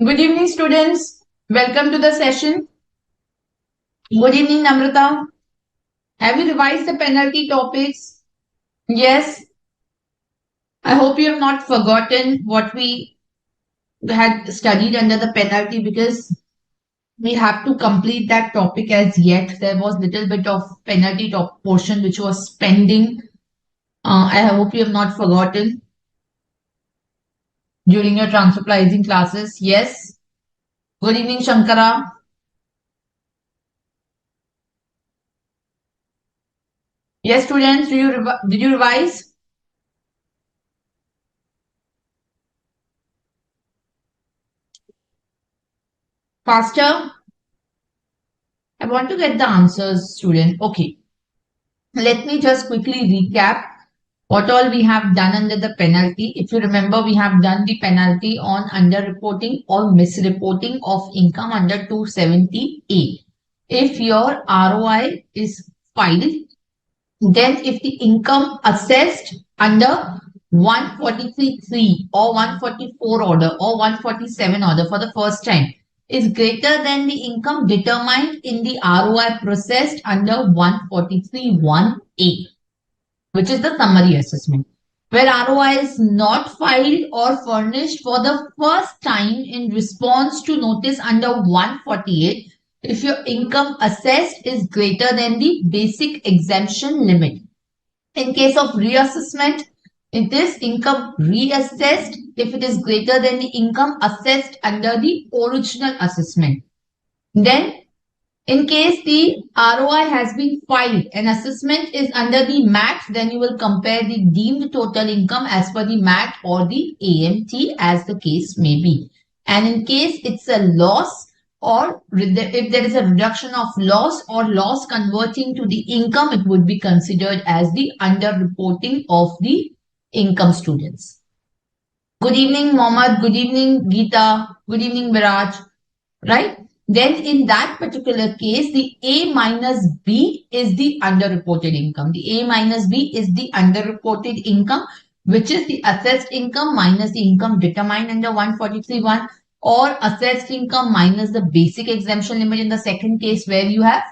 Good evening, students. Welcome to the session. Good evening, Namrata. Have you revised the penalty topics? Yes. I hope you have not forgotten what we had studied under the penalty because we have to complete that topic as yet. There was little bit of penalty top portion which was pending. I hope you have not forgotten during your transfer pricing classes. Yes. Good evening, Shankara. Yes, students. Did you revise? Faster? I want to get the answers, student. Okay. Let me just quickly recap what all we have done under the penalty. If you remember, we have done the penalty on underreporting or misreporting of income under 270A. If your ROI is filed, then if the income assessed under 143.3 or 144 order or 147 order for the first time is greater than the income determined in the ROI processed under 143.1A, which is the summary assessment, where ROI is not filed or furnished for the first time in response to notice under 148 if your income assessed is greater than the basic exemption limit. In case of reassessment, it is income reassessed if it is greater than the income assessed under the original assessment. Then in case the ROI has been filed and assessment is under the MAT, then you will compare the deemed total income as per the MAT or the AMT as the case may be. And in case it's a loss or if there is a reduction of loss or loss converting to the income, it would be considered as the underreporting of the income, students. Good evening, Mohammed. Good evening, Geeta. Good evening, Viraj. Right? Then in that particular case, the A minus B is the underreported income. The A minus B is the underreported income, which is the assessed income minus the income determined under 143.1 or assessed income minus the basic exemption limit in the second case where you have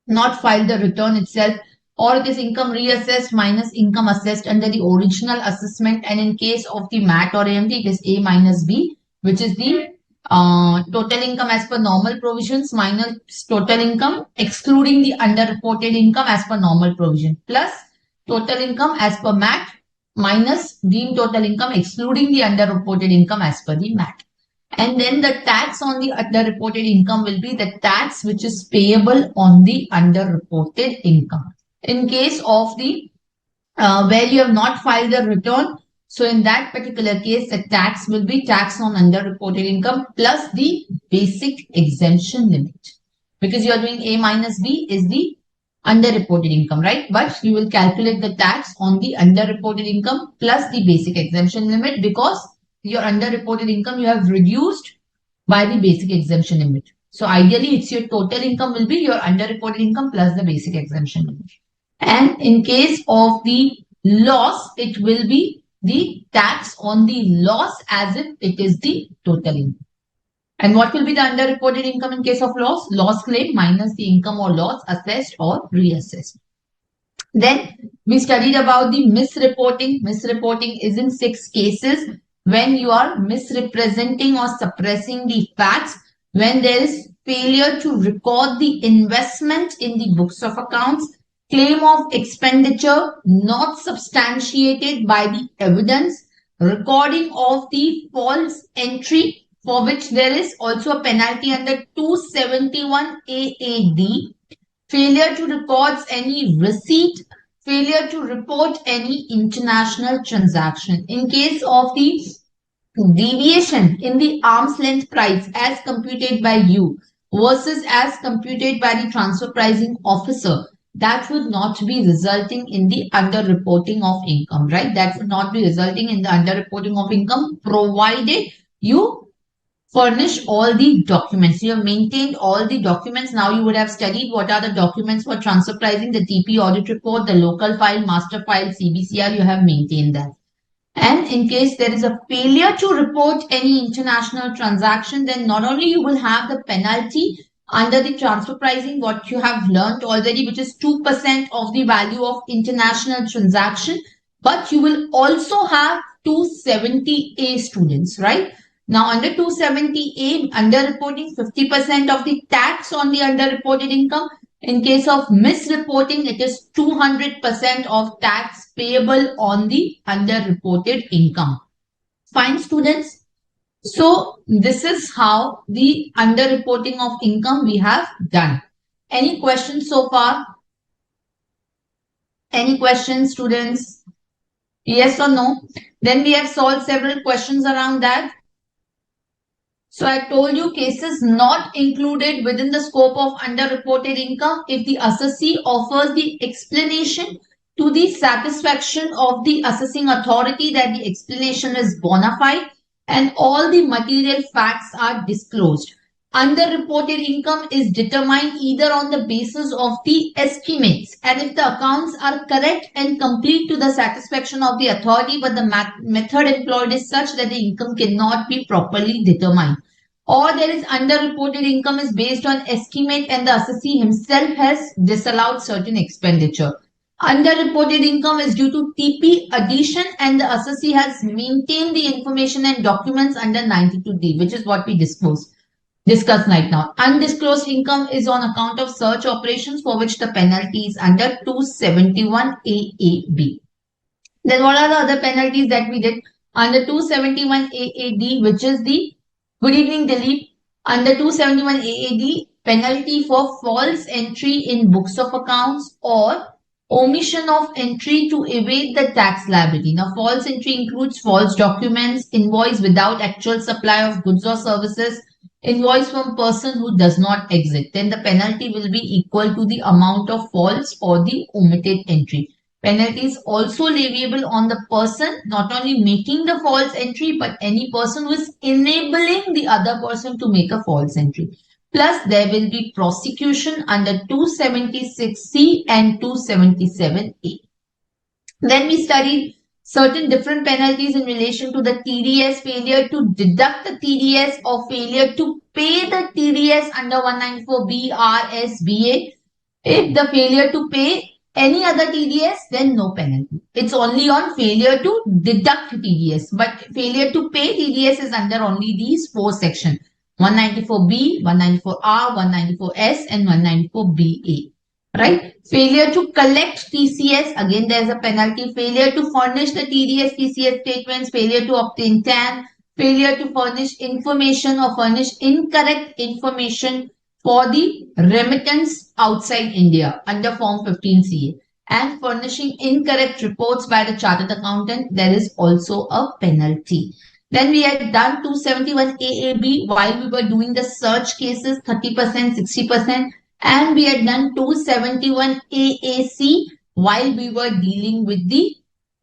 not filed the return itself, or it is income reassessed minus income assessed under the original assessment. And in case of the MAT or AMT, it is A minus B, which is the total income as per normal provisions minus total income excluding the underreported income as per normal provision plus total income as per MAT minus deemed total income excluding the underreported income as per the MAT. And then the tax on the underreported income will be the tax which is payable on the underreported income. In case of the where you have not filed the return, so in that particular case, the tax will be tax on underreported income plus the basic exemption limit. Because you are doing A minus B is the underreported income, right? But you will calculate the tax on the underreported income plus the basic exemption limit because your underreported income you have reduced by the basic exemption limit. So ideally, it's your total income will be your underreported income plus the basic exemption limit. And in case of the loss, it will be the tax on the loss as if it is the total income. And what will be the underreported income in case of loss? Loss claim minus the income or loss assessed or reassessed. Then we studied about the misreporting. Misreporting is in 6 cases when you are misrepresenting or suppressing the facts, when there is failure to record the investment in the books of accounts, claim of expenditure not substantiated by the evidence, recording of the false entry for which there is also a penalty under 271 AAD, failure to record any receipt, failure to report any international transaction. In case of the deviation in the arm's length price as computed by you versus as computed by the transfer pricing officer, that would not be resulting in the underreporting of income, right? That would not be resulting in the underreporting of income provided you furnish all the documents. You have maintained all the documents. Now you would have studied what are the documents for transfer pricing, the TP audit report, the local file, master file, CBCR. You have maintained that. And in case there is a failure to report any international transaction, then not only you will have the penalty under the transfer pricing, what you have learned already, which is 2% of the value of international transaction, but you will also have 270A students, right? Now, under 270A, underreporting 50% of the tax on the underreported income. In case of misreporting, it is 200% of tax payable on the underreported income. Fine, students. So, this is how the underreporting of income we have done. Any questions so far? Any questions, students? Yes or no? Then we have solved several questions around that. So I told you cases not included within the scope of underreported income if the assessee offers the explanation to the satisfaction of the assessing authority that the explanation is bona fide and all the material facts are disclosed. Underreported income is determined either on the basis of the estimates and if the accounts are correct and complete to the satisfaction of the authority, but the method employed is such that the income cannot be properly determined. Or there is underreported income is based on estimate and the assessee himself has disallowed certain expenditure. Underreported income is due to TP addition and the assessee has maintained the information and documents under 92D, which is what we discuss right now. Undisclosed income is on account of search operations for which the penalty is under 271 AAB. Then what are the other penalties that we did? Under 271 AAD, which is the good evening Dilip. Under 271 AAD, penalty for false entry in books of accounts or omission of entry to evade the tax liability. Now, false entry includes false documents, invoice without actual supply of goods or services, invoice from person who does not exist. Then the penalty will be equal to the amount of false or the omitted entry. Penalty is also leviable on the person not only making the false entry but any person who is enabling the other person to make a false entry. Plus there will be prosecution under 276C and 277A. Then we studied certain different penalties in relation to the TDS, failure to deduct the TDS or failure to pay the TDS under 194B, RSBA. If the failure to pay any other TDS, then no penalty. It's only on failure to deduct TDS, but failure to pay TDS is under only these four sections: 194B, 194R, 194S, and 194BA. Right? Failure to collect TCS, again there's a penalty. Failure to furnish the TDS, TCS statements, failure to obtain TAN, failure to furnish information or furnish incorrect information for the remittance outside India under Form 15CA, and furnishing incorrect reports by the chartered accountant, there is also a penalty. Then we had done 271 AAB while we were doing the search cases, 30%, 60%, and we had done 271 AAC while we were dealing with the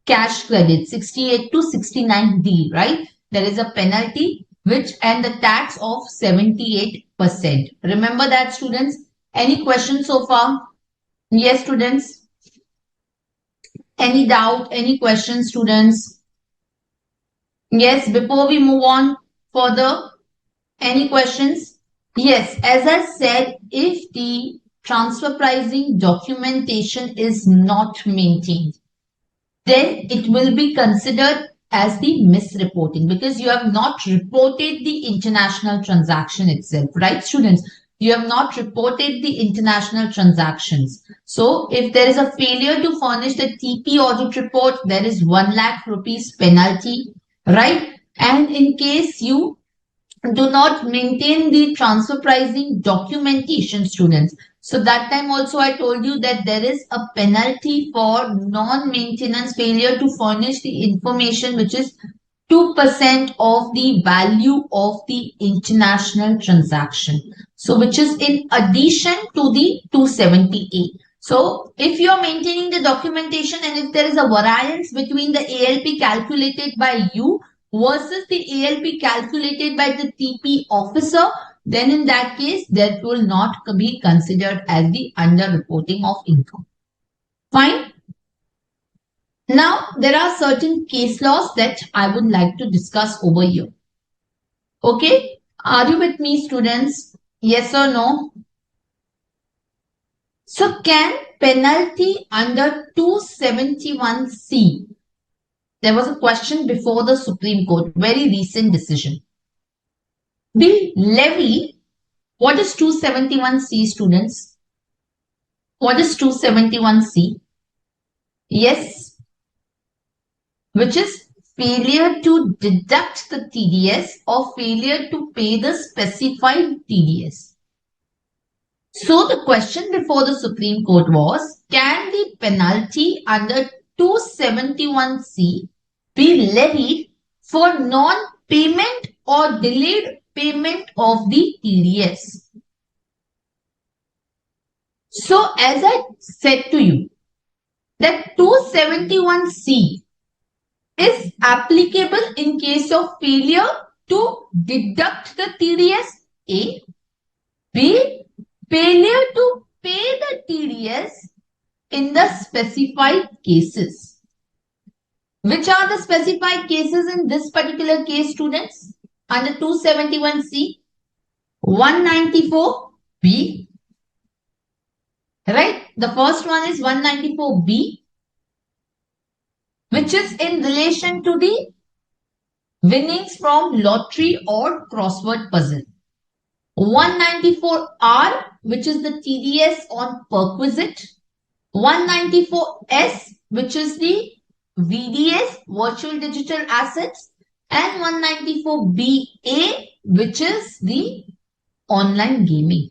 cash credit, 68 to 69D, right? There is a penalty which and the tax of 78%. Remember that, students? Any questions so far? Yes, students? Any doubt? Any questions, students? Yes, before we move on further, any questions? Yes, as I said, if the transfer pricing documentation is not maintained, then it will be considered as the misreporting because you have not reported the international transaction itself, right, students? You have not reported the international transactions. So if there is a failure to furnish the TP audit report, there is 1 lakh rupees penalty, right? And in case you do not maintain the transfer pricing documentation, students, so that time also I told you that there is a penalty for non-maintenance, failure to furnish the information, which is 2% of the value of the international transaction. So which is in addition to the 270A. So if you are maintaining the documentation and if there is a variance between the ALP calculated by you versus the ALP calculated by the TP officer, then in that case, that will not be considered as the underreporting of income. Fine. Now, there are certain case laws that I would like to discuss over here. Okay, are you with me, students? Yes or no? So, can penalty under 271C? There was a question before the Supreme Court, very recent decision. Be levied. What is 271C, students? What is 271C? Yes, which is failure to deduct the TDS or failure to pay the specified TDS. So the question before the Supreme Court was, can the penalty under 271C be levied for non-payment or delayed payment of the TDS? So as I said to you, that 271C is applicable in case of failure to deduct the TDS, A. B. Failure to pay the TDS in the specified cases. Which are the specified cases in this particular case, students? Under 271C, 194B. Right? The first one is 194B, which is in relation to the winnings from lottery or crossword puzzle. 194R, which is the TDS on perquisite. 194S, which is the VDS, virtual digital assets. And 194BA, which is the online gaming.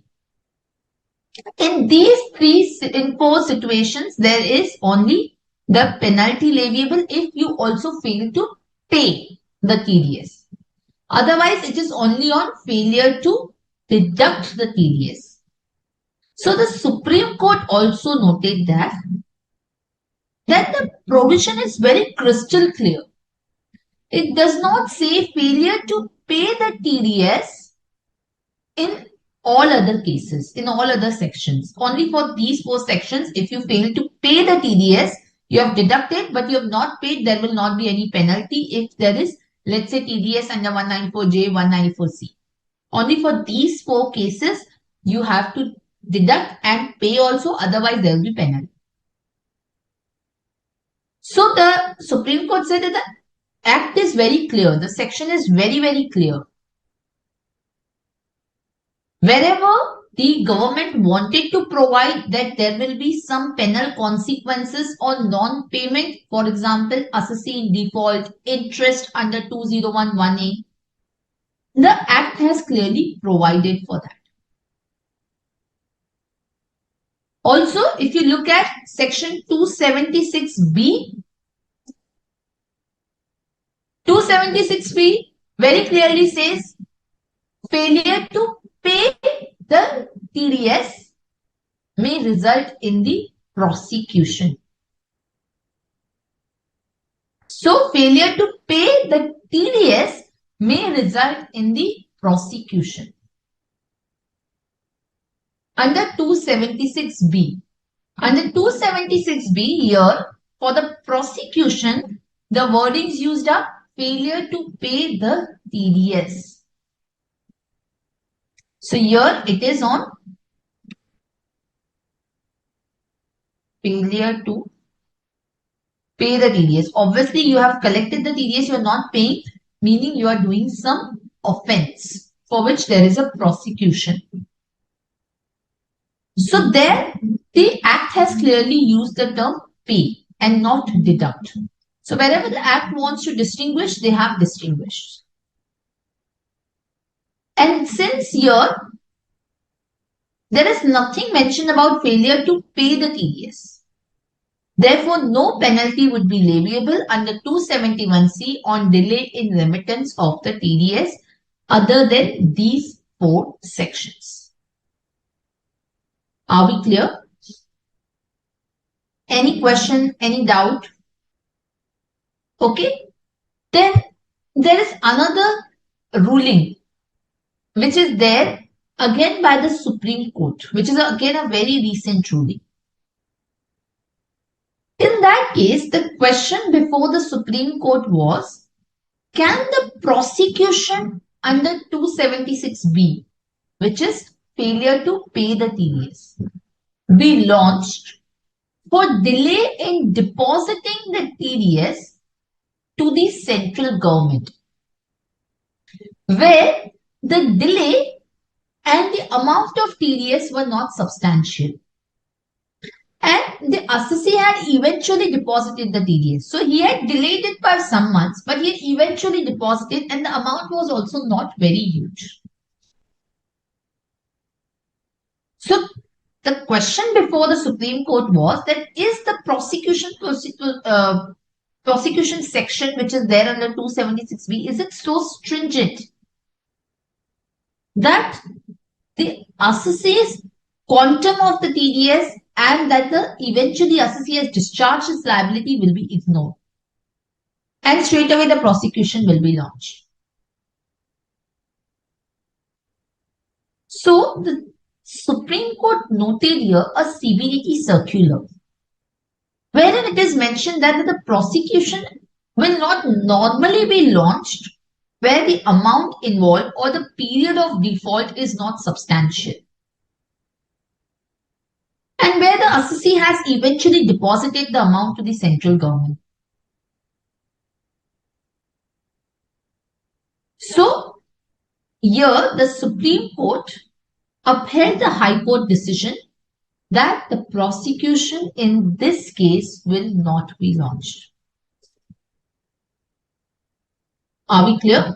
In these in four situations, there is only the penalty leviable if you also fail to pay the TDS. Otherwise, it is only on failure to deduct the TDS. So the Supreme Court also noted that the provision is very crystal clear. It does not say failure to pay the TDS in all other cases, in all other sections. Only for these four sections, if you fail to pay the TDS, you have deducted, but you have not paid, there will not be any penalty if there is, let's say, TDS under 194J, 194C. Only for these four cases, you have to deduct and pay also, otherwise there will be penalty. So the Supreme Court said that the act is very clear. The section is very, very clear. Wherever the government wanted to provide that there will be some penal consequences on non-payment, for example, assessee in default, interest under 2011A, the Act has clearly provided for that. Also, if you look at section 276B, 276B very clearly says failure to pay the TDS may result in the prosecution. So, failure to pay the TDS may result in the prosecution. Under 276B. Under 276B here, for the prosecution, the wordings used are failure to pay the TDS. So here it is on failure to pay the TDS. Obviously, you have collected the TDS, you are not paying, meaning you are doing some offense for which there is a prosecution. So there, the Act has clearly used the term pay and not deduct. So wherever the Act wants to distinguish, they have distinguished. And since here, there is nothing mentioned about failure to pay the TDS. Therefore, no penalty would be leviable under 271C on delay in remittance of the TDS other than these four sections. Are we clear? Any question, any doubt? Okay. Then there is another ruling which is there again by the Supreme Court, which is again a very recent ruling. In in that case, the question before the Supreme Court was, can the prosecution under 276B, which is failure to pay the TDS, be launched for delay in depositing the TDS to the central government, where the delay and the amount of TDS were not substantial. And the assessee had eventually deposited the TDS. So he had delayed it by some months, but he had eventually deposited, and the amount was also not very huge. So the question before the Supreme Court was that is the prosecution section which is there under 276B, is it so stringent that the assessee's quantum of the TDS and that the eventually assessee has discharged his liability will be ignored, and straight away the prosecution will be launched. So the Supreme Court noted here a CBDT circular wherein it is mentioned that the prosecution will not normally be launched where the amount involved or the period of default is not substantial, and where the assessee has eventually deposited the amount to the central government. So here the Supreme Court upheld the High Court decision that the prosecution in this case will not be launched. Are we clear?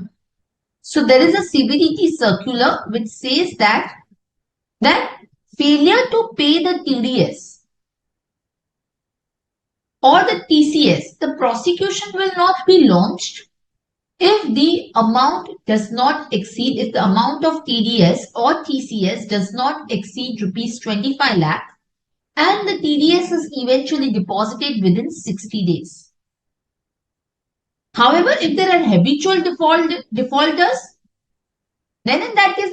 So there is a CBDT circular which says that failure to pay the TDS or the TCS, the prosecution will not be launched if the amount does not exceed, if the amount of TDS or TCS does not exceed rupees 25 lakh and the TDS is eventually deposited within 60 days. However, if there are habitual defaulters, then in that case,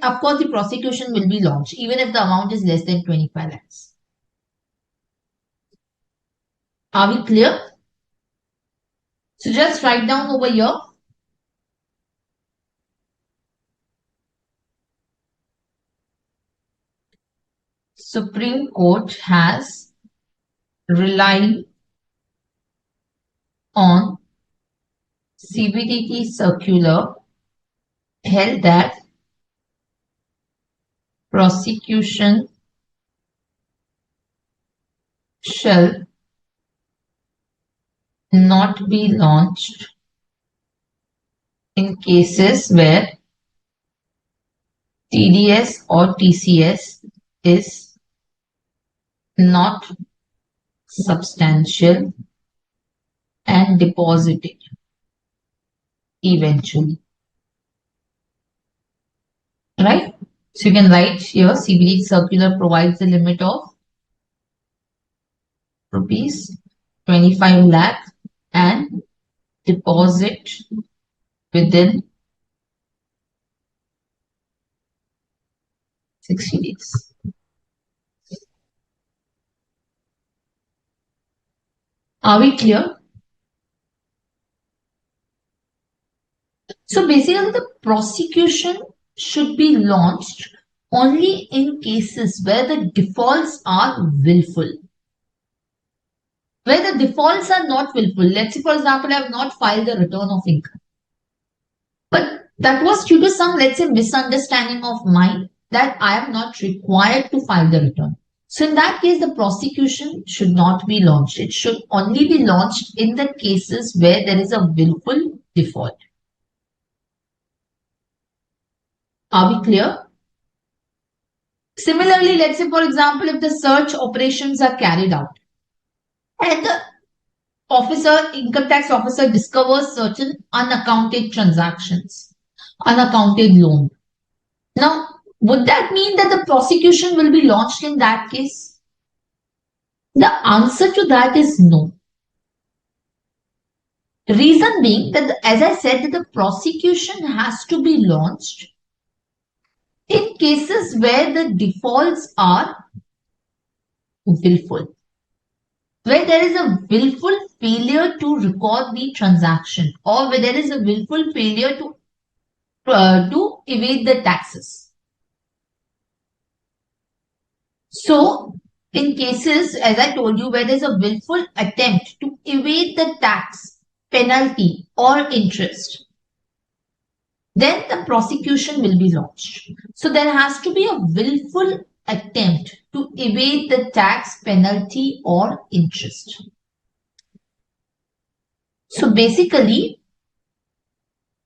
of course, the prosecution will be launched, even if the amount is less than 25 lakhs. Are we clear? So just write down over here. Supreme Court has relied on CBDT circular, held that prosecution shall not be launched in cases where TDS or TCS is not substantial and deposited eventually. Right? So you can write here CBDT circular provides the limit of rupees 25 lakh and deposit within 60 days. Are we clear? So basically the prosecution should be launched only in cases where the defaults are willful. Where the defaults are not willful, let's say for example, I have not filed a return of income, but that was due to some, let's say, misunderstanding of mine that I am not required to file the return. So in that case, the prosecution should not be launched. It should only be launched in the cases where there is a willful default. Are we clear? Similarly, let's say for example, if the search operations are carried out and the income tax officer discovers certain unaccounted transactions, unaccounted loan. Now, would that mean that the prosecution will be launched in that case? The answer to that is no. The reason being that, as I said, that the prosecution has to be launched in cases where the defaults are willful. where there is a willful failure to record the transaction, or where there is a willful failure to evade the taxes. So, in cases, as I told you, where there's a willful attempt to evade the tax, penalty, or interest, then the prosecution will be launched. So, there has to be a willful attempt to evade the tax, penalty, or interest. So, basically,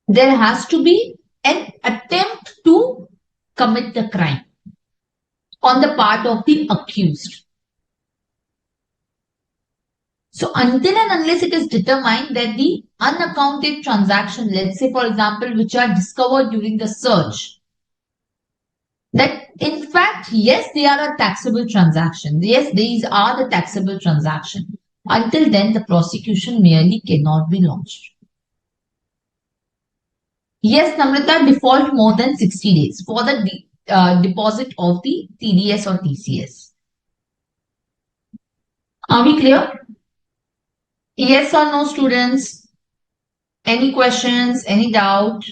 there has to be an attempt to commit the crime on the part of the accused. So until and unless it is determined that the unaccounted transaction, let's say for example, which are discovered during the search, that in fact, yes, they are a taxable transaction. Yes, these are the taxable transaction. Until then, the prosecution merely cannot be launched. Yes, Namrata, default more than 60 days for the deposit of the TDS or TCS. Are we clear? Yes or no, students? Any questions? Any doubt?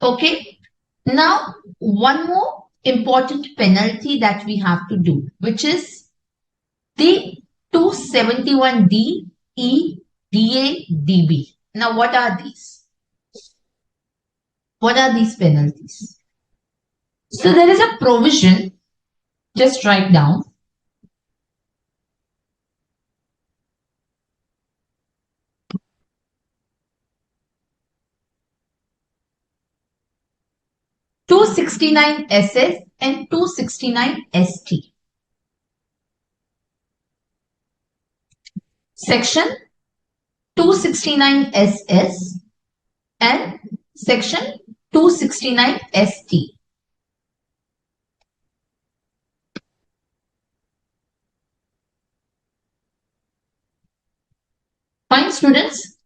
Okay. Now, one more important penalty that we have to do, which is the 271D, E, DA, DB. Now, what are these? What are these penalties? So, there is a provision, just write down. (269) SS and (269) ST. Section 269 SS and section 269 ST. Fine, students.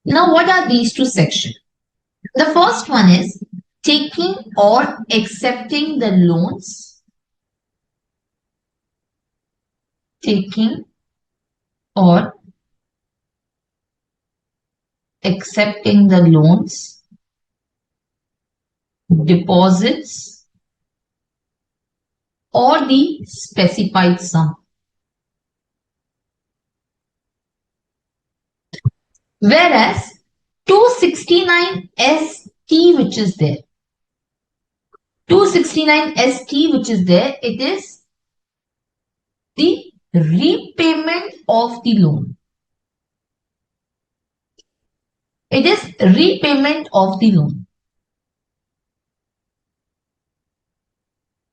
Now, what are these two sections? The first one is taking or accepting the loans. Taking or accepting the loans, deposits, or the specified sum. Whereas 269 ST, which is there, 269 ST, which is there, it is the repayment of the loan. It is repayment of the loan.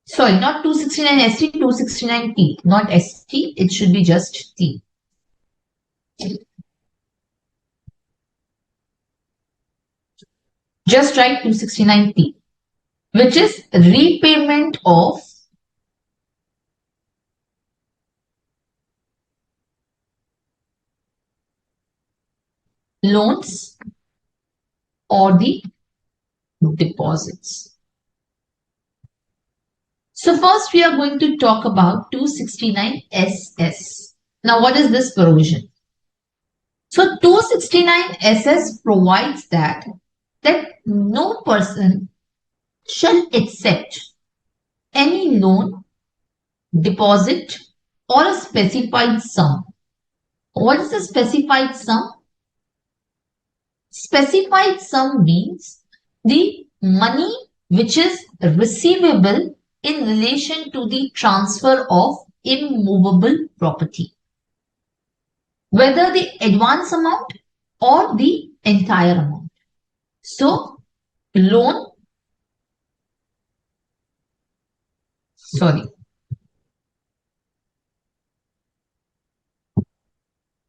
Sorry, not 269 ST, 269 T, not ST, it should be just T. Just write 269 T, which is repayment of loans or the deposits. So first we are going to talk about 269 SS. Now what is this provision? So 269 SS provides that no person shall accept any loan, deposit, or a specified sum. What is the specified sum? Specified sum means the money which is receivable in relation to the transfer of immovable property, whether the advance amount or the entire amount. So, loan,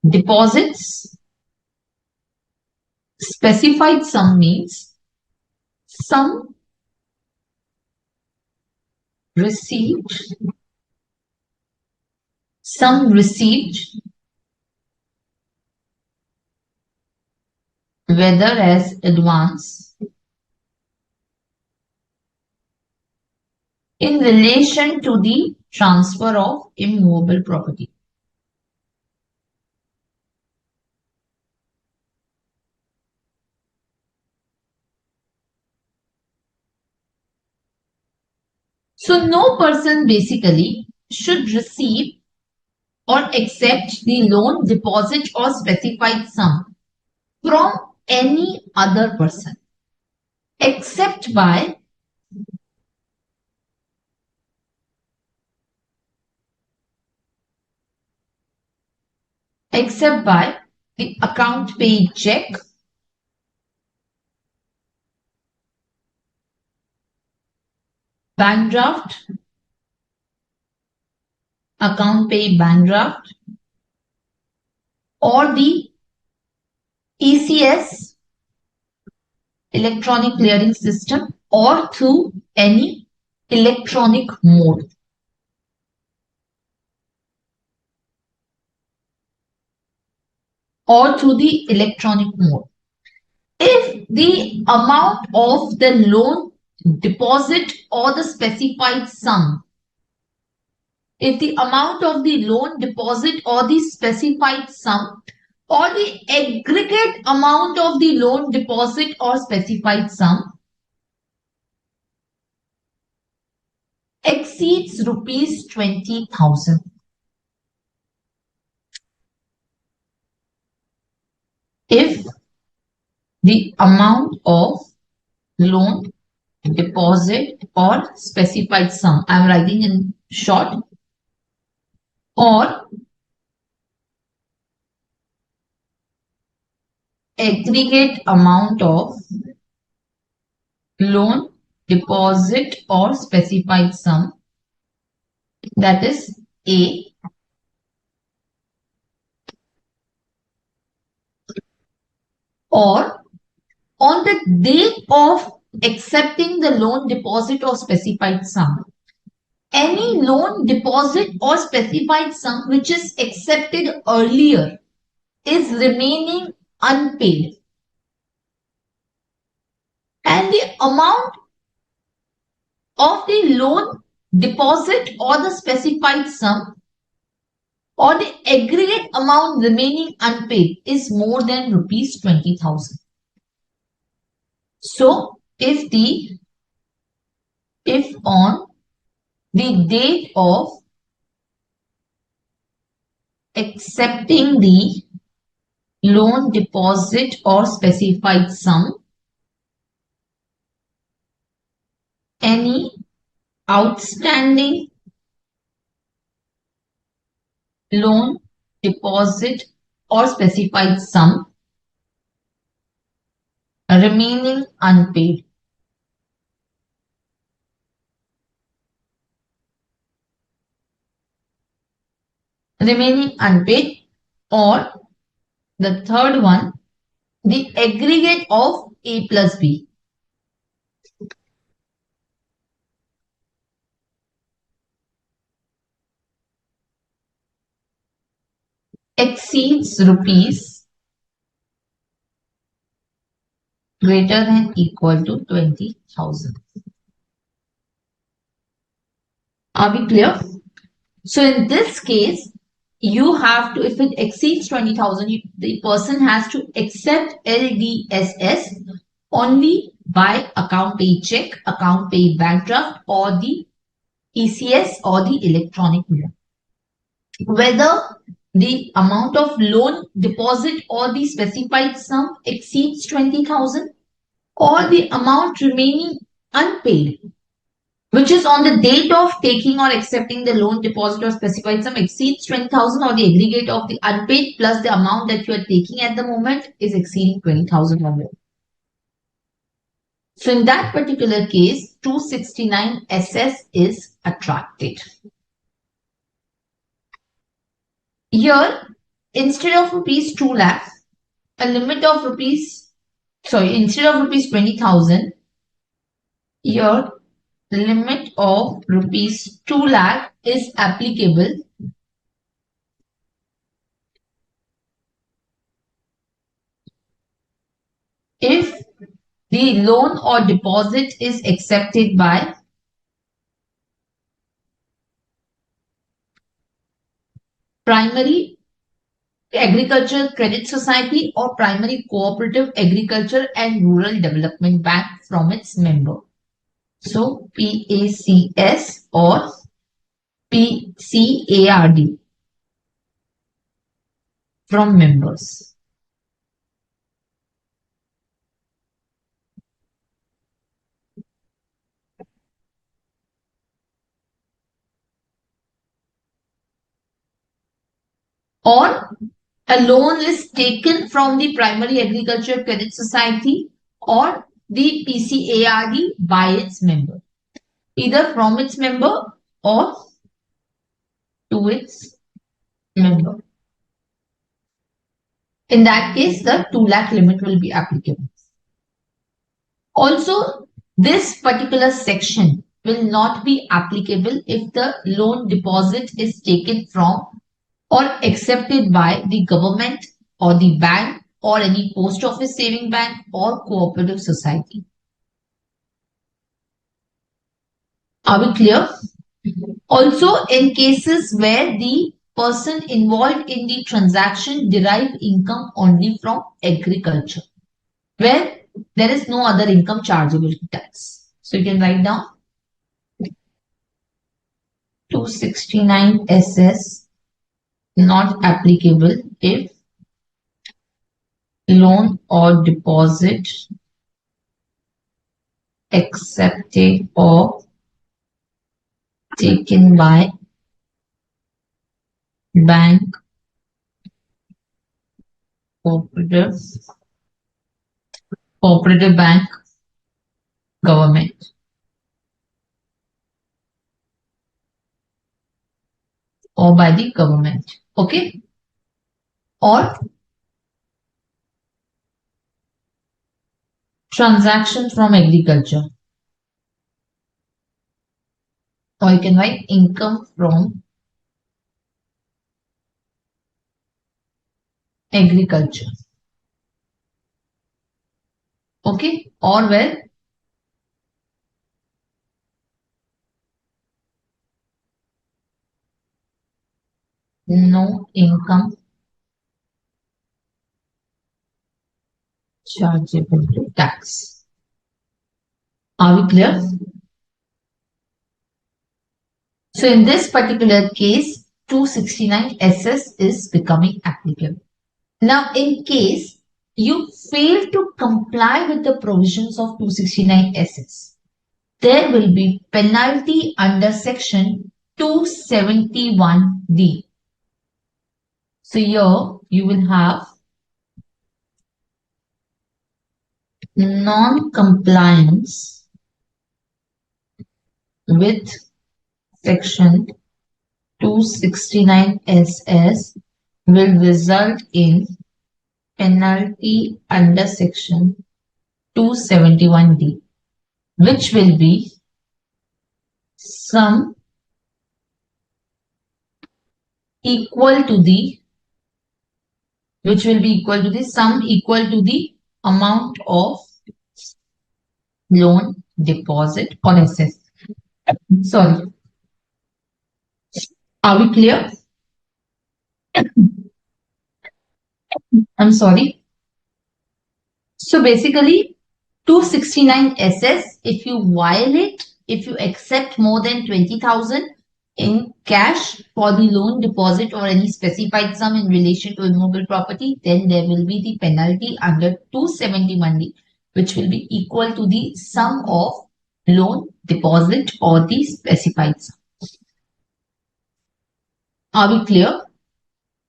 deposits, specified sum means sum received, whether as advance in relation to the transfer of immovable property. So no person basically should receive or accept the loan, deposit or specified sum from any other person except by the account paid check, bank draft, account paid bank draft, or the ECS, electronic clearing system, or through any electronic mode. Or through the electronic mode. If the amount of the loan deposit or the specified sum, if the amount of the loan deposit or the specified sum or the aggregate amount of the loan deposit or specified sum exceeds rupees 20,000. If the amount of loan deposit or specified sum, I am writing in short, or aggregate amount of loan, deposit or specified sum, that is A, or on the date of accepting the loan, deposit or specified sum, any loan, deposit or specified sum which is accepted earlier is remaining unpaid, and the amount of the loan, deposit or the specified sum or the aggregate amount remaining unpaid is more than rupees 20,000. So if on the date of accepting the loan, deposit or specified sum, any outstanding loan, deposit or specified sum remaining unpaid or the third one, the aggregate of A plus B exceeds rupees greater than equal to 20,000. Are we clear? So in this case, you have to, if it exceeds 20,000, the person has to accept LDSS only by account paid check, account paid bank draft, or the ECS or the electronic mode. Whether the amount of loan, deposit or the specified sum exceeds 20,000 or the amount remaining unpaid, which is on the date of taking or accepting the loan, deposit or specified sum exceeds 20,000, or the aggregate of the unpaid plus the amount that you are taking at the moment is exceeding 20,000 or more. So in that particular case, 269 SS is attracted. Here, instead of rupees 2 lakhs, a limit of instead of rupees 20,000, here limit of rupees 2 lakh is applicable if the loan or deposit is accepted by primary agricultural credit society or primary cooperative agriculture and rural development bank from its member. So PACS or PCARD from members. Or a loan is taken from the Primary Agriculture Credit Society or the PCARD by its member, either from its member or to its member. In that case, the 2 lakh limit will be applicable. Also, this particular section will not be applicable if the loan deposit is taken from or accepted by the government or the bank or any post office saving bank or cooperative society. Are we clear? Also, in cases where the person involved in the transaction derive income only from agriculture, where there is no other income chargeable to tax. So you can write down 269 SS not applicable if loan or deposit accepted or taken by bank, cooperative, cooperative bank, government, or by the government. Okay? Or transaction from agriculture. Or you can write income from agriculture. Okay? Or where no income chargeable to tax. Are we clear? So in this particular case, 269 SS is becoming applicable. Now, in case you fail to comply with the provisions of 269 SS, there will be penalty under section 271D. So here you will have non-compliance with section 269 SS will result in penalty under section 271D, which will be sum equal to the sum equal to the amount of loan, deposit or SS. Sorry. Are we clear? I'm sorry. So basically, 269 SS, if you violate, if you accept more than 20,000 in cash for the loan, deposit or any specified sum in relation to immovable property, then there will be the penalty under 271D, which will be equal to the sum of loan, deposit or the specified sum. Are we clear?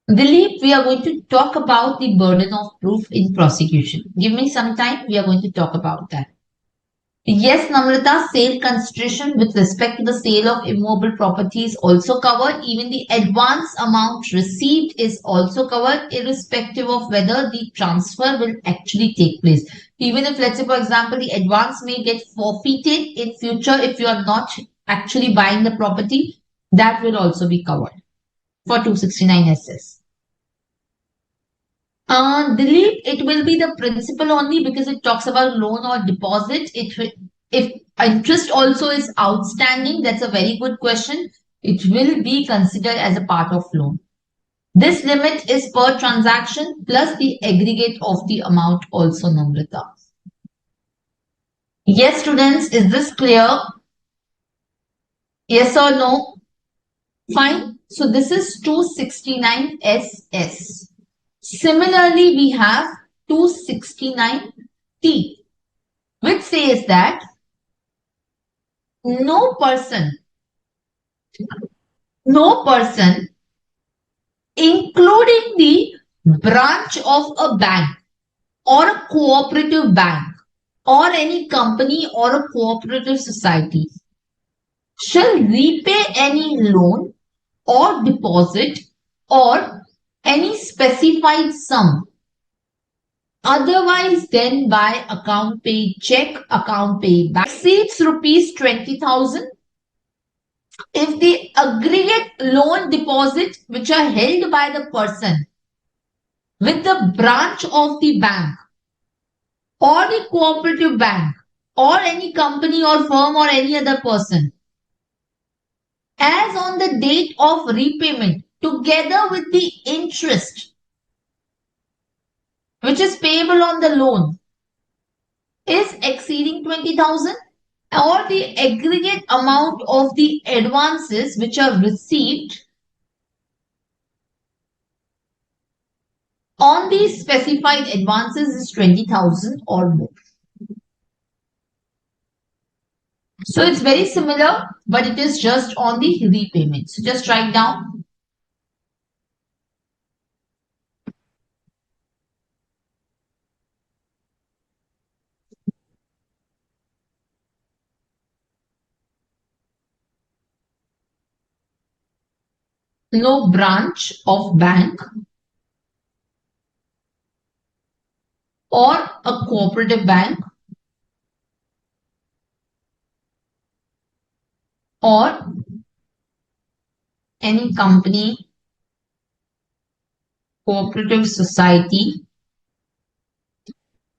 Dilip, we are going to talk about the burden of proof in prosecution. Give me some time. We are going to talk about that. Yes, Namrata, sale consideration with respect to the sale of immovable property is also covered. Even the advance amount received is also covered, irrespective of whether the transfer will actually take place. Even if, let's say, for example, the advance may get forfeited in future if you are not actually buying the property, that will also be covered for 269 SS. Dilip, it will be the principal only because it talks about loan or deposit. If interest also is outstanding, that's a very good question. It will be considered as a part of loan. This limit is per transaction plus the aggregate of the amount also, Namrata. Yes, students, is this clear? Yes or no? Fine. So this is 269 SS. Similarly, we have 269 T, which says that no person, no person, including the branch of a bank or a cooperative bank or any company or a cooperative society, shall repay any loan or deposit or any specified sum otherwise than by account paid check, account paid back exceeds rupees 20,000 if the aggregate loan deposit which are held by the person with the branch of the bank or the cooperative bank or any company or firm or any other person as on the date of repayment together with the interest which is payable on the loan is exceeding 20,000, or the aggregate amount of the advances which are received on the specified advances is 20,000 or more. So it's very similar, but it is just on the repayment. So just write down no branch of bank or a cooperative bank or any company, cooperative society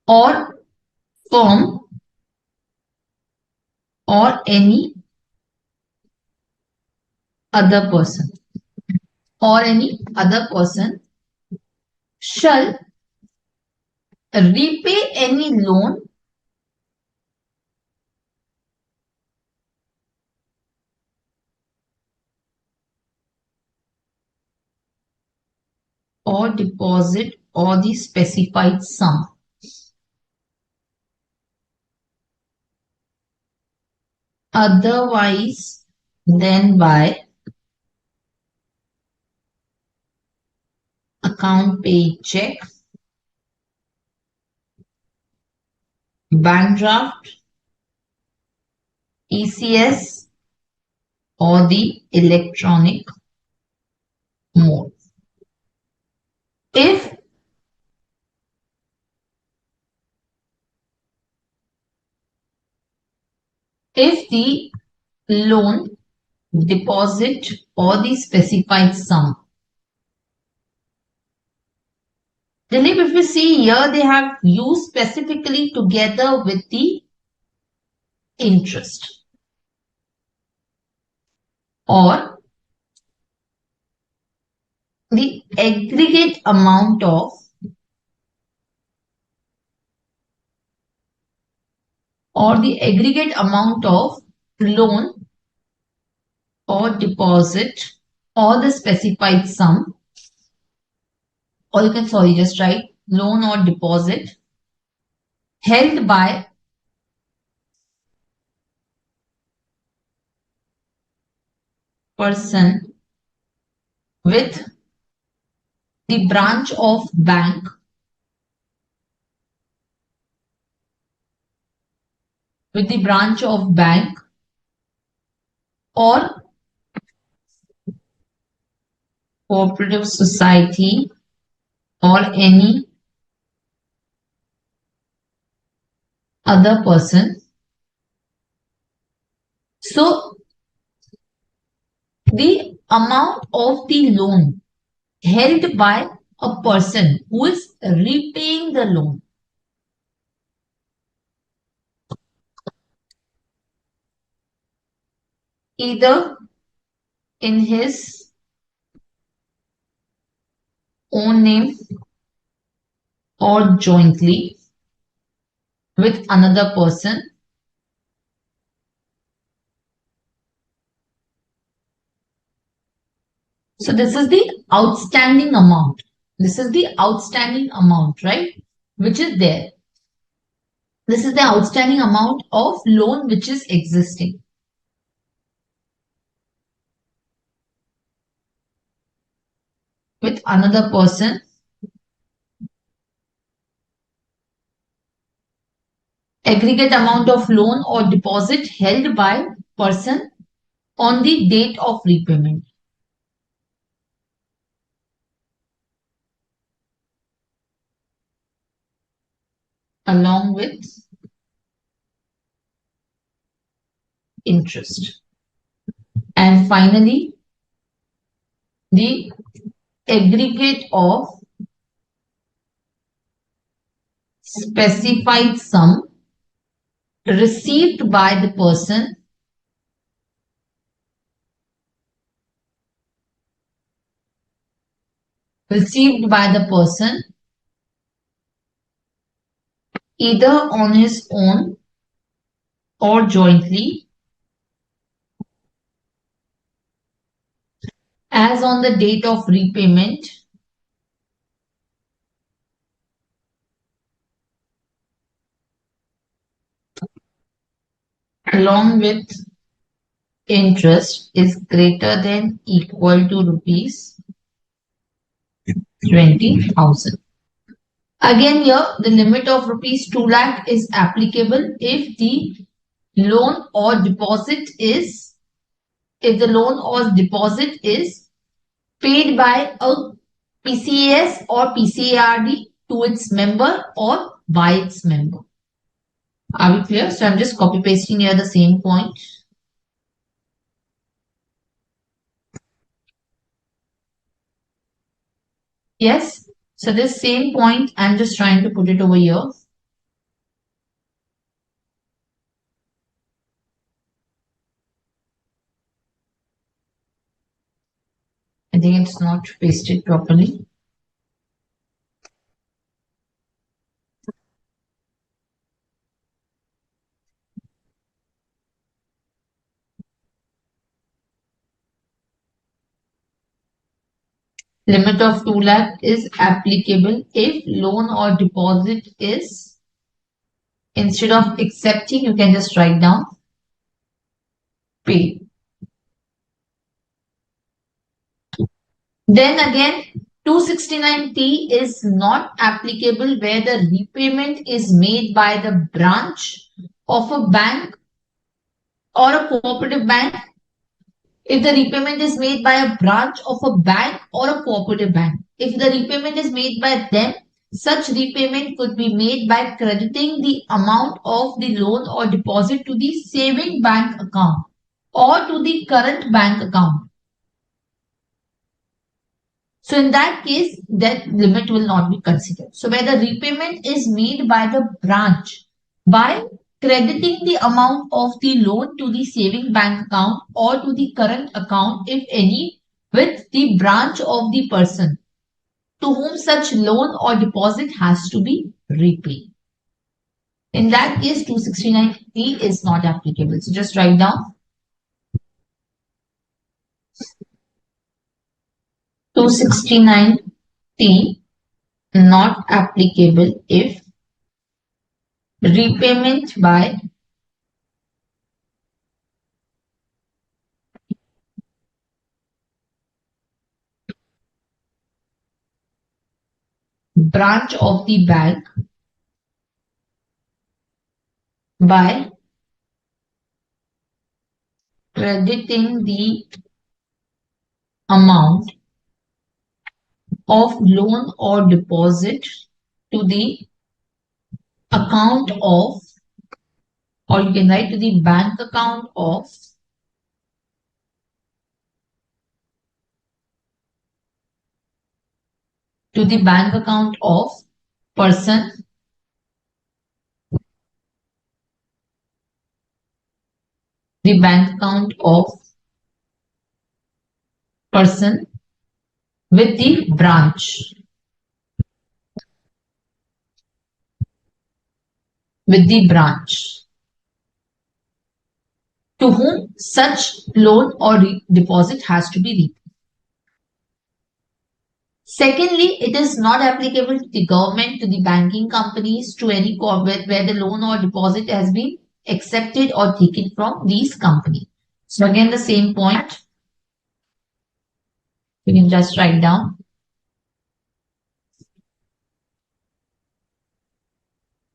or firm or any other person shall repay any loan or deposit or the specified sum otherwise than by account paid check, bank draft, ECS or the electronic mode. If the loan, deposit or the specified sum. Dilip, if you see here, they have used specifically together with the interest or the aggregate amount of loan or deposit or the specified sum, or you can, sorry, just write loan or deposit held by person with the branch of bank or cooperative society or any other person. So the amount of the loan held by a person who is repaying the loan either in his own name or jointly with another person So this is the outstanding amount. This is the outstanding amount, right? Which is there. This is the outstanding amount of loan which is existing with another person. Aggregate amount of loan or deposit held by person on the date of repayment. Along with interest. And finally, the aggregate of specified sum received by the person either on his own or jointly as on the date of repayment along with interest is greater than equal to rupees 20,000. Again here the limit of rupees 2 lakh is applicable if the loan or deposit is paid by a PCAS or PCARD to its member or by its member. Are we clear? So I'm just copy pasting here the same point. Yes. So this same point, I'm just trying to put it over here. I think it's not pasted properly. Limit of 2 lakh is applicable if loan or deposit is, instead of accepting, you can just write down pay. Then again, 269T is not applicable where the repayment is made by the branch of a bank or a cooperative bank. If the repayment is made by a branch of a bank or a cooperative bank, if the repayment is made by them, such repayment could be made by crediting the amount of the loan or deposit to the saving bank account or to the current bank account. So in that case, that limit will not be considered. So where the repayment is made by the branch by crediting the amount of the loan to the saving bank account or to the current account, if any, with the branch of the person to whom such loan or deposit has to be repaid. In that case, 269T is not applicable. So just write down 269T not applicable if repayment by branch of the bank by crediting the amount of loan or deposit to the account of, or you can write to the bank account of person the bank account of person with the branch to whom such loan or deposit has to be repaid. Secondly, it is not applicable to the government, to the banking companies, to any corporate where the loan or deposit has been accepted or taken from these companies. So again, the same point, you can just write down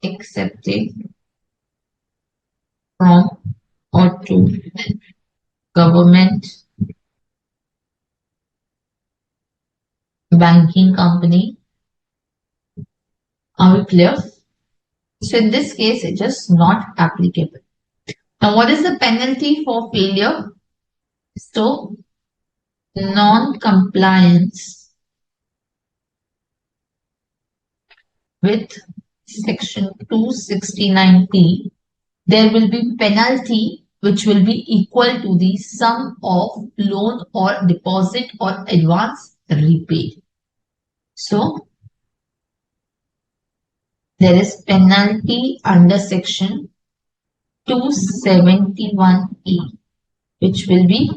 accepted from or to government, banking company. Are we clear? So in this case, it is not applicable. Now, what is the penalty for failure? So, non-compliance with section 269T, there will be penalty which will be equal to the sum of loan or deposit or advance repaid. So, there is penalty under section 271E, which will be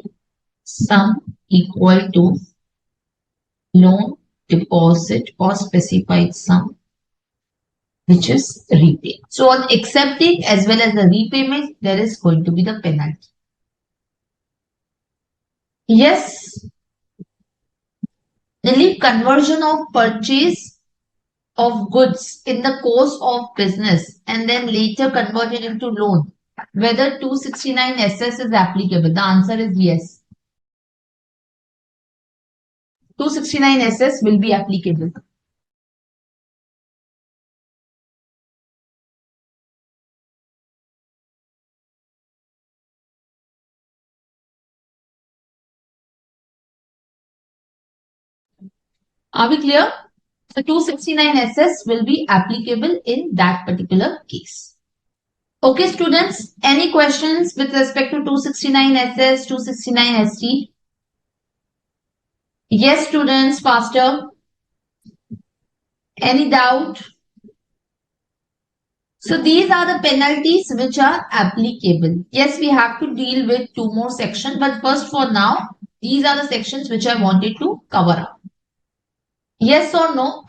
sum equal to loan, deposit or specified sum which is repaid. So on accepting as well as the repayment, there is going to be the penalty. Yes, the conversion of purchase of goods in the course of business and then later converted into loan. Whether 269 SS is applicable? The answer is yes. 269 SS will be applicable. Are we clear? So 269 SS will be applicable in that particular case. Okay, students, any questions with respect to 269 SS, 269 ST? Yes, students, faster. Any doubt? So these are the penalties which are applicable. Yes, we have to deal with two more sections, but first for now, these are the sections which I wanted to cover up. Yes or no?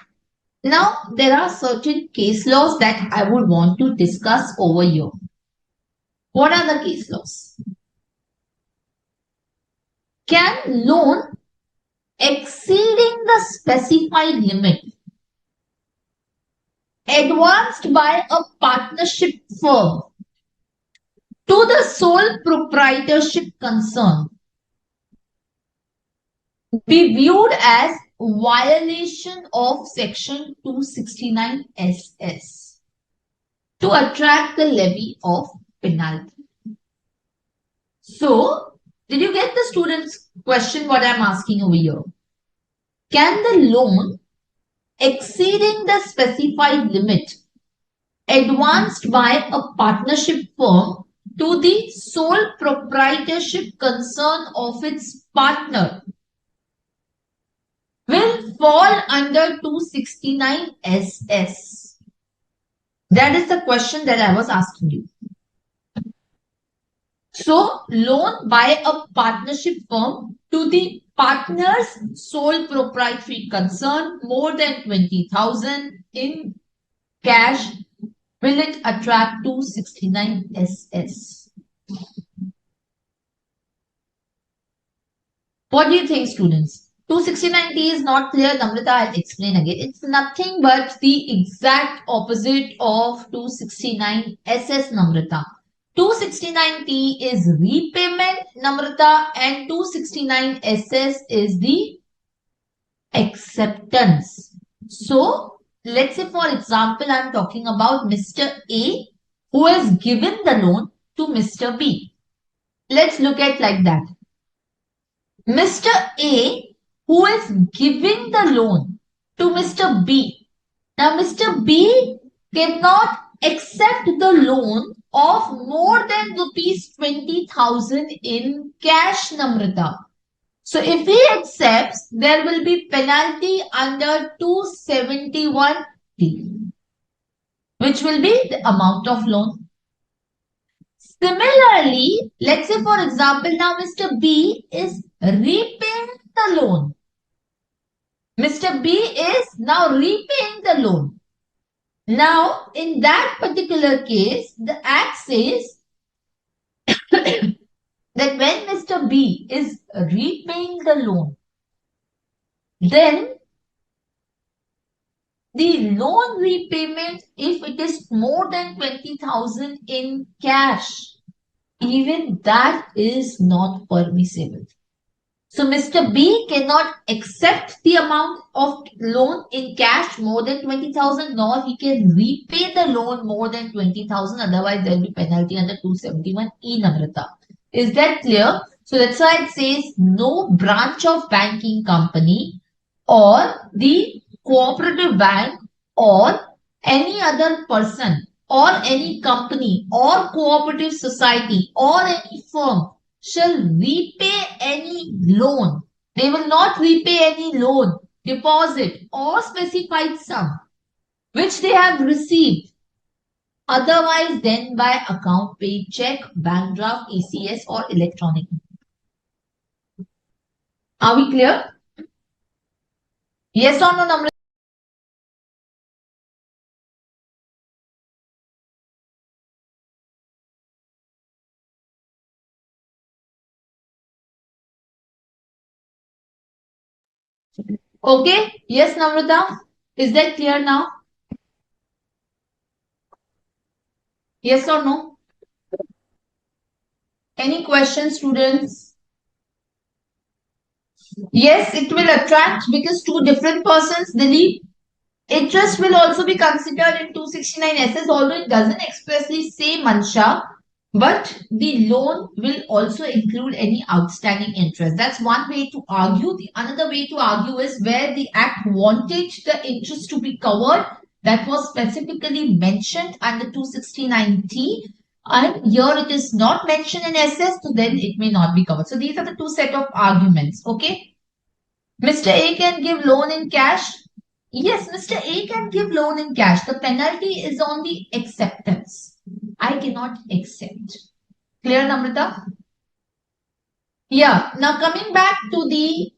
Now, there are certain case laws that I would want to discuss over here. What are the case laws? Can loan exceeding the specified limit advanced by a partnership firm to the sole proprietorship concern be viewed as violation of section 269 SS to attract the levy of penalty? So, did you get the students' question what I'm asking over here? Can the loan exceeding the specified limit advanced by a partnership firm to the sole proprietorship concern of its partner will fall under 269 SS? That is the question that I was asking you. So, loan by a partnership firm to the partner's sole proprietary concern more than 20,000 in cash, will it attract 269 SS? What do you think, students? 269T is not clear. Namrata, I'll explain again. It's nothing but the exact opposite of 269 SS, Namrata. 269T is repayment, Namrata, and 269 SS is the acceptance. So, let's say for example, I'm talking about Mr. A who has given the loan to Mr. B. Let's look at like that. Mr. A who is giving the loan to Mr. B. Now, Mr. B cannot accept the loan of more than rupees 20,000 in cash, Namrata. So, if he accepts, there will be penalty under 271T, which will be the amount of loan. Similarly, let's say for example, now Mr. B is repaying the loan. Mr. B is now repaying the loan. Now, in that particular case, the Act says that when Mr. B is repaying the loan, then the loan repayment, if it is more than 20,000 in cash, even that is not permissible. So Mr. B cannot accept the amount of loan in cash more than 20,000, nor he can repay the loan more than 20,000. Otherwise, there will be penalty under 271E, Namrata. Is that clear? So that's why it says no branch of banking company or the cooperative bank or any other person or any company or cooperative society or any firm shall repay any loan. They will not repay any loan, deposit or specified sum which they have received otherwise than by account paid check, bank draft, ECS or electronic. Are we clear? Yes or no, Namrata? Okay. Yes, Namrata. Is that clear now? Yes or no? Any questions, students? Yes, it will attract because two different persons, Dilip. Interest will also be considered in 269 SS, although it doesn't expressly say Mansha, but the loan will also include any outstanding interest. That's one way to argue. The another way to argue is where the Act wanted the interest to be covered. That was specifically mentioned under 269T. And here it is not mentioned in SS, so then it may not be covered. So these are the two set of arguments. Okay. Mr. A can give loan in cash. Yes, Mr. A can give loan in cash. The penalty is on the acceptance. I cannot accept. Clear, Namrata? Yeah. Now coming back to the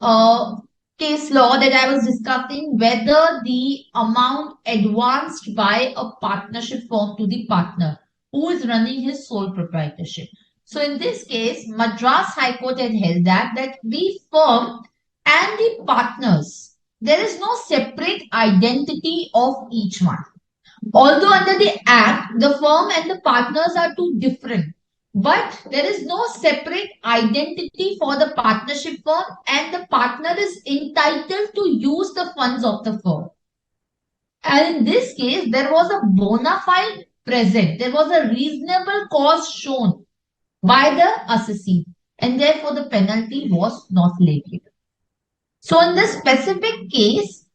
case law that I was discussing, whether the amount advanced by a partnership firm to the partner who is running his sole proprietorship. So in this case, Madras High Court had held that the firm and the partners, there is no separate identity of each one. Although under the Act, the firm and the partners are two different, but there is no separate identity for the partnership firm and the partner is entitled to use the funds of the firm. And in this case, there was a bona fide present. There was a reasonable cause shown by the assessee and therefore the penalty was not levied. So in this specific case,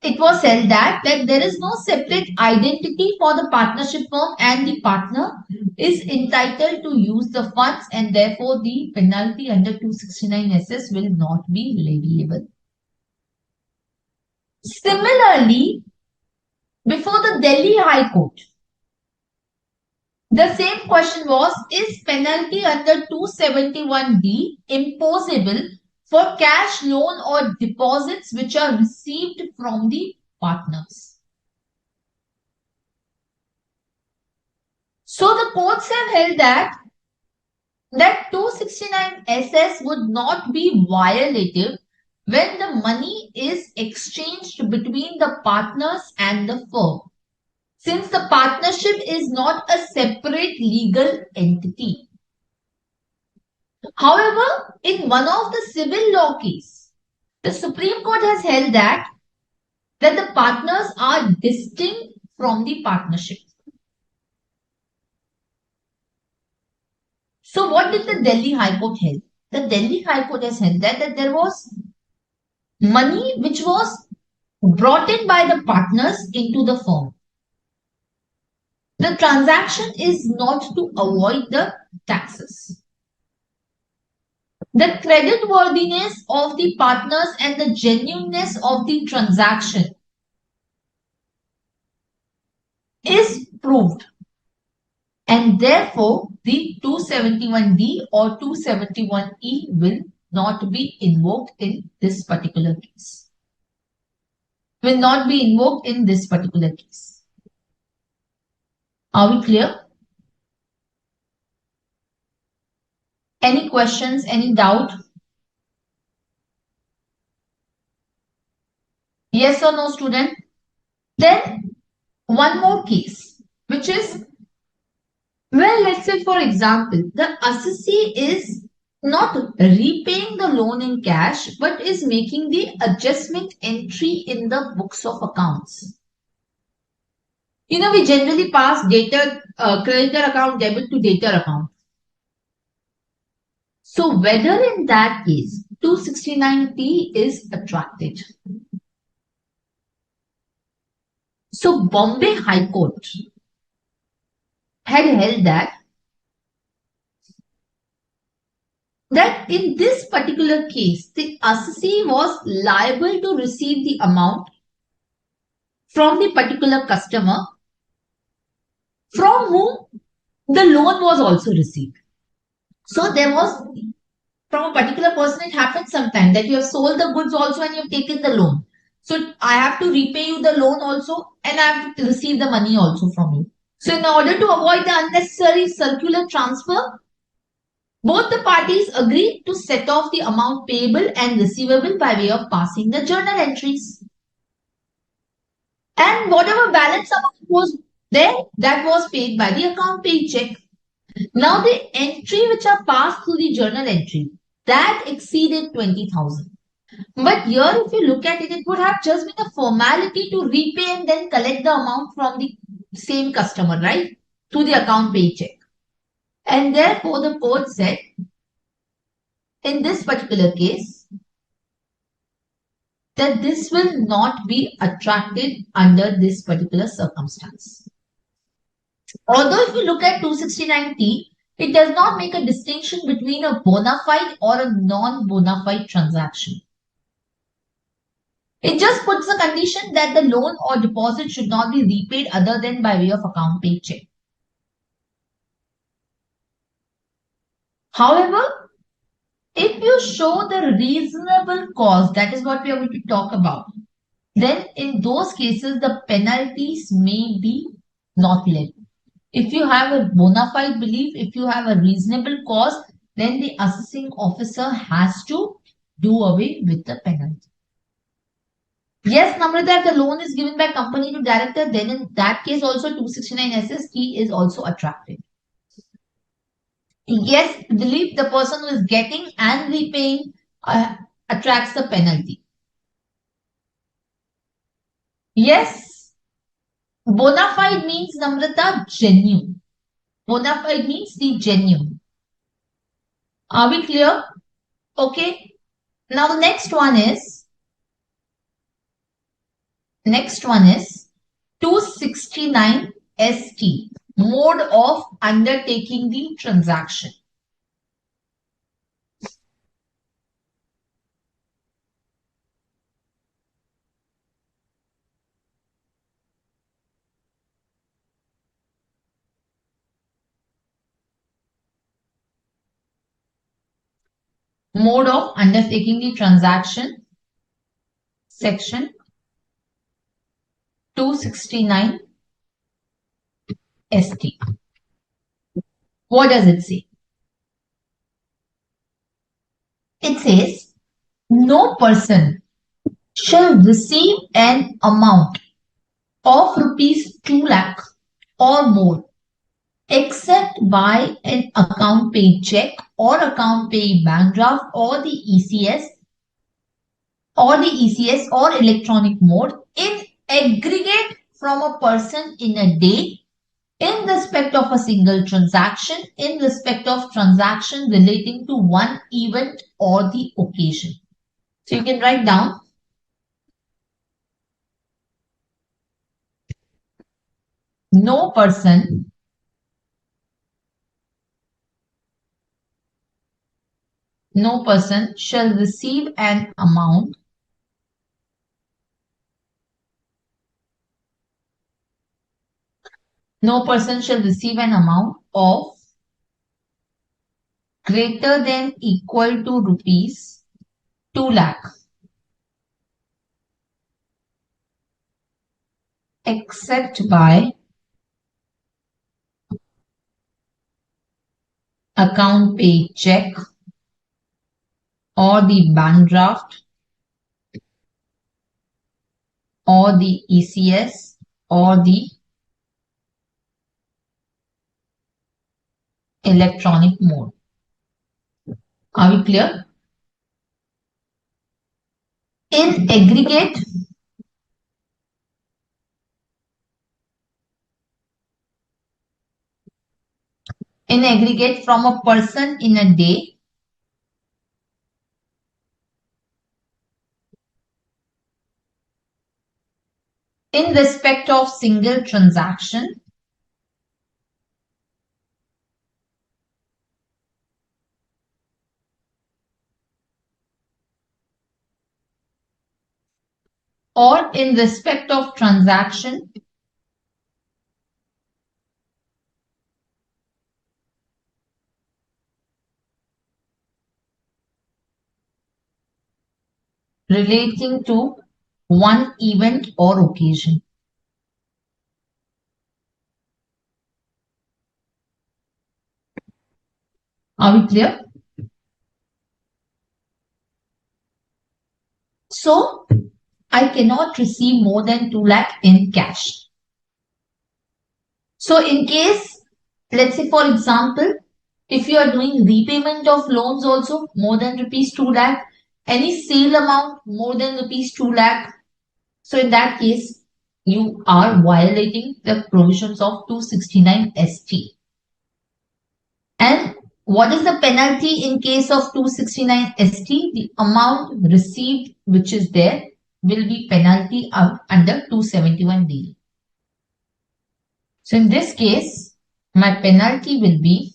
it was held that there is no separate identity for the partnership firm and the partner is entitled to use the funds and therefore the penalty under 269 SS will not be leviable. Similarly, before the Delhi High Court, the same question was, is penalty under 271D imposable for cash loan or deposits which are received from the partners? So the courts have held that 269 SS would not be violative when the money is exchanged between the partners and the firm, since the partnership is not a separate legal entity. However, in one of the civil law case, the Supreme Court has held that the partners are distinct from the partnership. So what did the Delhi High Court held? The Delhi High Court has held that there was money which was brought in by the partners into the firm. The transaction is not to avoid the taxes. The creditworthiness of the partners and the genuineness of the transaction is proved. And therefore, the 271D or 271E will not be invoked in this particular case. will not be invoked in this particular case. Are we clear? Any questions, any doubt? Yes or no, student? Then one more case, which is, well, let's say for example, the assessee is not repaying the loan in cash, but is making the adjustment entry in the books of accounts. We generally pass creditor account debit to debtor account. So whether in that case 269T is attracted. So Bombay High Court had held that in this particular case, the assessee was liable to receive the amount from the particular customer from whom the loan was also received. So there was, from a particular person, it happened sometime that you have sold the goods also and you have taken the loan. So I have to repay you the loan also and I have to receive the money also from you. So in order to avoid the unnecessary circular transfer, both the parties agreed to set off the amount payable and receivable by way of passing the journal entries. And whatever balance amount was there, that was paid by the account paid check. Now the entry which are passed through the journal entry, that exceeded 20,000. But here if you look at it, it would have just been a formality to repay and then collect the amount from the same customer, right? Through the account paid check. And therefore the court said, in this particular case, that this will not be attracted under this particular circumstance. Although if you look at 269T, it does not make a distinction between a bona fide or a non-bona fide transaction. It just puts a condition that the loan or deposit should not be repaid other than by way of account paid check. However, if you show the reasonable cause, that is what we are going to talk about, then in those cases, the penalties may be not levied. If you have a bona fide belief, if you have a reasonable cause, then the assessing officer has to do away with the penalty. Yes, Namrata, if the loan is given by company to director, then in that case also 269 SST is also attracted. Yes, believe the person who is getting and repaying attracts the penalty. Yes, bona fide means, Namrata, genuine. Bona fide means the genuine. Are we clear? Okay. Now the next one is 269 ST, mode of undertaking the transaction. Mode of undertaking the transaction, section 269 ST. What does it say? It says, no person shall receive an amount of rupees 2 lakh or more except by an account paid check or account paid bank draft or the ECS or electronic mode in aggregate from a person in a day in respect of a single transaction, in respect of transaction relating to one event or the occasion. So you can write down no person shall receive an amount of greater than equal to rupees 2 lakh except by account pay check or the bank draft or the ECS or the electronic mode. Are we clear? In aggregate, from a person in a day, in respect of single transaction, or in respect of transaction relating to one event or occasion. Are we clear? So, I cannot receive more than 2 lakh in cash. So, in case, let's say for example, if you are doing repayment of loans also more than rupees 2 lakh, any sale amount more than rupees 2 lakh, so in that case, you are violating the provisions of 269 ST. And what is the penalty in case of 269 ST? The amount received which is there will be penalty under 271 D. So in this case, my penalty will be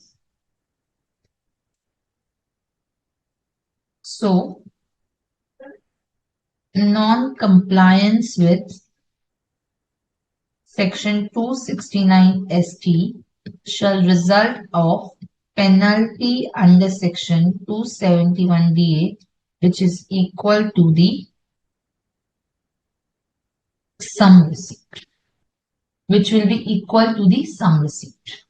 non-compliance with section 269 ST shall result of penalty under section 271 DA, which is equal to the sum receipt, which will be equal to the sum receipt.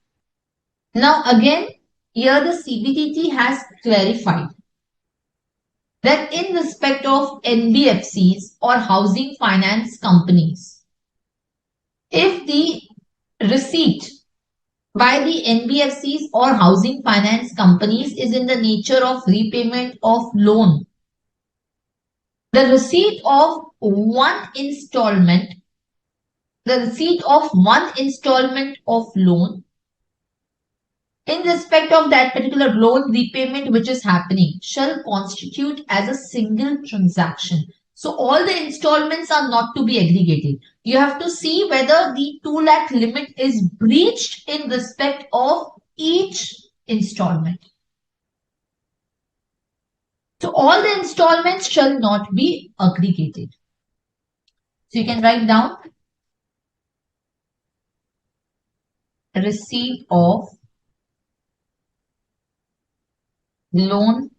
Now again, here the CBDT has clarified that in respect of NBFCs or housing finance companies, if the receipt by the NBFCs or housing finance companies is in the nature of repayment of loan, the receipt of one installment of loan in respect of that particular loan repayment which is happening shall constitute as a single transaction. So all the installments are not to be aggregated. You have to see whether the 2 lakh limit is breached in respect of each installment. So all the installments shall not be aggregated. So you can write down receipt of loan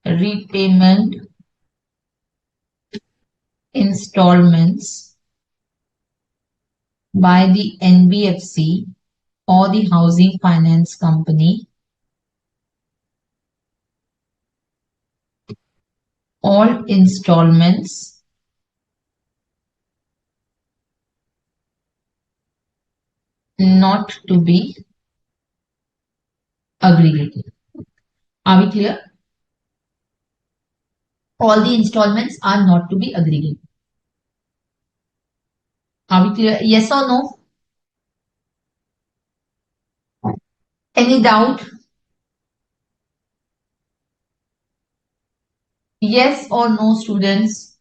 repayment installments by the NBFC or the housing finance company. All installments not to be aggregated. Are we clear? All the installments are not to be aggregated. Are we clear? Yes or no? Any doubt? Yes or no, students?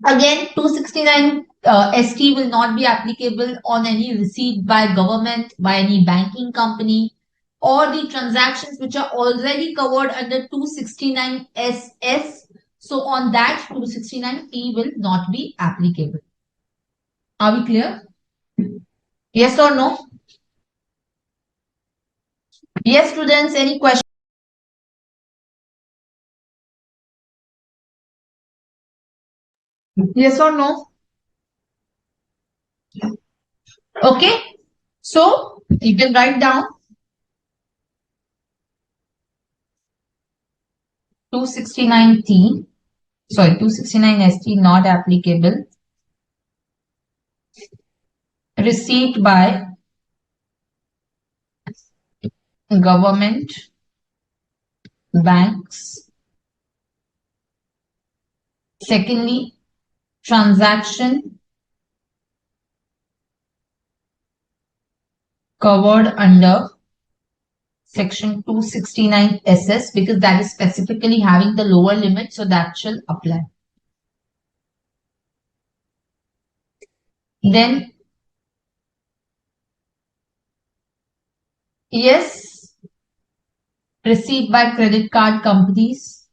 Again, 269 ST will not be applicable on any receipt by government, by any banking company, or the transactions which are already covered under 269 SS. So on that, 269 T will not be applicable. Are we clear? Yes or no? Yes, students, any questions? Yes or no? Okay. So you can write down 269T, sorry, 269ST not applicable. Receipt by government, banks. Secondly, transaction covered under section 269 SS because that is specifically having the lower limit, so that shall apply. Then, yes, received by credit card companies.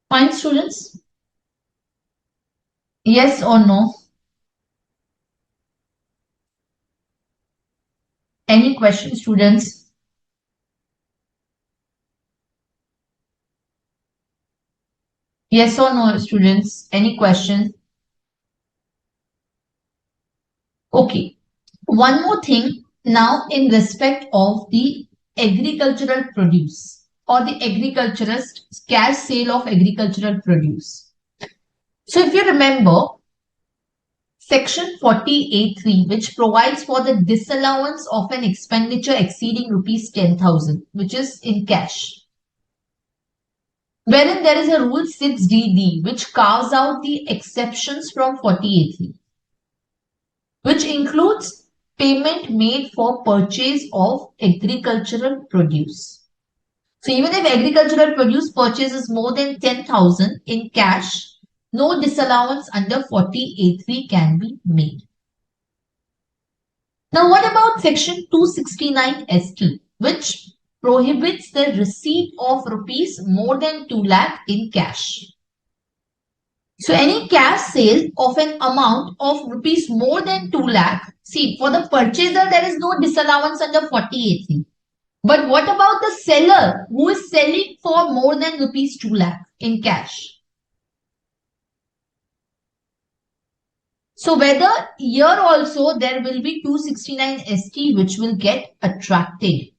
Fine, students? Yes or no? Any questions, students? Yes or no, students? Any questions? Okay. One more thing now in respect of the agricultural produce or the agriculturist cash sale of agricultural produce. So if you remember, Section 40A3, which provides for the disallowance of an expenditure exceeding rupees 10,000, which is in cash. Wherein there is a rule 6DD, which carves out the exceptions from 40A3, which includes payment made for purchase of agricultural produce. So even if agricultural produce purchase is more than 10,000 in cash, no disallowance under 40A3 can be made. Now, what about section 269 ST, which prohibits the receipt of rupees more than 2 lakh in cash? So, any cash sale of an amount of rupees more than 2 lakh, see, for the purchaser, there is no disallowance under 40A3. But what about the seller who is selling for more than rupees 2 lakh in cash? So whether here also there will be 269 ST which will get attracted.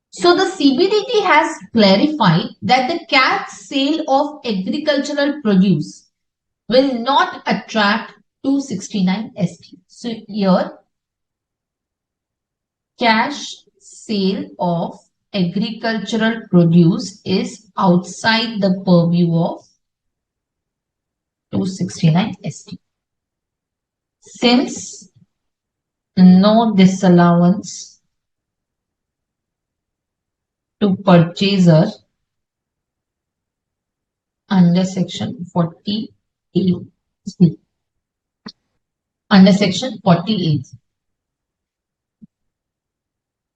So the CBDT has clarified that the cash sale of agricultural produce will not attract 269 ST. So here cash sale of agricultural produce is outside the purview of 269 ST. Since no disallowance to purchaser under section 48. Under section 48.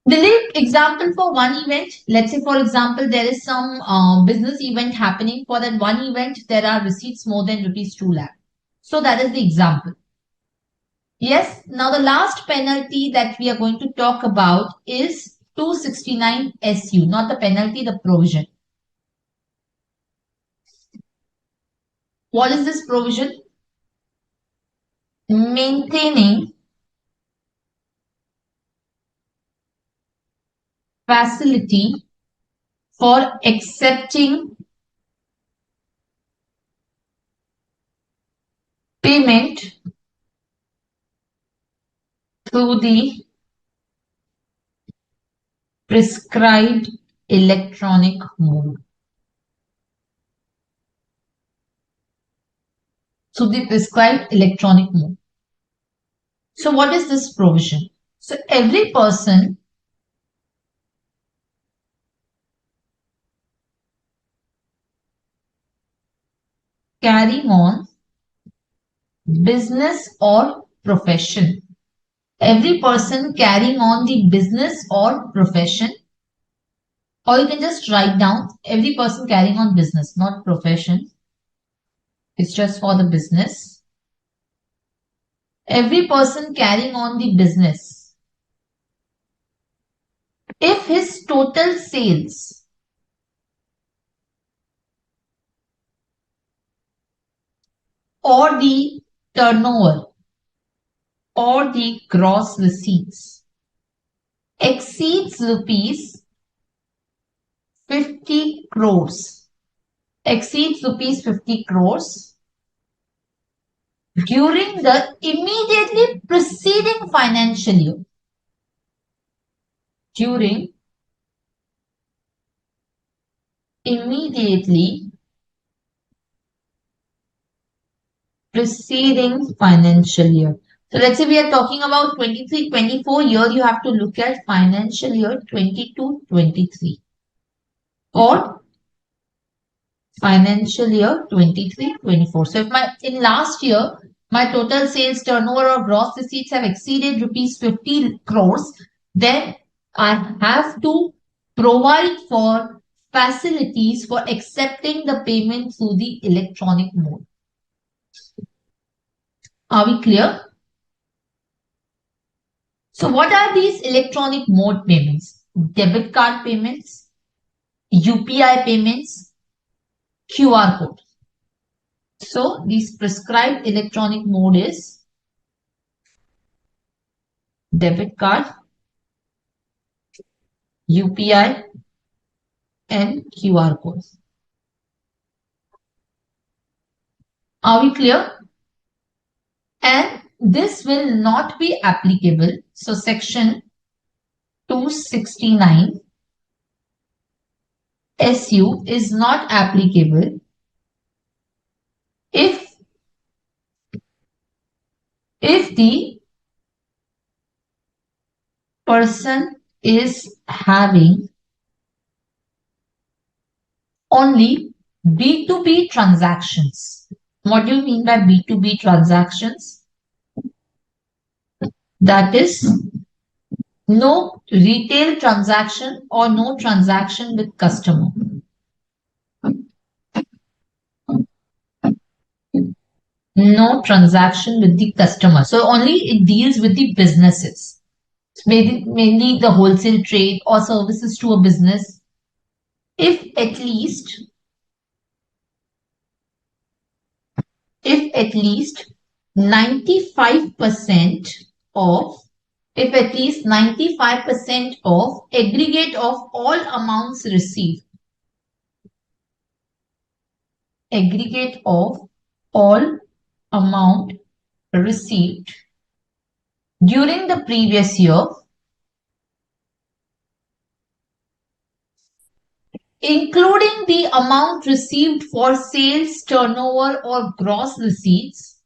Delete example for one event. Let's say, for example, there is some business event happening. For that one event, there are receipts more than rupees 2 lakh. So that is the example. Yes, now the last penalty that we are going to talk about is 269 SU, not the penalty, the provision. What is this provision? Maintaining facility for accepting payment through the prescribed electronic mode. So the prescribed electronic mode. So what is this provision? So every person carrying on business or profession. Every person carrying on the business or profession, or you can just write down every person carrying on business, not profession. It's just for the business. Every person carrying on the business, if his total sales or the turnover or the gross receipts exceeds rupees 50 crores, exceeds rupees 50 crores during the immediately preceding financial year, during immediately preceding financial year. So let's say we are talking about 23-24 year, you have to look at financial year 22-23 or financial year 23-24. So if in last year my total sales turnover or gross receipts have exceeded rupees 50 crores, then I have to provide for facilities for accepting the payment through the electronic mode. Are we clear? So what are these electronic mode payments? Debit card payments, UPI payments, QR code. So this prescribed electronic mode is debit card, UPI and QR code. Are we clear? And this will not be applicable. So section 269 SU is not applicable if the person is having only B2B transactions. What do you mean by B2B transactions? That is no retail transaction or no transaction with customer. No transaction with the customer. So only it deals with the businesses. Mainly the wholesale trade or services to a business. If at least 95% of if at least 95% of aggregate of all amounts received, aggregate of all amount received during the previous year, including the amount received for sales, turnover or gross receipts,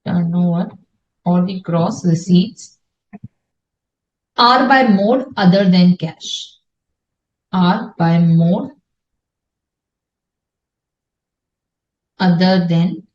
turnover or the gross receipts are by mode other than cash. Are by mode other than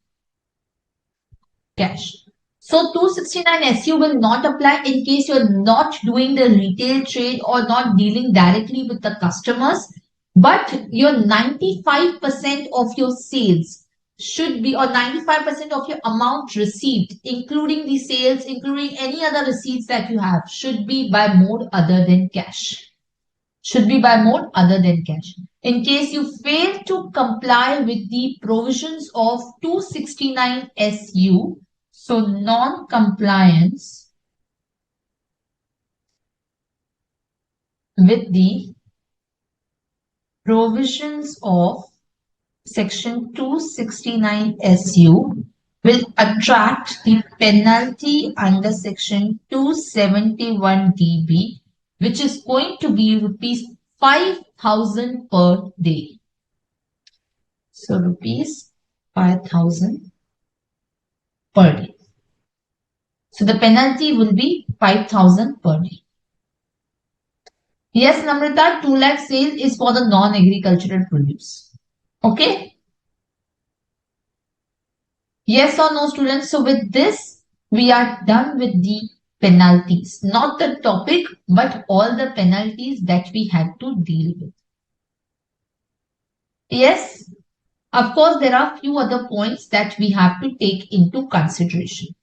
cash. So 269 SU will not apply in case you're not doing the retail trade or not dealing directly with the customers, but your 95% of your sales should be, or 95% of your amount received, including the sales, including any other receipts that you have, should be by mode other than cash. Should be by mode other than cash. In case you fail to comply with the provisions of 269 SU, so non-compliance with the provisions of section 269 SU will attract the penalty under section 271 DB, which is going to be rupees 5,000 per day. So rupees 5,000 per day. So the penalty will be 5,000 per day. Yes, Namrata, 2 lakh sale is for the non-agricultural produce. Okay? Yes or no, students? So with this, we are done with the penalties. Not the topic, but all the penalties that we had to deal with. Yes? Of course, there are few other points that we have to take into consideration.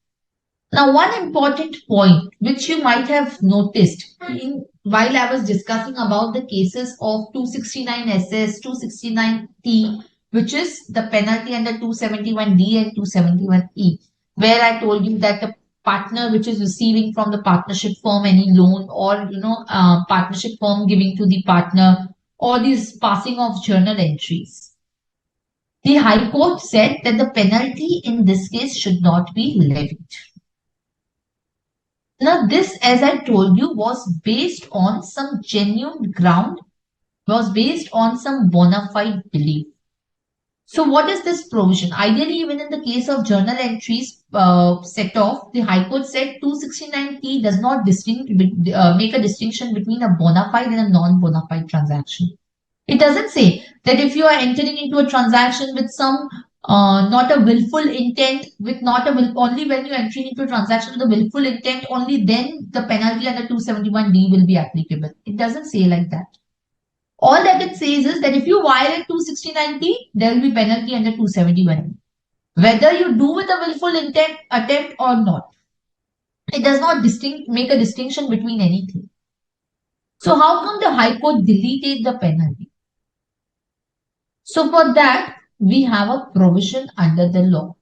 Now, one important point which you might have noticed while I was discussing about the cases of 269SS, 269T, which is the penalty under 271D and 271E, where I told you that the partner which is receiving from the partnership firm any loan, or partnership firm giving to the partner, or these passing of journal entries. The High Court said that the penalty in this case should not be levied. Now, this, as I told you, was based on some genuine ground, was based on some bona fide belief. So, what is this provision? Ideally, even in the case of journal entries set off, the High Court said 269T does not make a distinction between a bona fide and a non-bona fide transaction. It doesn't say that if you are entering into a transaction with some not a willful intent, with not a will, only when you are entering into a transaction with a willful intent, only then the penalty under 271D will be applicable. It doesn't say like that. All that it says is that if you violate 269T, there will be penalty under 271D. Whether you do with a willful intent attempt or not. It does not make a distinction between anything. So how come the High Court deleted the penalty? So for that, we have a provision under the law,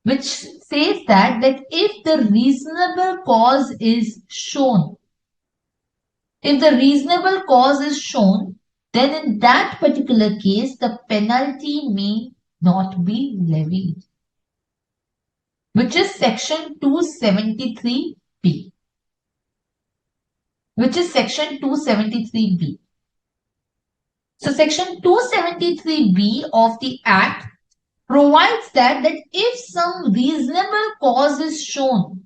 which says that if the reasonable cause is shown, then in that particular case, the penalty may not be levied, which is section 273B. So section 273B of the Act provides that if some reasonable cause is shown,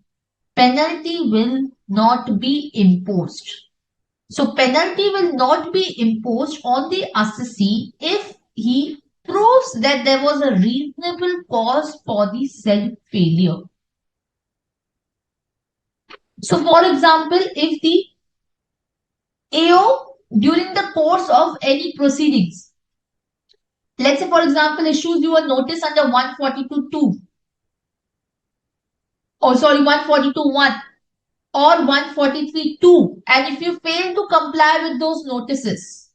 penalty will not be imposed. So penalty will not be imposed on the assessee if he proves that there was a reasonable cause for the said failure. So for example, if the AO during the course of any proceedings, let's say for example, issues you a notice under 142.2, 142.1 or 143.2, and if you fail to comply with those notices,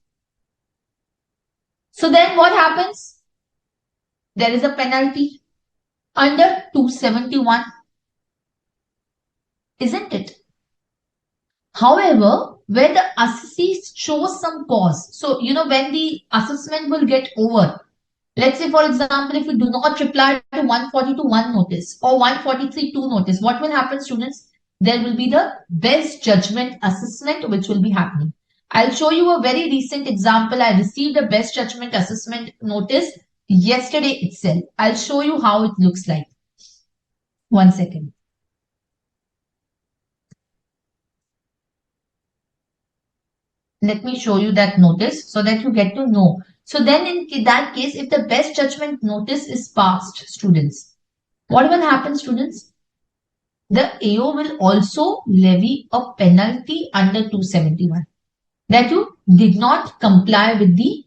so then what happens? There is a penalty under 271, isn't it? However, where the assessee shows some cause, so when the assessment will get over, let's say for example, if you do not reply to 142.1 notice or 143.2 notice, what will happen, students? There will be the best judgment assessment which will be happening. I'll show you a very recent example. I received a best judgment assessment notice yesterday itself. I'll show you how it looks like. One second. Let me show you that notice so that you get to know. So then in that case, if the best judgment notice is passed, students, what will happen, students? The AO will also levy a penalty under 271 that you did not comply with the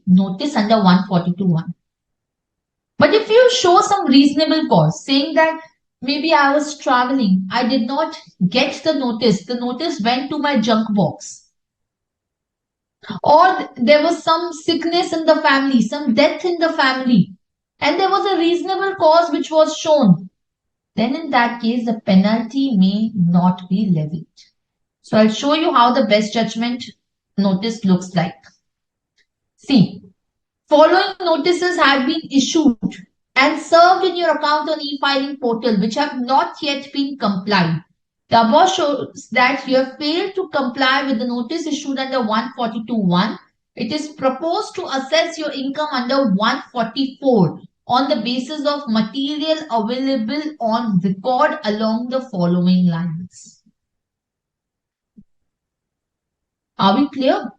notice under 142.1. But if you show some reasonable cause, saying that maybe I was traveling, I did not get the notice went to my junk box, or there was some sickness in the family, some death in the family, and there was a reasonable cause which was shown, then in that case the penalty may not be levied. So I'll show you how the best judgment notice looks like. See, following notices have been issued and served in your account on e-filing portal which have not yet been complied. The above shows that you have failed to comply with the notice issued under 142.1. It is proposed to assess your income under 144 on the basis of material available on record along the following lines. Are we clear?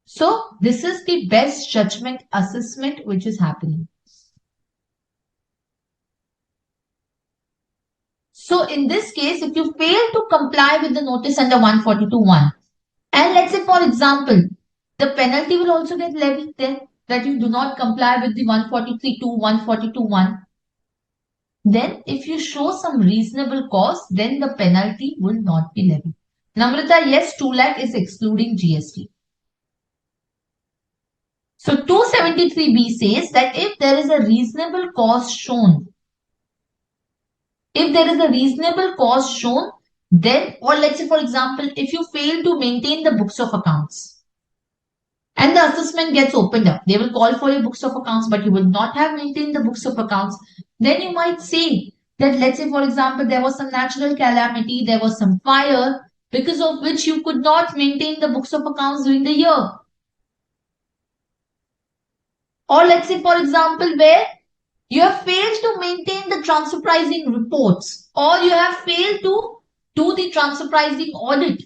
So this is the best judgment assessment which is happening. So in this case, if you fail to comply with the notice under 142.1, and let's say for example, The penalty will also get levied then, that you do not comply with the 143.2, 142.1. Then if you show some reasonable cause, then the penalty will not be levied. Namrata, yes, 2 lakh is excluding GST. So 273B says that if there is a reasonable cause shown, then, or let's say for example, if you fail to maintain the books of accounts and the assessment gets opened up, they will call for your books of accounts, but you will not have maintained the books of accounts, then you might say that, let's say for example, there was some natural calamity, there was some fire, because of which you could not maintain the books of accounts during the year. Or let's say for example, where you have failed to maintain the transfer pricing reports, or you have failed to do the transfer pricing audit.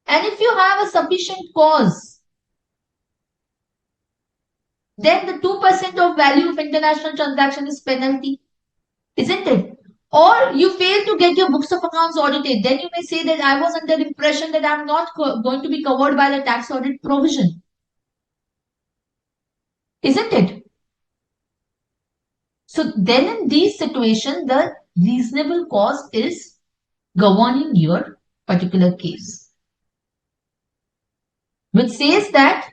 And if you have a sufficient cause, then the 2% of value of international transaction is penalty, isn't it? Or you fail to get your books of accounts audited, then you may say that I was under the impression that I'm not going to be covered by the tax audit provision, isn't it? So then in these situations, the reasonable cause is governing your particular case, which says that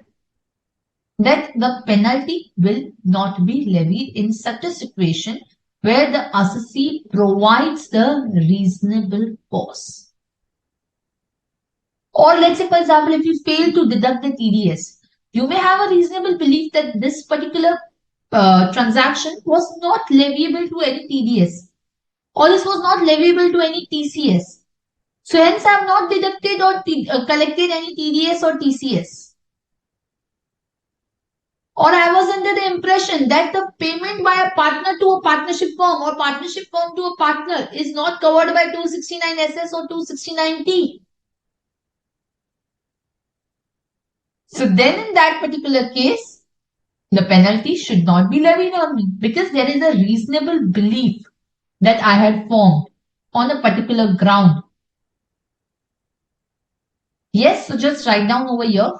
the penalty will not be levied in such a situation where the assessee provides the reasonable cause. Or let's say, for example, if you fail to deduct the TDS, you may have a reasonable belief that this particular transaction was not leviable to any TDS, or this was not leviable to any TCS. So hence I have not deducted or collected any TDS or TCS. Or I was under the impression that the payment by a partner to a partnership firm or partnership firm to a partner is not covered by 269SS or 269T. So then in that particular case, the penalty should not be levied on me because there is a reasonable belief that I had formed on a particular ground. Yes, so just write down over here.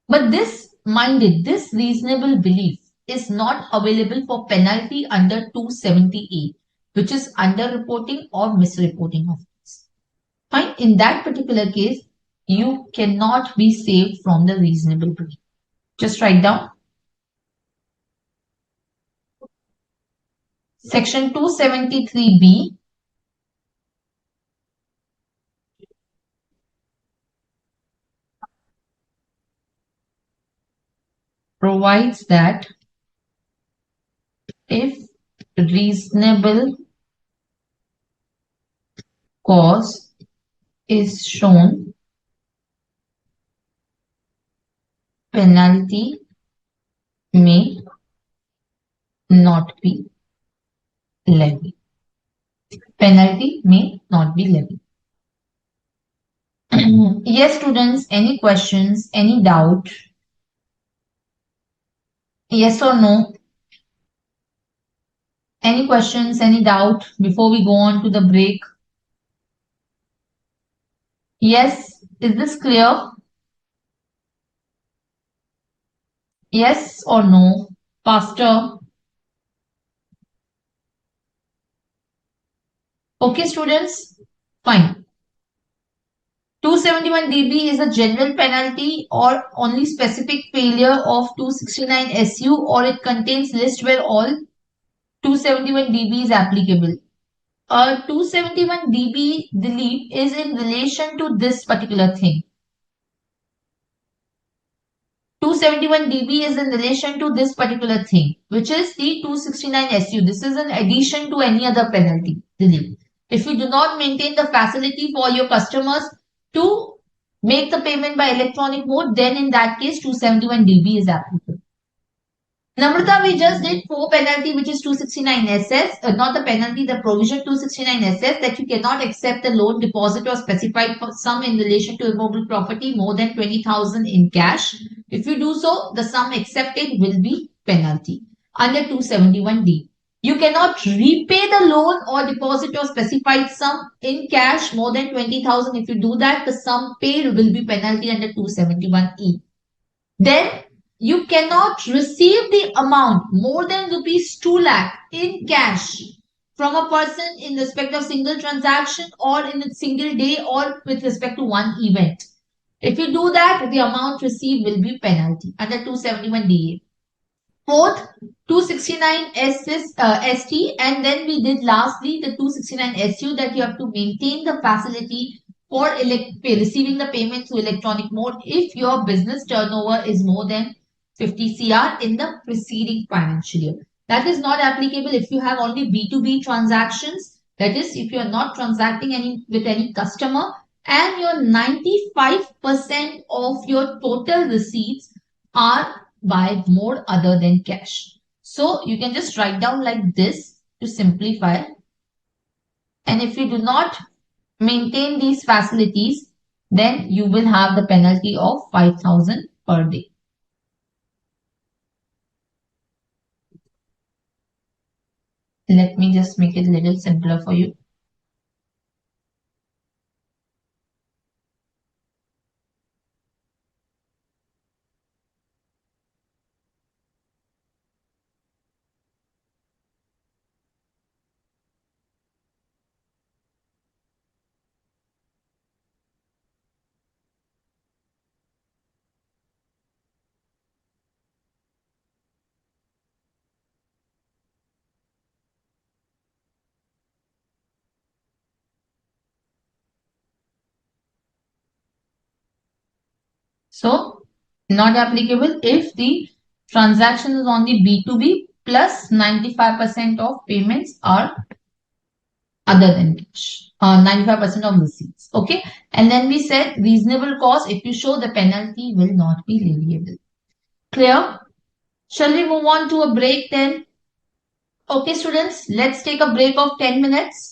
But this reasonable belief is not available for penalty under 270A, which is underreporting or misreporting of this. Fine. In that particular case, you cannot be saved from the reasonable belief. Just write down. Section 273B provides that if reasonable cause is shown, penalty may not be levied. Penalty may not be levied. Yes, students, any questions, any doubt? Yes or no? Any questions, any doubt before we go on to the break? Yes, is this clear? Yes or no? Faster. Okay, students? Fine. 271 dB is a general penalty or only specific failure of 269 SU, or it contains list where all 271 dB is applicable. 271 dB delete is in relation to this particular thing. 271 dB is in relation to this particular thing, which is the 269 SU. This is in addition to any other penalty delete. If you do not maintain the facility for your customers to make the payment by electronic mode, then in that case 271 dB is applicable. Namrata, we just did 4 penalty, which is 269 SS, not the penalty, the provision 269 SS, that you cannot accept the loan, deposit or specified sum in relation to immovable property more than 20,000 in cash. If you do so, the sum accepted will be penalty under 271D. You cannot repay the loan or deposit your specified sum in cash more than 20,000. If you do that, the sum paid will be penalty under 271E. Then you cannot receive the amount more than rupees 2 lakh in cash from a person in respect of single transaction or in a single day or with respect to one event. If you do that, the amount received will be penalty under 271DA. Fourth, 269 ST, and then we did lastly the 269 SU, that you have to maintain the facility for receiving the payment through electronic mode if your business turnover is more than 50 CR in the preceding financial year. That is not applicable if you have only B2B transactions. That is, if you are not transacting with any customer and your 95% of your total receipts are by mode other than cash. So you can just write down like this to simplify. And if you do not maintain these facilities, then you will have the penalty of 5,000 per day. Let me just make it a little simpler for you. So not applicable if the transaction is on the B2B plus 95% of payments are other than cash. 95% of receipts. Okay. And then we said reasonable cost. If you show, the penalty will not be leviable. Clear? Shall we move on to a break then? Okay, students, let's take a break of 10 minutes.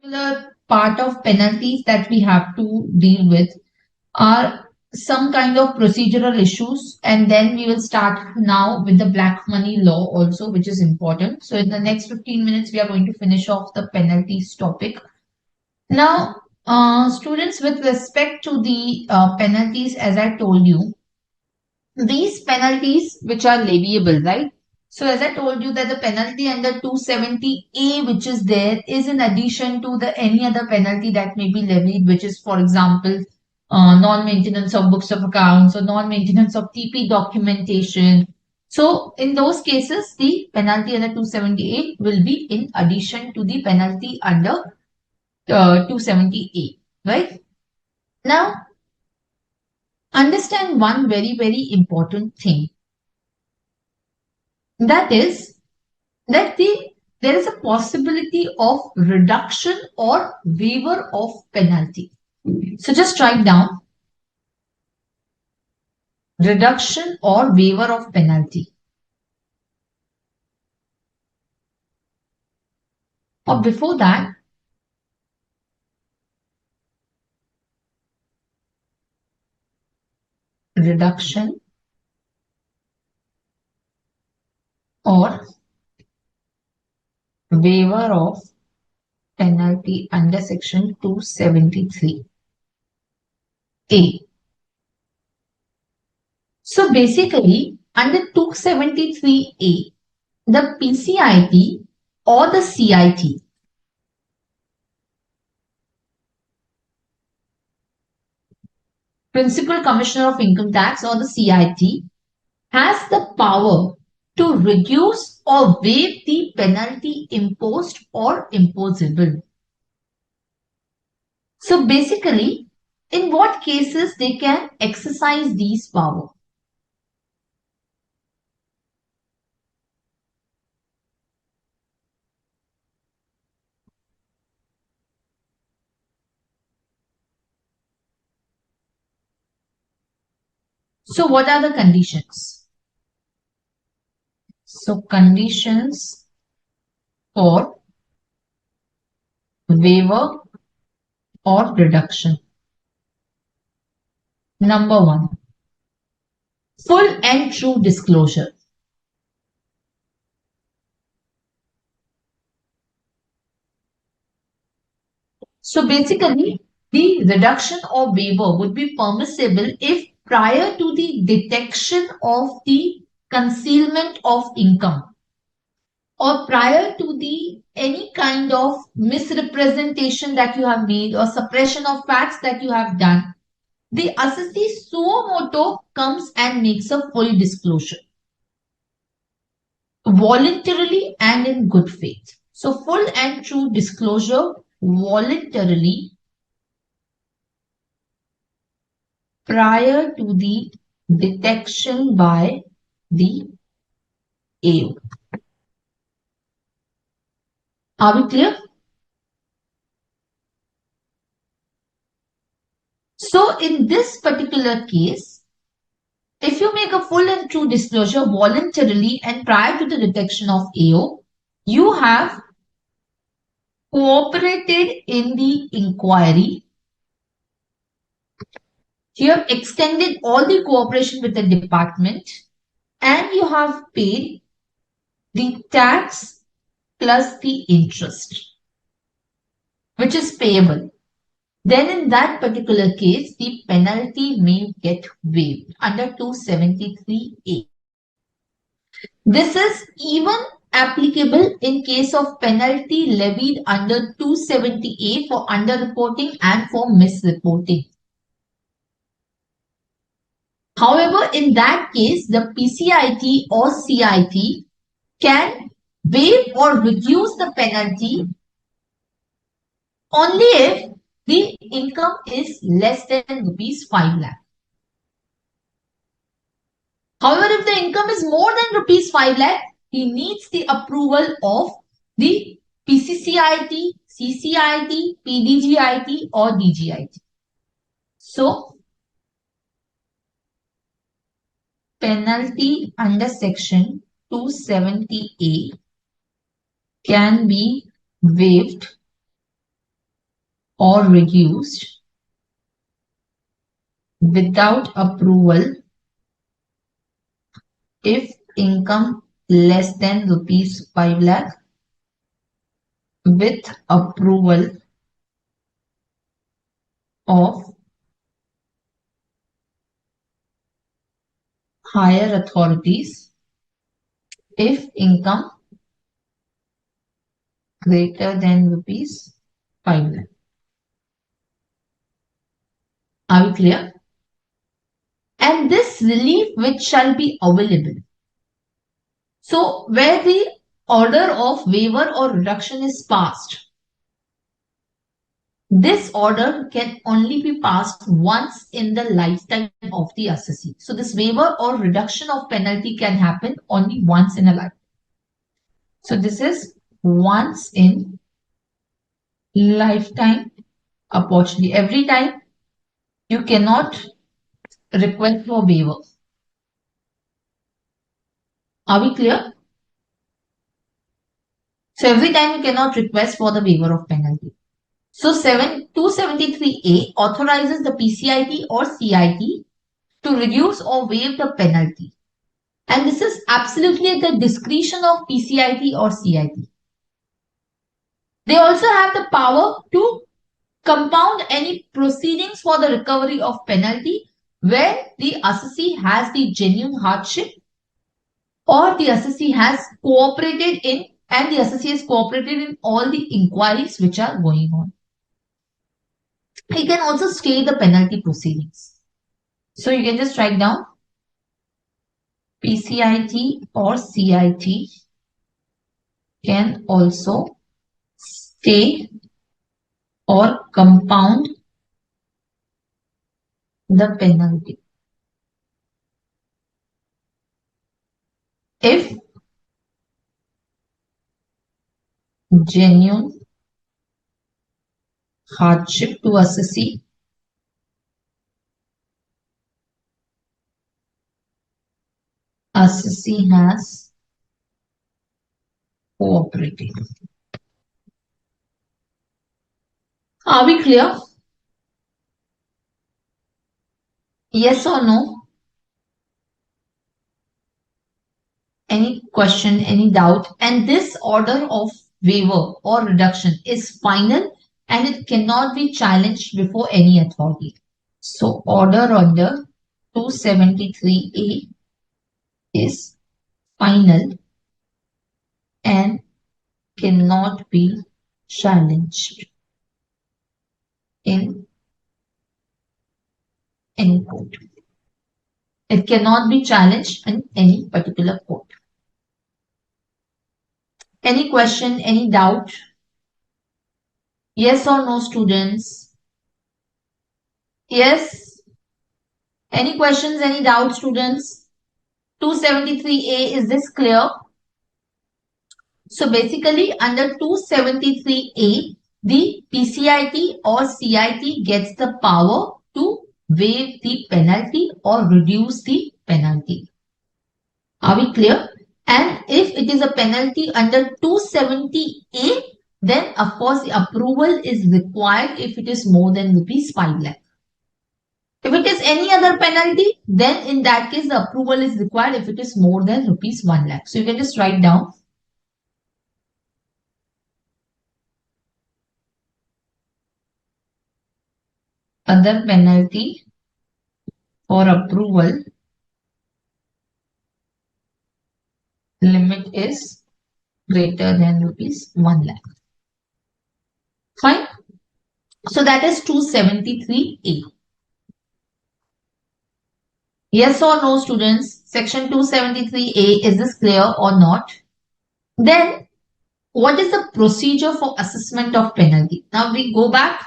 particular part of penalties that we have to deal with are some kind of procedural issues, and then we will start now with the black money law also, which is important. So in the next 15 minutes, we are going to finish off the penalties topic. Now, students, with respect to the penalties, as I told you, these penalties which are leviable, right? So as I told you that the penalty under 270A which is there is in addition to the any other penalty that may be levied, which is, for example, non-maintenance of books of accounts or non-maintenance of TP documentation. So in those cases, the penalty under 270A will be in addition to the penalty under 270A, right? Now, understand one very, very important thing. That is that there is a possibility of reduction or waiver of penalty. So just write down reduction or waiver of penalty. Or before that, reduction or waiver of penalty under section 273A. So basically, under 273A, the PCIT or the CIT, Principal Commissioner of Income Tax or the CIT, has the power to reduce or waive the penalty imposed or imposable. So basically, in what cases they can exercise these power? So what are the conditions? So conditions for waiver or reduction. Number one, full and true disclosure. So basically, the reduction or waiver would be permissible if prior to the detection of the concealment of income or prior to the any kind of misrepresentation that you have made or suppression of facts that you have done, the assessee suo motu comes and makes a full disclosure voluntarily and in good faith. So full and true disclosure voluntarily prior to the detection by the AO. Are we clear? So in this particular case, if you make a full and true disclosure voluntarily and prior to the detection of AO, you have cooperated in the inquiry. You have extended all the cooperation with the department and you have paid the tax plus the interest, which is payable. Then in that particular case, the penalty may get waived under 273A. This is even applicable in case of penalty levied under 270A for underreporting and for misreporting. However, in that case, the PCIT or CIT can waive or reduce the penalty only if the income is less than rupees 5 lakh. However, if the income is more than rupees 5 lakh, he needs the approval of the PCCIT, CCIT, PDGIT or DGIT. So, penalty under section 270A can be waived or reduced without approval if income less than rupees 5 lakh, with approval of higher authorities if income greater than rupees 5 lakh. Are we clear? And this relief which shall be available. So where the order of waiver or reduction is passed, this order can only be passed once in the lifetime of the assessee. So this waiver or reduction of penalty can happen only once in a lifetime. So this is once in lifetime opportunity. Every time you cannot request for waiver. Are we clear? So every time you cannot request for the waiver of penalty. So 273A authorizes the PCIT or CIT to reduce or waive the penalty. And this is absolutely at the discretion of PCIT or CIT. They also have the power to compound any proceedings for the recovery of penalty where the assessee has the genuine hardship or the assessee has cooperated in and the assessee has cooperated in all the inquiries which are going on. He can also stay the penalty proceedings. So you can just write down PCIT or CIT can also stay or compound the penalty if genuine hardship to assessee has cooperated. Are we clear? Yes or no? Any question, any doubt? And this order of waiver or reduction is final and it cannot be challenged before any authority. So order under 273A is final and cannot be challenged in any court. It cannot be challenged in any particular court. Any question, any doubt? Yes or no, students? Yes? Any questions, any doubts, students? 273A, is this clear? So basically under 273A, the PCIT or CIT gets the power to waive the penalty or reduce the penalty. Are we clear? And if it is a penalty under 270A, then of course the approval is required if it is more than rupees 5 lakh. If it is any other penalty, then in that case the approval is required if it is more than rupees 1 lakh. So you can just write down other penalty for approval limit is greater than rupees 1 lakh. Fine. So that is 273A. Yes or no, students? Section 273A, is this clear or not? Then, what is the procedure for assessment of penalty? Now we go back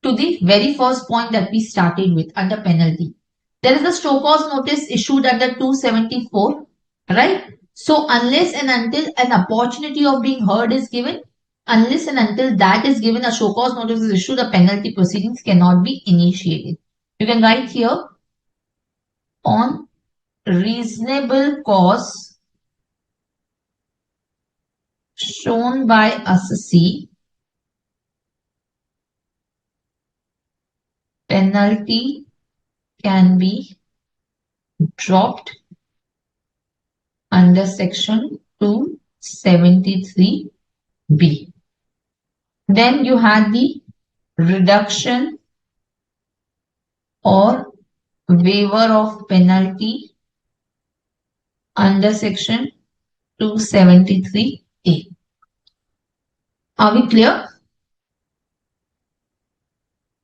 to the very first point that we started with under penalty. There is a show cause notice issued under 274, right? So unless and until an opportunity of being heard is given, unless and until that is given, a show cause notice is issued, a penalty proceedings cannot be initiated. You can write here on reasonable cause shown by assessee, penalty can be dropped under section 273B. Then you had the reduction or waiver of penalty under section 273A. Are we clear?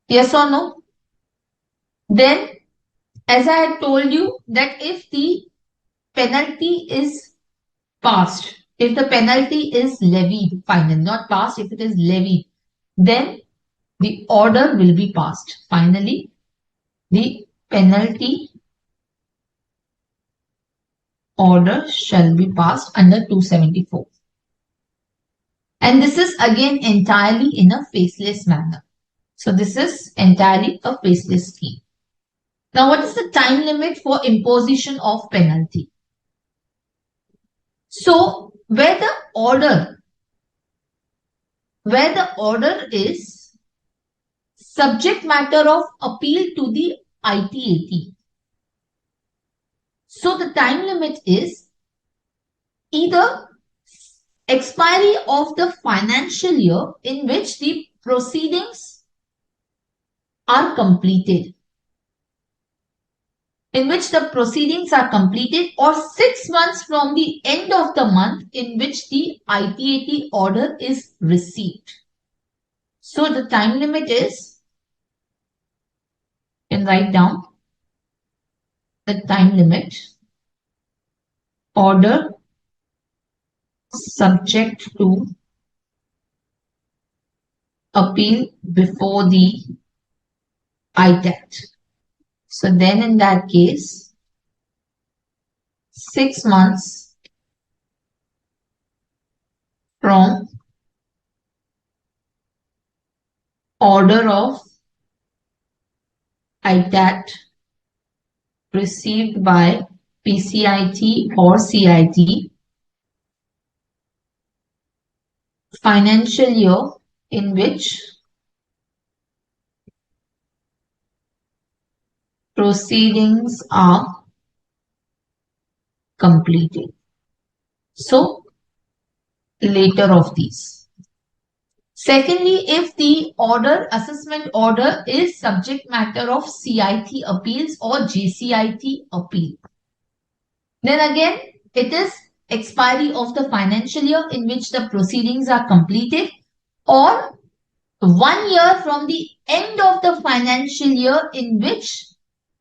Yes or no? Then, as I had told you, that if the penalty is passed, if the penalty is levied, final, not passed, if it is levied, then the order will be passed. Finally, the penalty order shall be passed under 274. And this is again entirely in a faceless manner. So this is entirely a faceless scheme. Now, what is the time limit for imposition of penalty? So, where the order is subject matter of appeal to the ICAI. So, the time limit is either expiry of the financial year in which the proceedings are completed. Or 6 months from the end of the month in which the ICAI order is received. So the time limit is, you can write down the time limit, order subject to appeal before the ICAI. So then in that case, 6 months from order of ICAI received by PCIT or CIT, financial year in which proceedings are completed. So, later of these. Secondly, if the assessment order is subject matter of CIT appeals or JCIT appeal, then again it is expiry of the financial year in which the proceedings are completed, or 1 year from the end of the financial year in which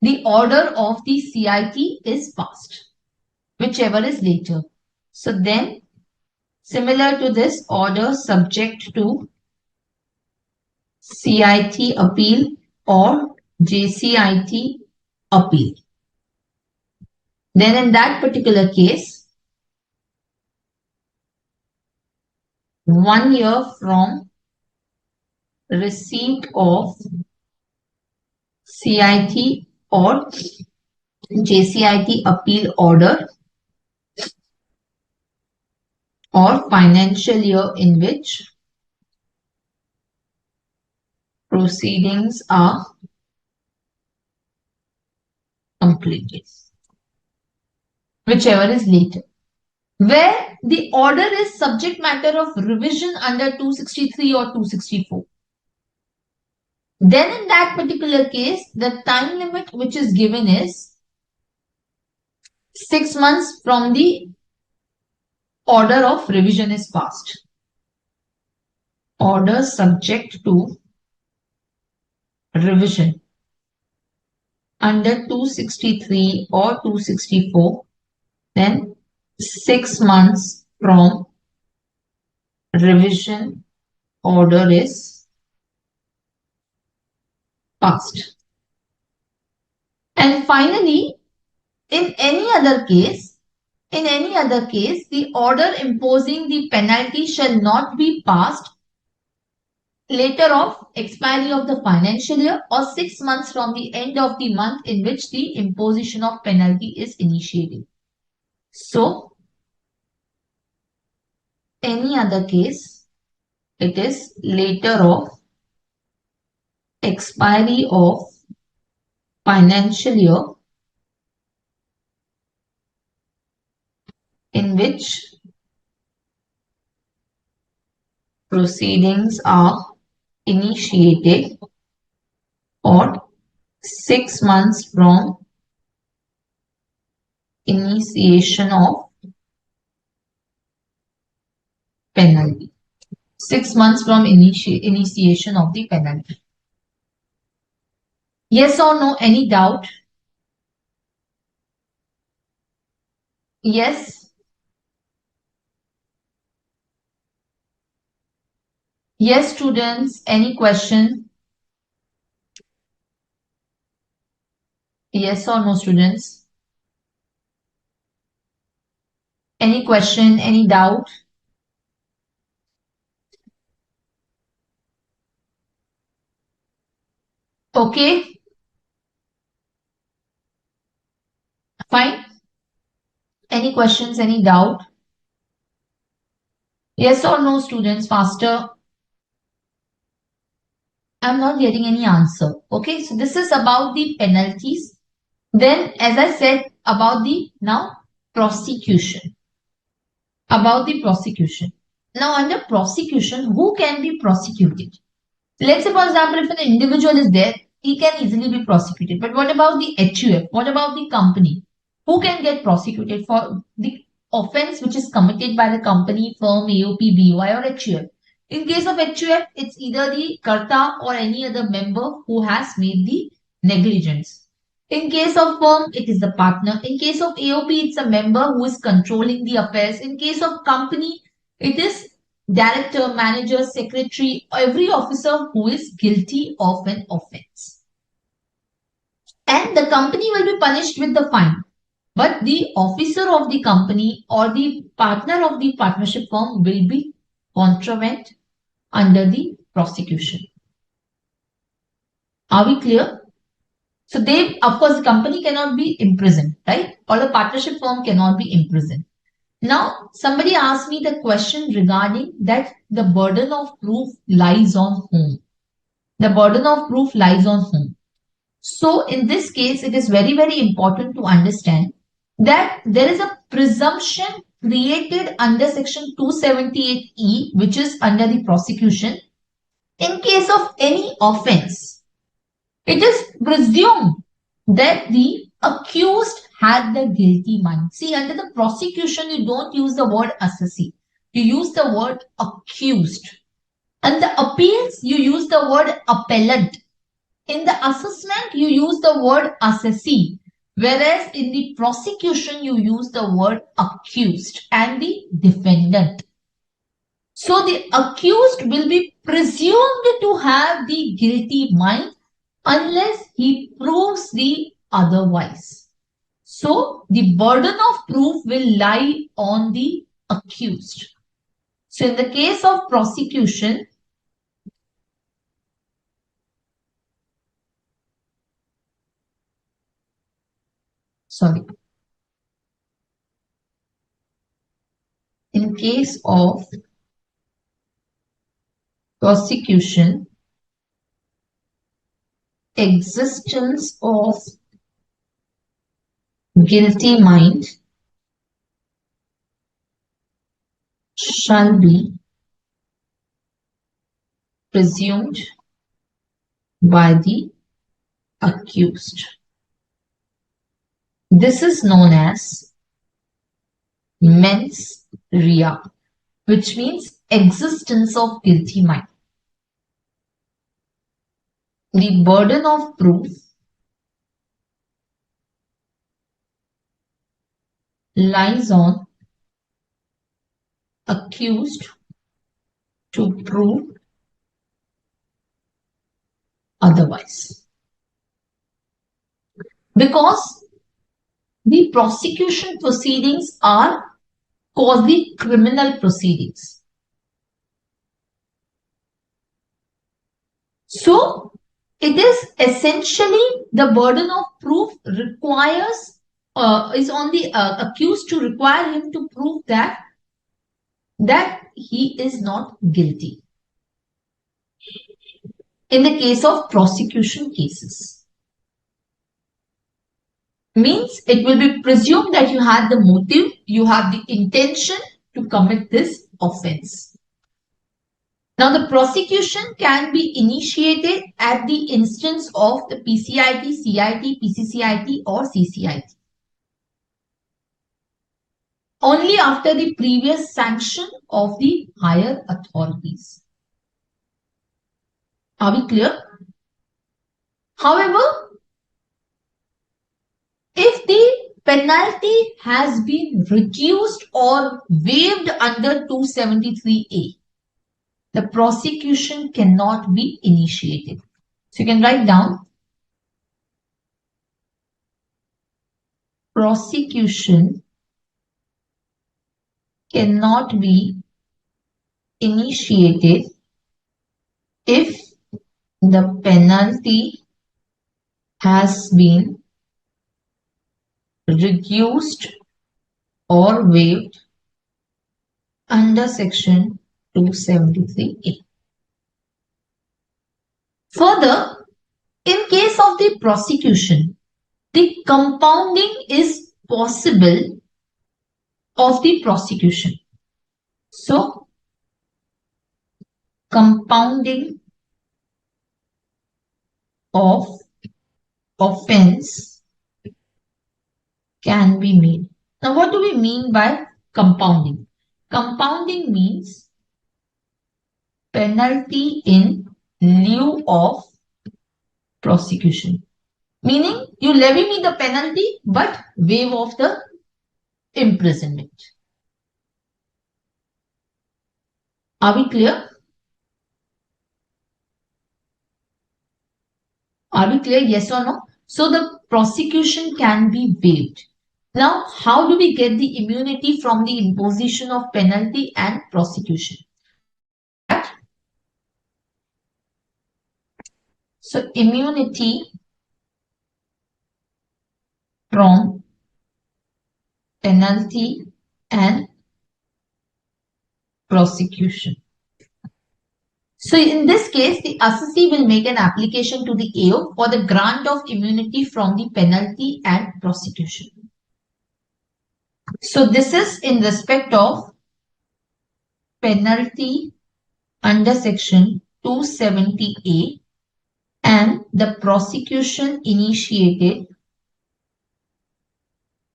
the order of the CIT is passed, whichever is later. So then, similar to this, order subject to CIT appeal or JCIT appeal. Then in that particular case, 1 year from receipt of CIT or JCIT appeal order, or financial year in which proceedings are completed, whichever is later. Where the order is subject matter of revision under 263 or 264. Then in that particular case, the time limit which is given is 6 months from the order of revision is passed. Order subject to revision under 263 or 264, then 6 months from revision order is passed. And finally, in any other case, the order imposing the penalty shall not be passed later of expiry of the financial year or 6 months from the end of the month in which the imposition of penalty is initiated. So, any other case, it is later of expiry of financial year in which proceedings are initiated or 6 months from initiation of penalty. 6 months from initiation of the penalty. Yes or no? Any doubt? Yes. Yes, students. Any question? Yes or no, students? Any question? Any doubt? Okay. Fine. Any questions? Any doubt? Yes or no, students? Faster. I'm not getting any answer. Okay. So this is about the penalties. Then, as I said, about the now prosecution. About the prosecution. Now, under prosecution, who can be prosecuted? Let's say, for example, if an individual is there, he can easily be prosecuted. But what about the HUF? What about the company? Who can get prosecuted for the offense which is committed by the company, firm, AOP, BOI, or HUF? In case of HUF, it's either the Karta or any other member who has made the negligence. In case of firm, it is the partner. In case of AOP, it's a member who is controlling the affairs. In case of company, it is director, manager, secretary, every officer who is guilty of an offense. And the company will be punished with the fine. But the officer of the company or the partner of the partnership firm will be contravened under the prosecution. Are we clear? So they, of course, the company cannot be imprisoned, right? Or the partnership firm cannot be imprisoned. Now, somebody asked me the question regarding that the burden of proof lies on whom? The burden of proof lies on whom? So, in this case, it is very, very important to understand that there is a presumption created under section 278E, which is under the prosecution. In case of any offense, it is presumed that the accused had the guilty mind. See, under the prosecution, you don't use the word assessee. You use the word accused. And the appeals, you use the word appellant. In the assessment, you use the word assessee. Whereas in the prosecution, you use the word accused and the defendant. So the accused will be presumed to have the guilty mind unless he proves the otherwise. So the burden of proof will lie on the accused. So in the case of prosecution, in case of prosecution, existence of guilty mind shall be presumed by the accused. This is known as mens rea, which means existence of guilty mind. The burden of proof lies on accused to prove otherwise. Because the prosecution proceedings are quasi criminal proceedings. So it is essentially the burden of proof requires is on the accused to require him to prove that he is not guilty. In the case of prosecution cases. Means it will be presumed that you had the motive, you have the intention to commit this offense. Now, the prosecution can be initiated at the instance of the PCIT, CIT, PCCIT, or CCIT. Only after the previous sanction of the higher authorities. Are we clear? However, if the penalty has been reduced or waived under 273A, the prosecution cannot be initiated. So you can write down prosecution cannot be initiated if the penalty has been reduced or waived under section 273A. Further, in case of the prosecution, the compounding is possible of the prosecution. So, compounding of offense can be made. Now, what do we mean by compounding? Compounding means penalty in lieu of prosecution. Meaning, you levy me the penalty but waive off the imprisonment. Are we clear? Are we clear? Yes or no? So the prosecution can be waived. Now, how do we get the immunity from the imposition of penalty and prosecution? So, immunity from penalty and prosecution. So, in this case, the assessee will make an application to the AO for the grant of immunity from the penalty and prosecution. So, this is in respect of penalty under section 270A and the prosecution initiated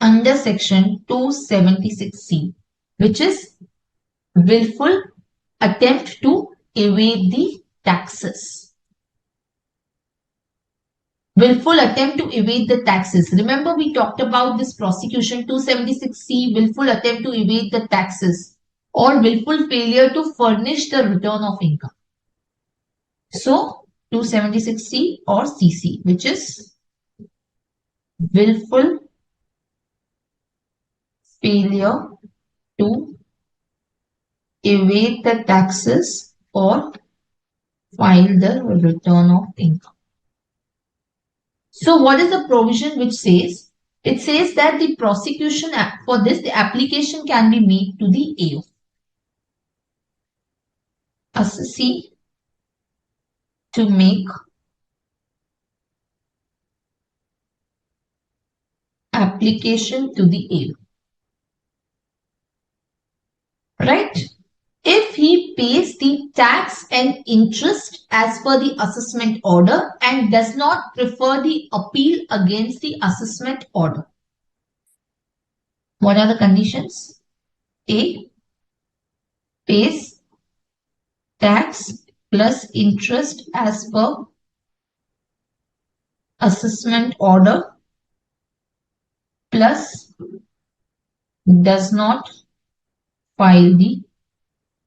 under section 276C, which is willful attempt to evade the taxes. Willful attempt to evade the taxes. Remember, we talked about this prosecution 276C, willful attempt to evade the taxes or willful failure to furnish the return of income. So, 276C or CC, which is willful failure to evade the taxes or file the return of income. So what is the provision which says? It says that the prosecution for this, the application can be made to the AO. Assessee to make application to the AO. Right? If he pays the tax and interest as per the assessment order and does not prefer the appeal against the assessment order. What are the conditions? A, pays tax plus interest as per assessment order plus does not file the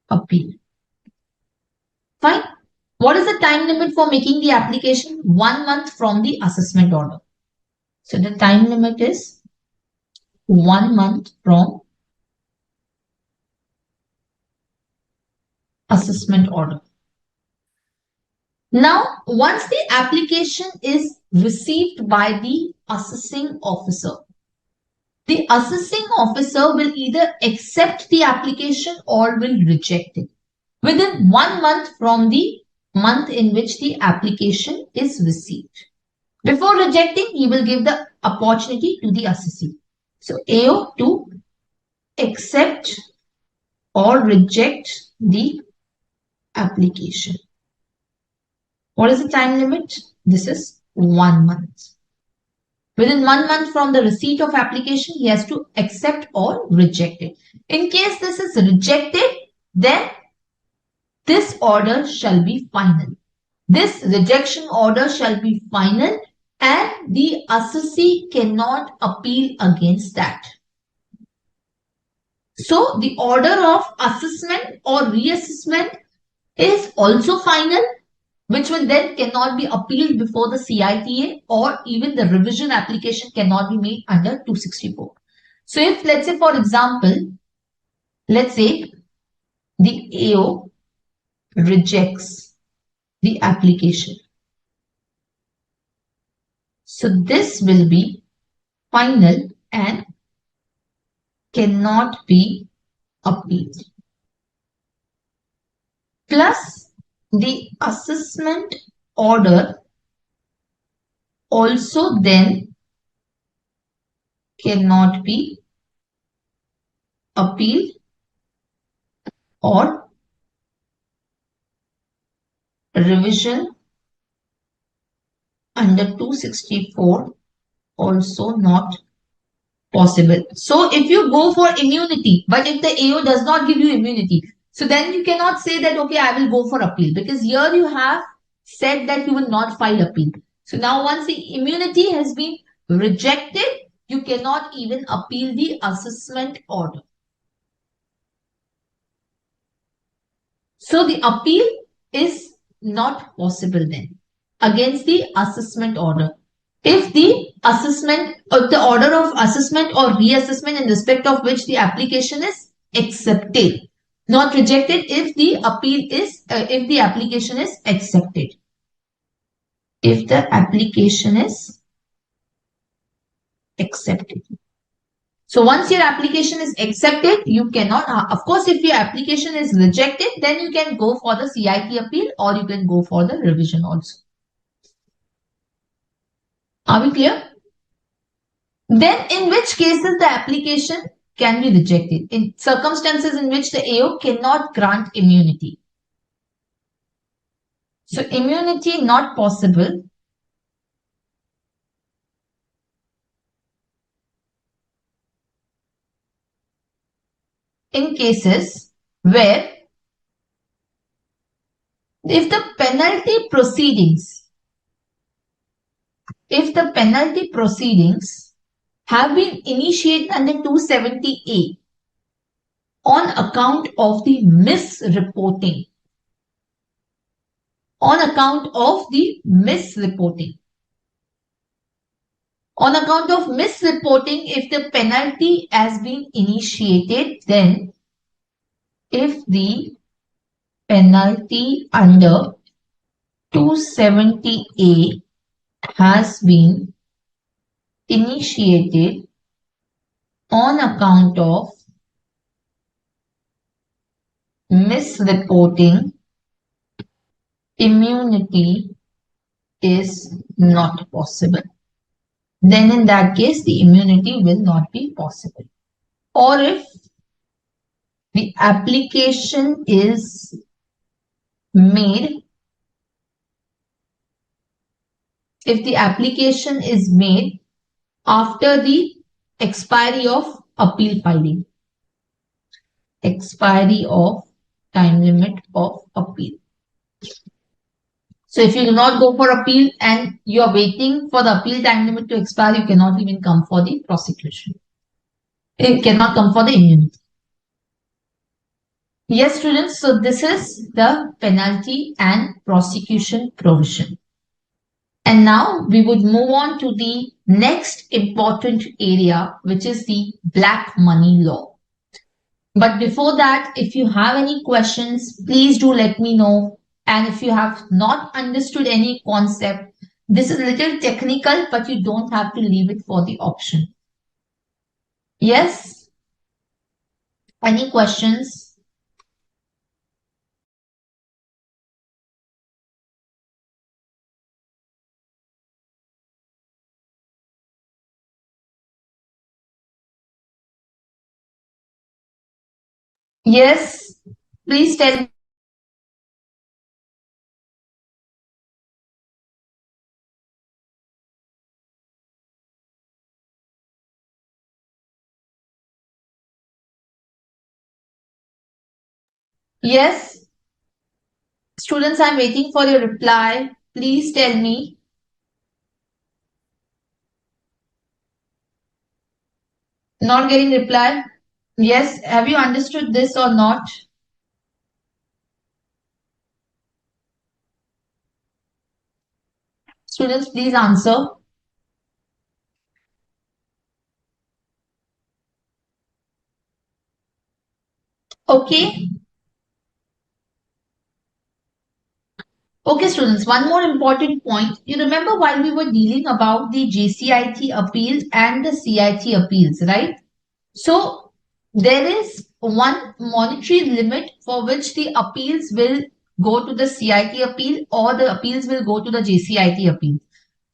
appeal. Fine. What is the time limit for making the application? 1 month from the assessment order. So the time limit is 1 month from assessment order. Now, once the application is received by the assessing officer, the assessing officer will either accept the application or will reject it within 1 month from the month in which the application is received. Before rejecting, he will give the opportunity to the assessee. So AO to accept or reject the application. What is the time limit? This is 1 month. Within 1 month from the receipt of application, he has to accept or reject it. In case this is rejected, then this order shall be final. This rejection order shall be final and the assessee cannot appeal against that. So the order of assessment or reassessment is also final, which will then cannot be appealed before the CITA, or even the revision application cannot be made under 264. So if, let's say, for example, let's say the AO rejects the application. So this will be final and cannot be appealed. Plus the assessment order also then cannot be appealed or revision under 264 also not possible. So if you go for immunity, but if the AO does not give you immunity, so then you cannot say that, okay, I will go for appeal, because here you have said that you will not file appeal. So now once the immunity has been rejected, you cannot even appeal the assessment order. So the appeal is not possible then against the assessment order. If the assessment or the order of assessment or reassessment in respect of which the application is accepted, not rejected, if the appeal is, if the application is accepted. If the application is accepted. So once your application is accepted, you cannot, of course, if your application is rejected, then you can go for the CIT appeal or you can go for the revision also. Are we clear? Then in which cases the application can be rejected? In circumstances in which the AO cannot grant immunity. So immunity not possible in cases where if the penalty proceedings have been initiated under 270A on account of the misreporting. On account of misreporting, if the penalty has been initiated, then if the penalty under 270A has been initiated on account of misreporting, immunity is not possible. Then in that case, the immunity will not be possible. Or if the application is made, after the expiry of appeal filing, expiry of time limit of appeal. So if you do not go for appeal and you are waiting for the appeal time limit to expire, you cannot even come for the prosecution. It cannot come for the immunity. Yes, students, so this is the penalty and prosecution provision. And now we would move on to the next important area, which is the black money law. But before that, if you have any questions, please do let me know. And if you have not understood any concept, this is a little technical, but you don't have to leave it for the option. Yes? Any questions? Yes, please tell. Yes, students, I'm waiting for your reply. Please tell me. Not getting reply. Yes, have you understood this or not? Students, please answer. Okay. Okay, students, one more important point. You remember while we were dealing about the JCIT appeals and the CIT appeals, right? So there is one monetary limit for which the appeals will go to the CIT appeal or the appeals will go to the JCIT appeal.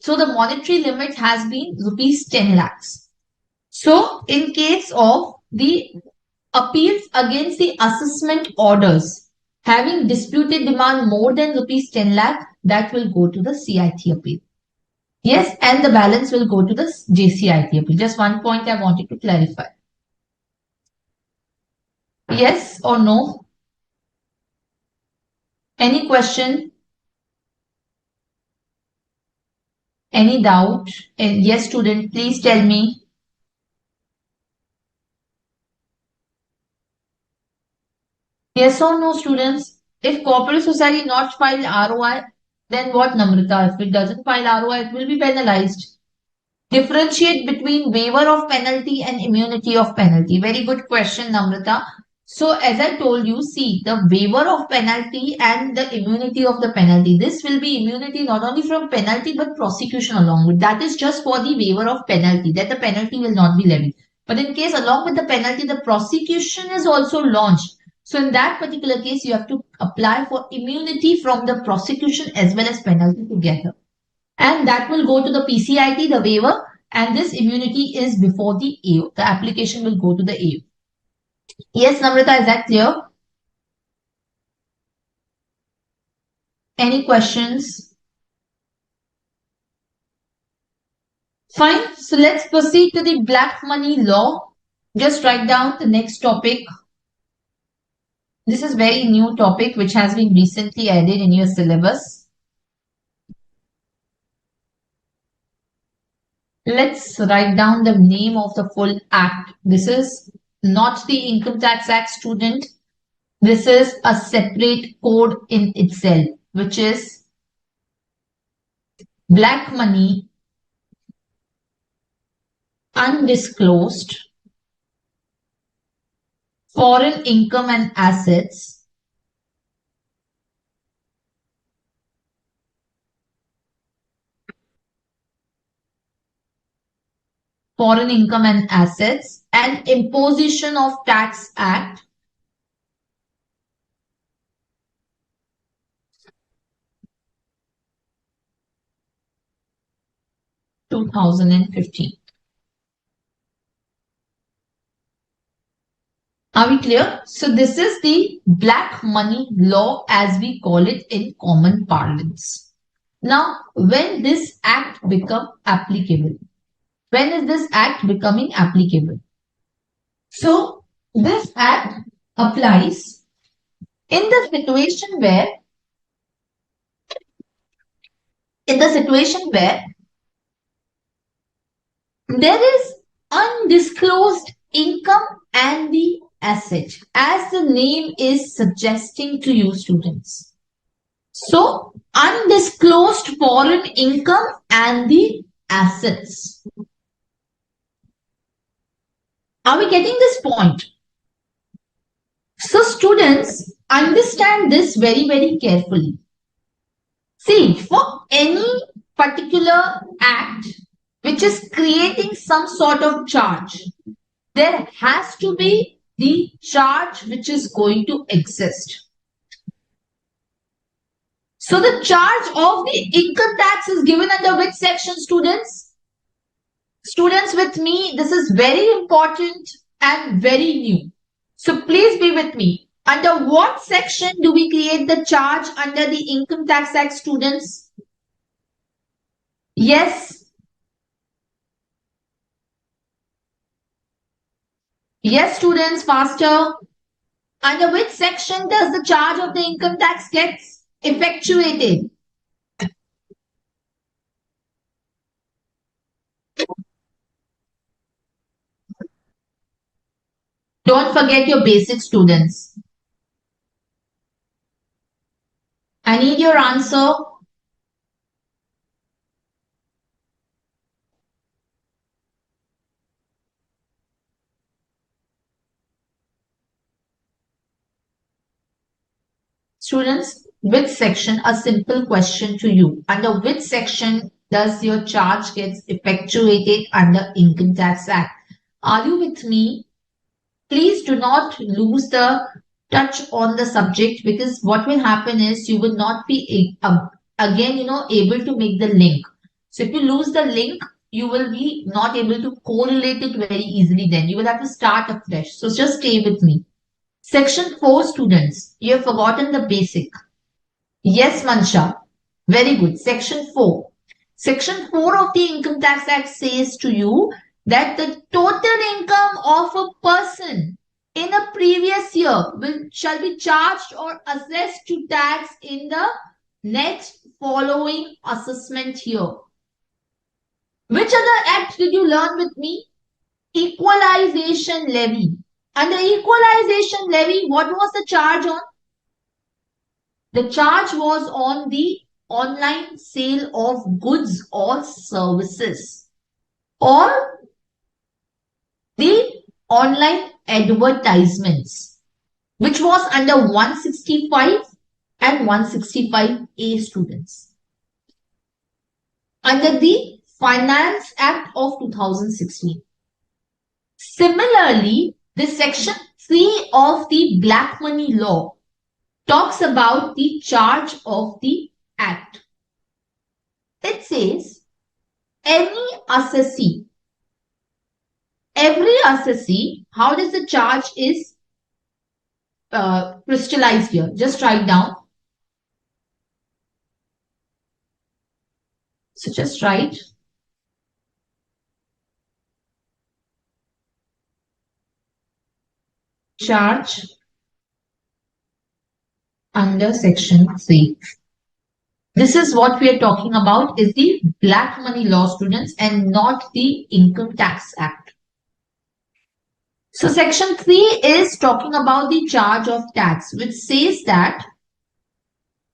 So the monetary limit has been rupees 10 lakhs. So in case of the appeals against the assessment orders having disputed demand more than rupees 10 lakh, that will go to the CIT appeal. Yes, and the balance will go to the JCIT appeal. Just one point I wanted to clarify. Yes or no? Any question? Any doubt? And yes, student, please tell me. Yes or no, students? If corporate society not filed ROI, then what, Namrata? If it doesn't file ROI, it will be penalized. Differentiate between waiver of penalty and immunity of penalty. Very good question, Namrata. So, as I told you, see the waiver of penalty and the immunity of the penalty. This will be immunity not only from penalty but prosecution along with. That is just for the waiver of penalty, that the penalty will not be levied. But in case along with the penalty, the prosecution is also launched. So, in that particular case, you have to apply for immunity from the prosecution as well as penalty together, and that will go to the PCIT, the waiver, and this immunity is before the AO. The application will go to the AO. Yes, Namrata, is that clear? Any questions? Fine. So let's proceed to the black money law. Just write down the next topic. This is very new topic which has been recently added in your syllabus. Let's write down the name of the full act. This is not the Income Tax Act, student. This is a separate code in itself, which is black money, undisclosed, foreign income and assets, foreign income and assets, and imposition of tax act 2015. Are we clear? So this is the black money law as we call it in common parlance. Now, when this act become applicable? When is this act becoming applicable? So this act applies in the situation where there is undisclosed income and the asset, as the name is suggesting to you, students. So undisclosed foreign income and the assets. Are we getting this point? So students, understand this very, very carefully. See, for any particular act which is creating some sort of charge, there has to be the charge which is going to exist. So the charge of the income tax is given under which section, students? Students with me, this is very important and very new. So please be with me. Under what section do we create the charge under the Income Tax Act, students? Yes. Yes, students, faster. Under which section does the charge of the income tax gets effectuated? Don't forget your basic, students. I need your answer. Students, which section? A simple question to you. Under which section does your charge gets effectuated under Income Tax Act? Are you with me? Please do not lose the touch on the subject, because what will happen is you will not be again, able to make the link. So if you lose the link, you will be not able to correlate it very easily. Then you will have to start afresh. So just stay with me. Section 4, students, you have forgotten the basic. Yes, Mansha. Very good. Section 4. Section 4 of the Income Tax Act says to you that the total income of a person in a previous year shall be charged or assessed to tax in the next following assessment year. Which other act did you learn with me? Equalization levy. Under equalization levy, what was the charge on? The charge was on the online sale of goods or services, or the online advertisements, which was under 165 and 165A, students. Under the Finance Act of 2016. Similarly, the section 3 of the black money law talks about the charge of the act. It says any assessee, every assessee, how does the charge is crystallized here? Just write down. So just write charge under section 3. This is what we are talking about, is the black money law, students, and not the Income Tax Act. So section 3 is talking about the charge of tax, which says that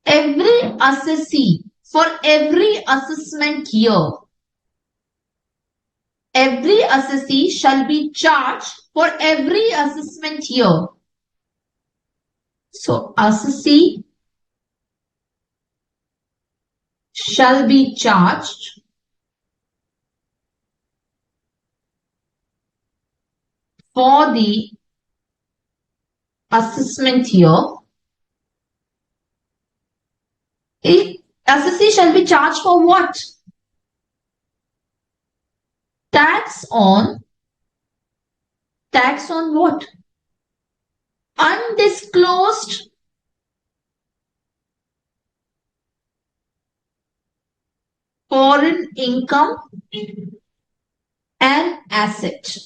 every assessee for every assessment year, every assessee shall be charged for every assessment year. So assessee shall be charged for the assessment year. Assessee shall be charged for what? Tax on what? Undisclosed foreign income and asset.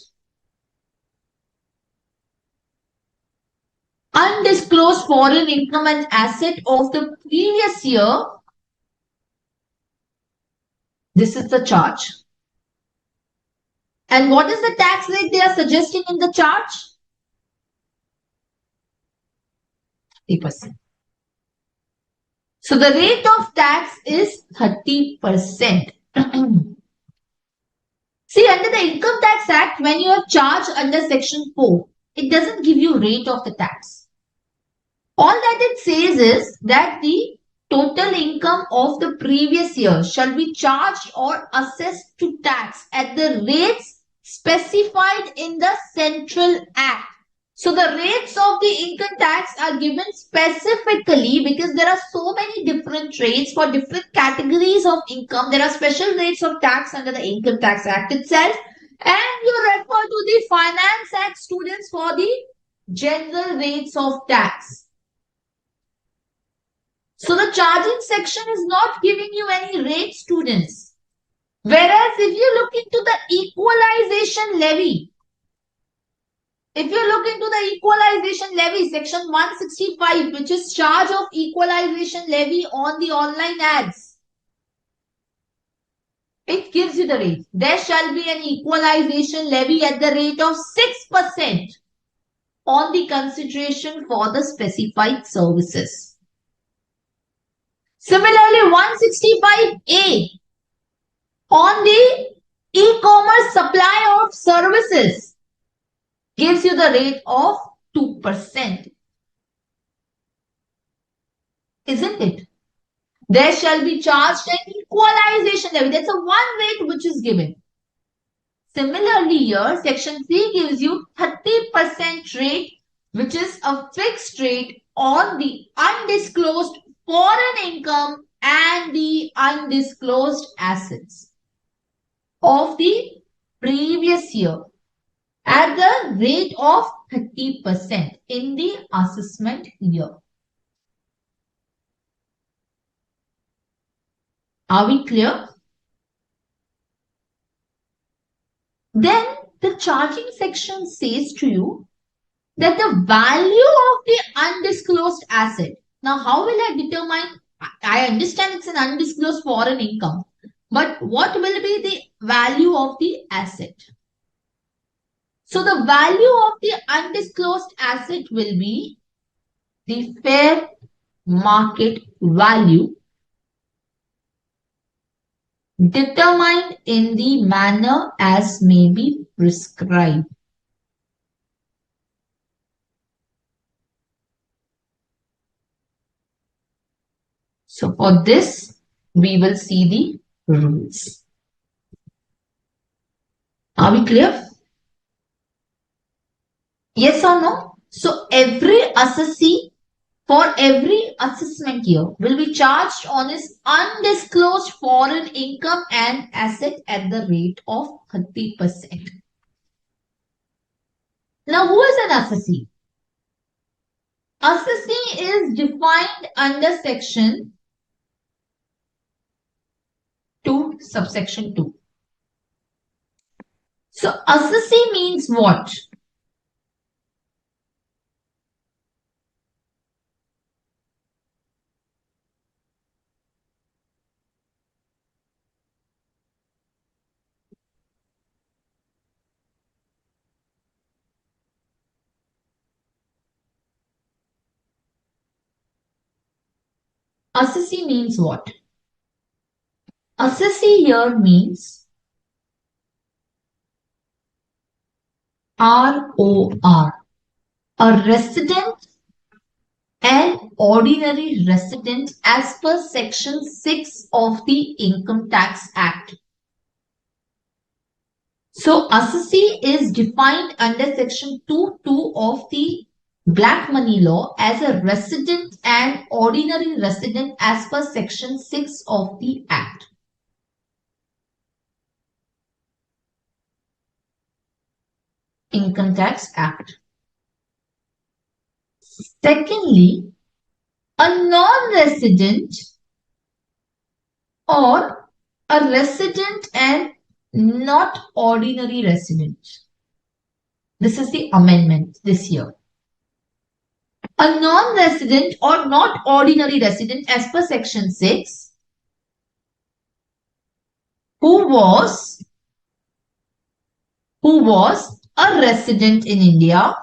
Undisclosed foreign income and asset of the previous year. This is the charge. And what is the tax rate they are suggesting in the charge? 30%. So the rate of tax is 30%. See, under the Income Tax Act, when you are charged under section 4, it doesn't give you rate of the tax. All that it says is that the total income of the previous year shall be charged or assessed to tax at the rates specified in the Central Act. So the rates of the income tax are given specifically because there are so many different rates for different categories of income. There are special rates of tax under the Income Tax Act itself. And you refer to the Finance Act, students, for the general rates of tax. So the charging section is not giving you any rate, students. Whereas if you look into the equalization levy, if you look into the equalization levy, section 165, which is charge of equalization levy on the online ads, it gives you the rate. There shall be an equalization levy at the rate of 6% on the consideration for the specified services. Similarly, 165A on the e-commerce supply of services gives you the rate of 2%. Isn't it? There shall be charged an equalization levy. That's a one rate which is given. Similarly here, section 3 gives you 30% rate, which is a fixed rate on the undisclosed foreign income and the undisclosed assets of the previous year at the rate of 30% in the assessment year. Are we clear? Then the charging section says to you that the value of the undisclosed asset. Now, how will I determine? I understand it's an undisclosed foreign income, but what will be the value of the asset? So, the value of the undisclosed asset will be the fair market value determined in the manner as may be prescribed. So for this, we will see the rules. Are we clear? Yes or no? So every assessee for every assessment year will be charged on his undisclosed foreign income and asset at the rate of 30%. Now, who is an assessee? Assessee is defined under section 2, subsection 2. So, assessee means what? Assessee means what? Assessee here means ROR, a resident and ordinary resident as per section 6 of the Income Tax Act. So, assessee is defined under section 2(2) of the Black Money Law as a resident and ordinary resident as per section 6 of the Act. Income Tax Act. Secondly, a non-resident or a resident and not ordinary resident. This is the amendment this year. A non-resident or not ordinary resident as per section 6 who was a resident in India,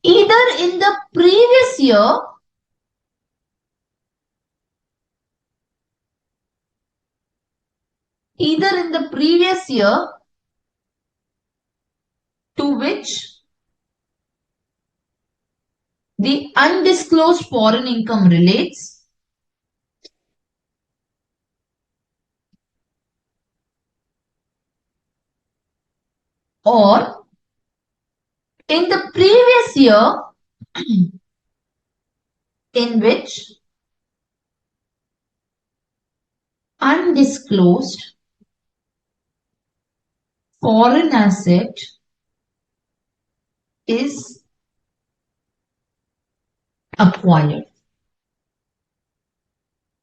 either in the previous year to which the undisclosed foreign income relates, or in the previous year in which undisclosed foreign asset is acquired.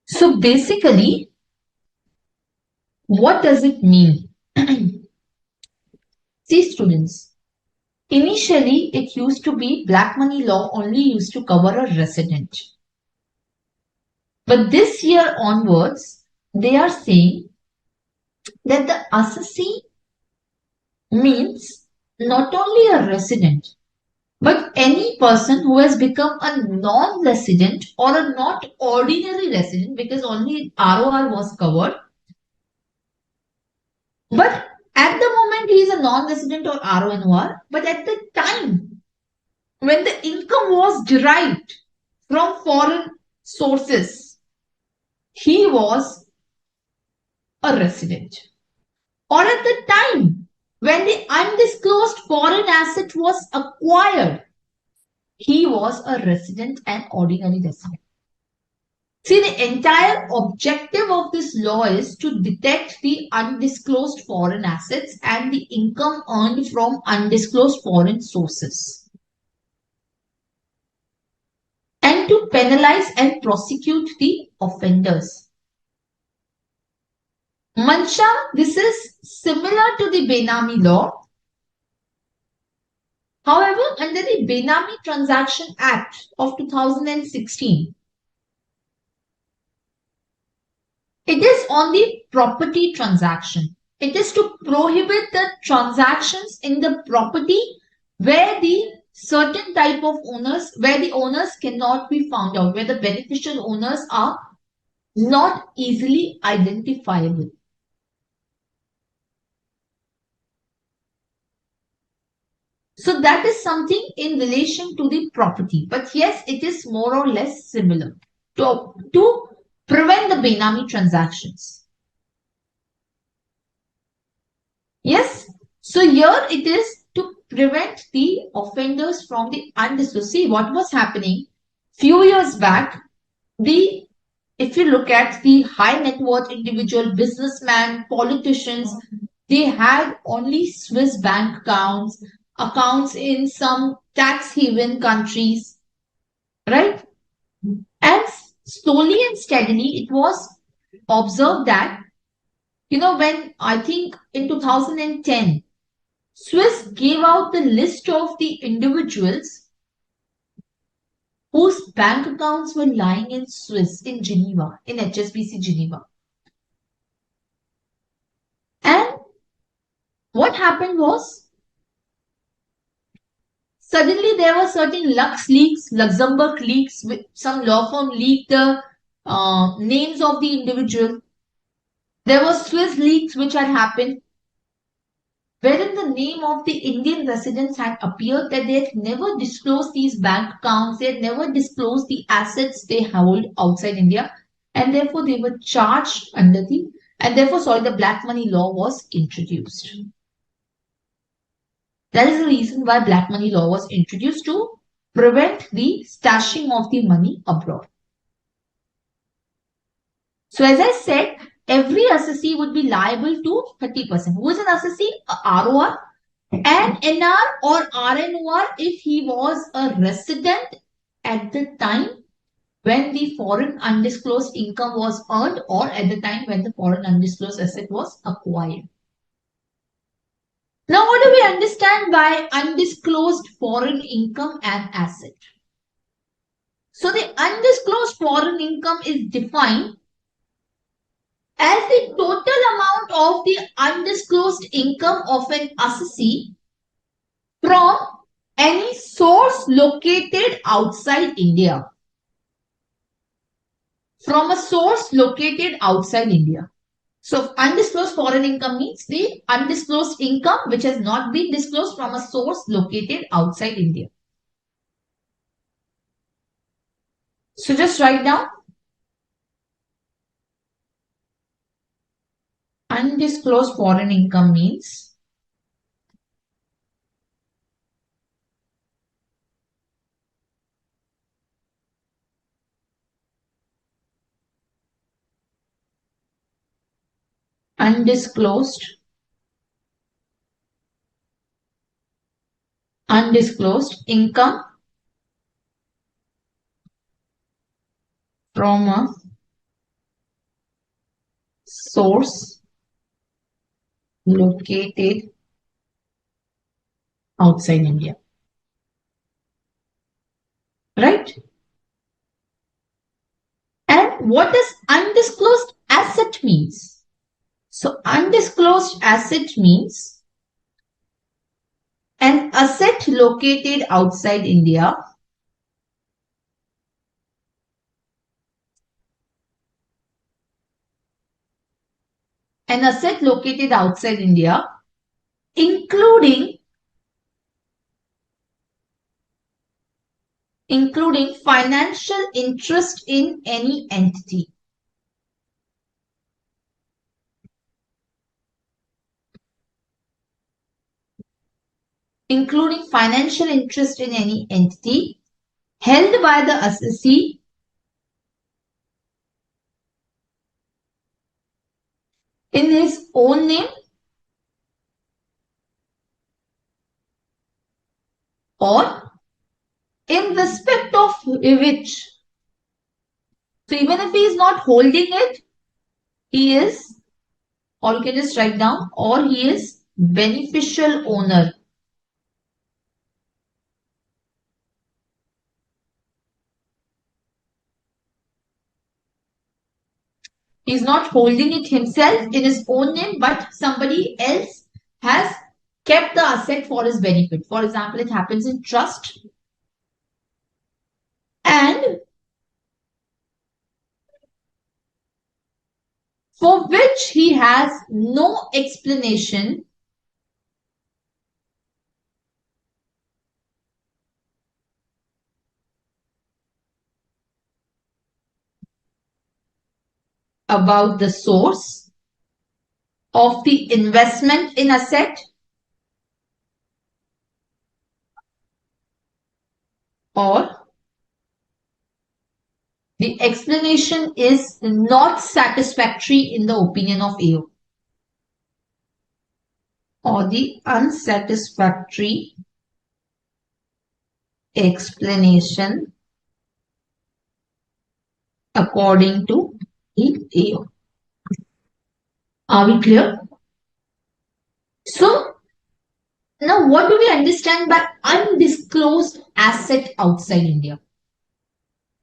So basically, what does it mean? See, students, initially it used to be black money law only used to cover a resident. But this year onwards, they are saying that the assessee means not only a resident, but any person who has become a non-resident or a not ordinary resident, because only ROR was covered. But at the moment he is a non-resident or RONOR, but at the time when the income was derived from foreign sources, he was a resident. Or at the time when the undisclosed foreign asset was acquired, he was a resident and ordinary resident. See, the entire objective of this law is to detect the undisclosed foreign assets and the income earned from undisclosed foreign sources, and to penalize and prosecute the offenders. Mansha, this is similar to the Benami law. However, under the Benami Transaction Act of 2016, it is on the property transaction. It is to prohibit the transactions in the property where the certain type of owners, where the owners cannot be found out, where the beneficial owners are not easily identifiable. So that is something in relation to the property. But yes, it is more or less similar to prevent the Benami transactions. Yes. So here it is to prevent the offenders from the undisclosed. See what was happening few years back. If you look at the high net worth individual, businessmen, politicians, they had only Swiss bank accounts in some tax haven countries, right? And slowly and steadily, it was observed that, when I think in 2010, Swiss gave out the list of the individuals whose bank accounts were lying in Swiss, in Geneva, in HSBC Geneva. And what happened was, suddenly there were certain Lux leaks, Luxembourg leaks, some law firm leaked the names of the individual. There were Swiss leaks which had happened, wherein the name of the Indian residents had appeared, that they had never disclosed these bank accounts, they had never disclosed the assets they hold outside India, and therefore they were charged the black money law was introduced. That is the reason why black money law was introduced, to prevent the stashing of the money abroad. So as I said, every assessee would be liable to 30%. Who is an assessee? A ROR, an NR or RNOR if he was a resident at the time when the foreign undisclosed income was earned, or at the time when the foreign undisclosed asset was acquired. Now, what do we understand by undisclosed foreign income and asset? So, the undisclosed foreign income is defined as the total amount of the undisclosed income of an assessee from any source located outside India. From a source located outside India. So, undisclosed foreign income means the undisclosed income which has not been disclosed from a source located outside India. So, just write down undisclosed foreign income means undisclosed income from a source located outside India. Right? And what does undisclosed asset means? So undisclosed asset means an asset located outside India including financial interest in any entity. Including financial interest in any entity held by the assessee in his own name or in respect of which. So even if he is not holding it, he is, or you can just write down, or he is beneficial owner. He's not holding it himself in his own name, but somebody else has kept the asset for his benefit. For example, it happens in trust, and for which he has no explanation about the source of the investment in asset or the explanation is not satisfactory in the opinion of AO, or the unsatisfactory explanation according to the AO. Are we clear? So now what do we understand by undisclosed asset outside India?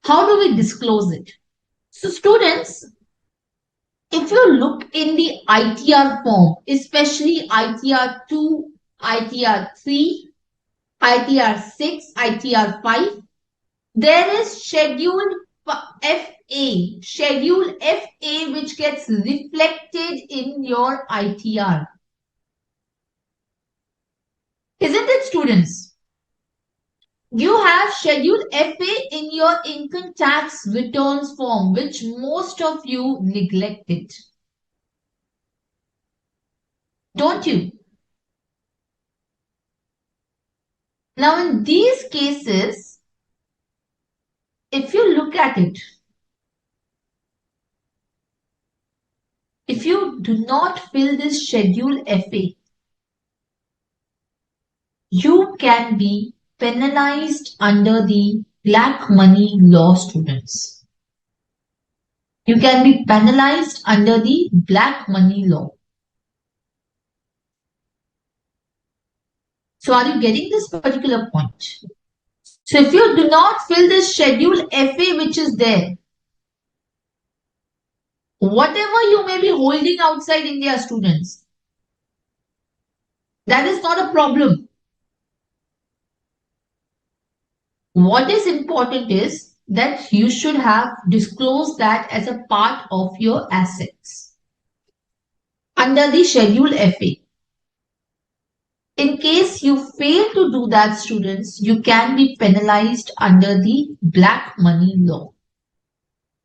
How do we disclose it? So students, if you look in the ITR form, especially ITR 2, ITR 3, ITR 6, ITR 5, there is Schedule FA, which gets reflected in your ITR. Isn't it, students? You have Schedule FA in your income tax returns form, which most of you neglected. Don't you? Now, in these cases, if you look at it, if you do not fill this Schedule FA, you can be penalized under the black money law, students. You can be penalized under the black money law. So are you getting this particular point? So if you do not fill this Schedule FA which is there, whatever you may be holding outside India, students, that is not a problem. What is important is that you should have disclosed that as a part of your assets under the Schedule FA. In case you fail to do that, students, you can be penalized under the black money law.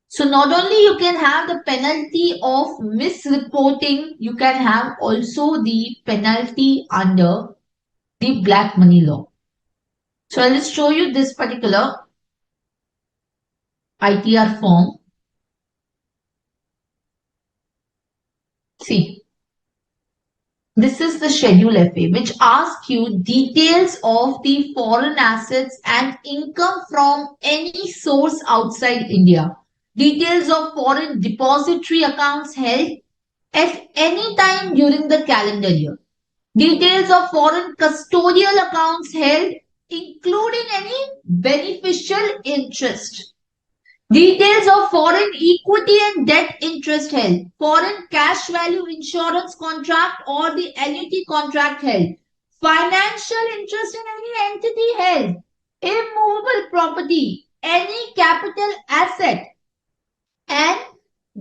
So not only you can have the penalty of misreporting, you can have also the penalty under the black money law. So I'll just show you this particular ITR form. See, This is the Schedule FA, which asks you details of the foreign assets and income from any source outside India. Details of foreign depository accounts held at any time during the calendar year. Details of foreign custodial accounts held, including any beneficial interest. Details of foreign equity and debt interest held, foreign cash value insurance contract or the annuity contract held, financial interest in any entity held, immovable property, any capital asset, and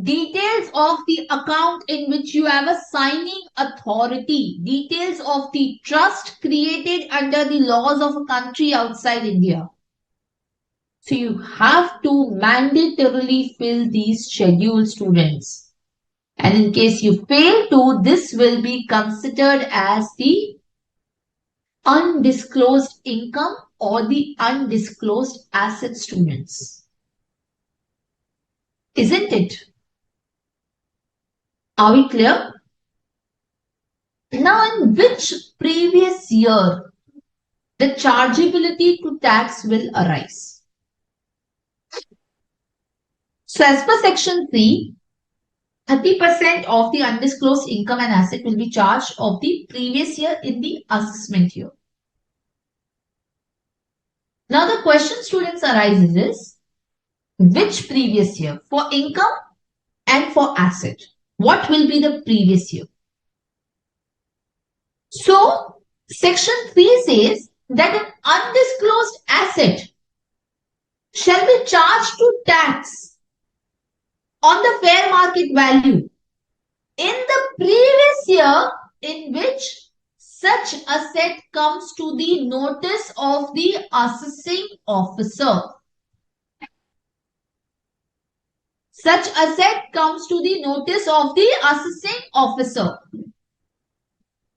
details of the account in which you have a signing authority, details of the trust created under the laws of a country outside India. So you have to mandatorily fill these schedules, students. And in case you fail to, this will be considered as the undisclosed income or the undisclosed asset, students. Isn't it? Are we clear? Now, in which previous year the chargeability to tax will arise? So as per section 3, 30% of the undisclosed income and asset will be charged of the previous year in the assessment year. Now the question, students, arises is, which previous year for income and for asset? What will be the previous year? So section 3 says that an undisclosed asset shall be charged to tax on the fair market value in the previous year in which such asset comes to the notice of the assessing officer. Such asset comes to the notice of the assessing officer.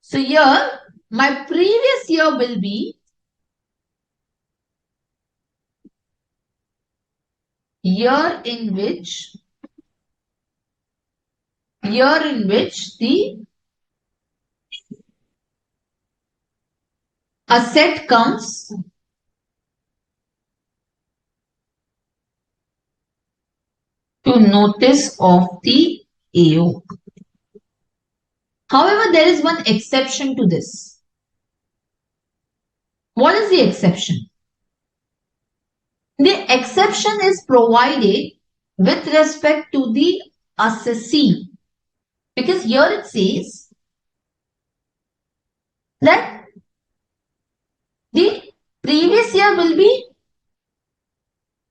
So here my previous year will be year in which the asset comes to notice of the AO. However, there is one exception to this. What is the exception? The exception is provided with respect to the assessee. Because here it says that the previous year will be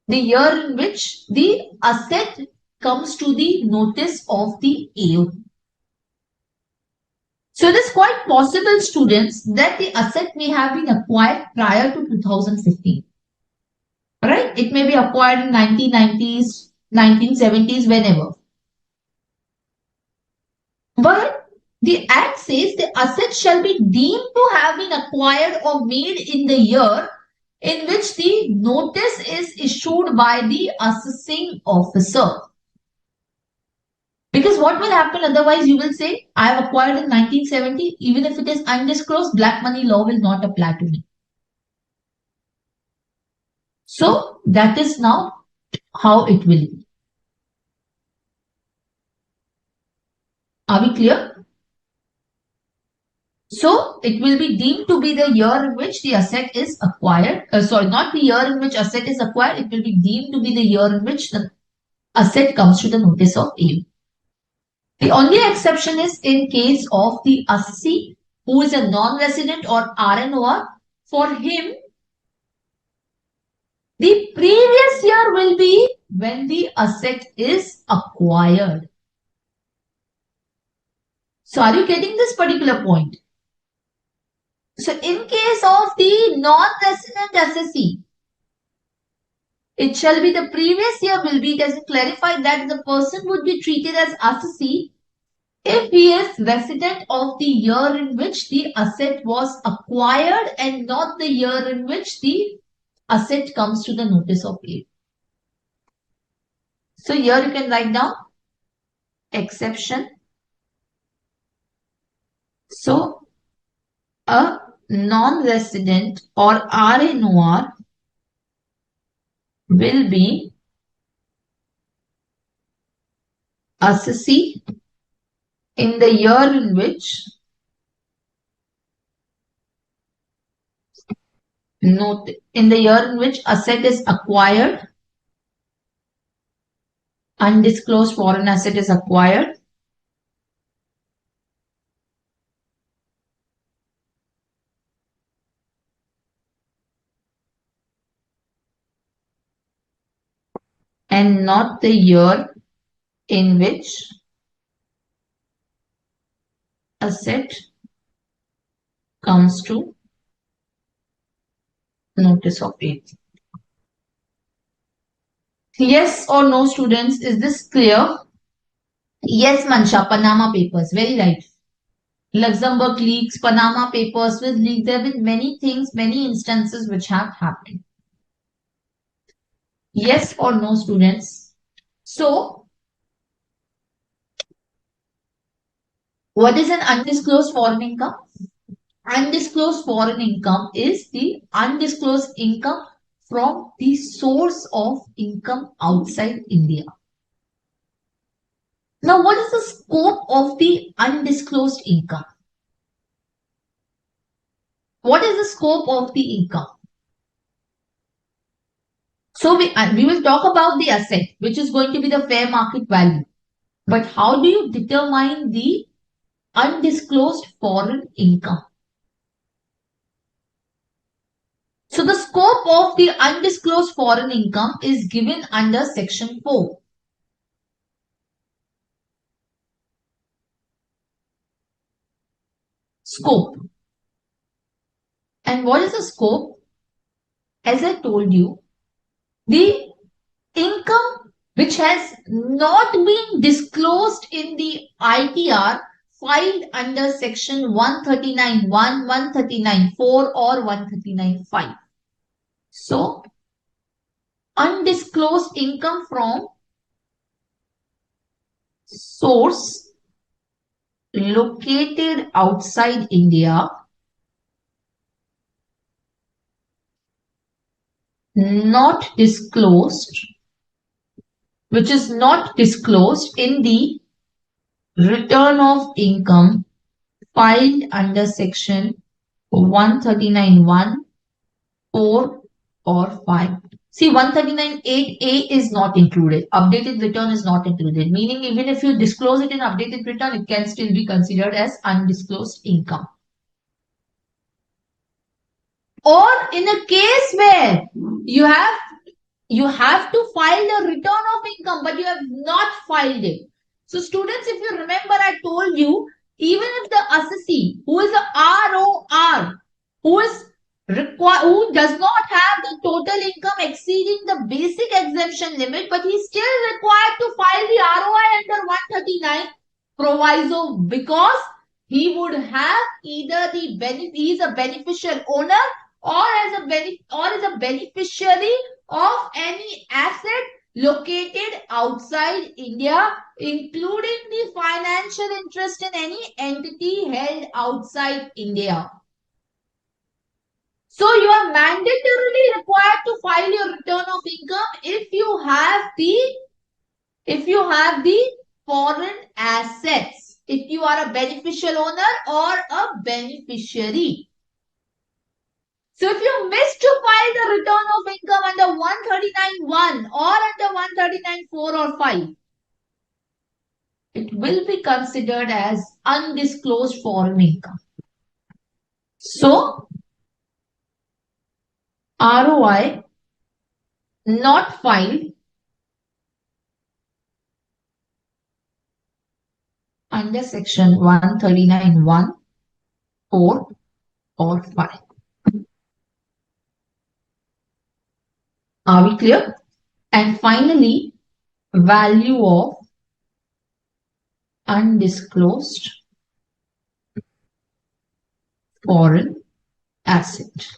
the year in which the asset comes to the notice of the AO. So it is quite possible, students, that the asset may have been acquired prior to 2015. Right? It may be acquired in 1990s, 1970s, whenever. But the Act says the asset shall be deemed to have been acquired or made in the year in which the notice is issued by the assessing officer. Because what will happen otherwise, you will say, I have acquired in 1970, even if it is undisclosed, black money law will not apply to me. So that is now how it will be. Are we clear? So it will be deemed to be the year in which the asset is acquired. Not the year in which asset is acquired. It will be deemed to be the year in which the asset comes to the notice of AO. The only exception is in case of the assessee who is a non-resident or RNOR. For him, the previous year will be when the asset is acquired. So are you getting this particular point? So in case of the non-resident assessee, it shall be the previous year will be, it has clarified that the person would be treated as assessee if he is resident of the year in which the asset was acquired and not the year in which the asset comes to the notice of AO. So here you can write down exception So a non-resident or RNOR will be assessee in the year in which note in the year in which asset is acquired, undisclosed foreign asset is acquired, and not the year in which asset comes to notice of it. Yes or no, students? Is this clear? Yes, Mansha, Panama Papers. Very right. Luxembourg leaks, Panama Papers, Swiss leaks. There have been many things, many instances which have happened. Yes or no, students? So, what is an undisclosed foreign income? Undisclosed foreign income is the undisclosed income from the source of income outside India. Now, what is the scope of the undisclosed income? What is the scope of the income? So we will talk about the asset, which is going to be the fair market value. But how do you determine the undisclosed foreign income? So the scope of the undisclosed foreign income is given under section 4. Scope. And what is the scope? As I told you, the income which has not been disclosed in the ITR filed under section 139.1, 139.4 or 139.5. So, undisclosed income from source located outside India, not disclosed, which is not disclosed in the return of income filed under section 139.1, 4 or 5. See, 139.8A is not included. Updated return is not included. Meaning, even if you disclose it in updated return, it can still be considered as undisclosed income. Or in a case where you have to file a return of income, but you have not filed it. So students, if you remember, I told you, even if the assessee, who is a ROR, who does not have the total income exceeding the basic exemption limit, but he's still required to file the ROI under 139 proviso, because he would have either he is a beneficial owner or is a beneficiary of any asset located outside India, including the financial interest in any entity held outside India. So you are mandatorily required to file your return of income if you have the foreign assets, if you are a beneficial owner or a beneficiary. So if you miss to file the return of income under 139.1 or under 139.4 or 5, it will be considered as undisclosed foreign income. So ROI not filed under section 139.1, 4 or 5. Are we clear? And finally, value of undisclosed foreign asset.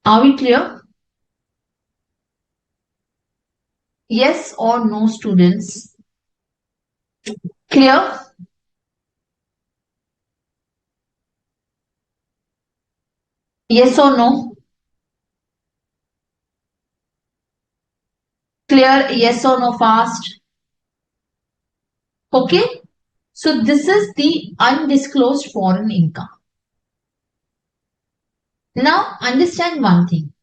Are we clear? Yes or no, students? Clear? Yes or no? Clear? Yes or no? Fast. Okay. So this is the undisclosed foreign income. Now understand one thing.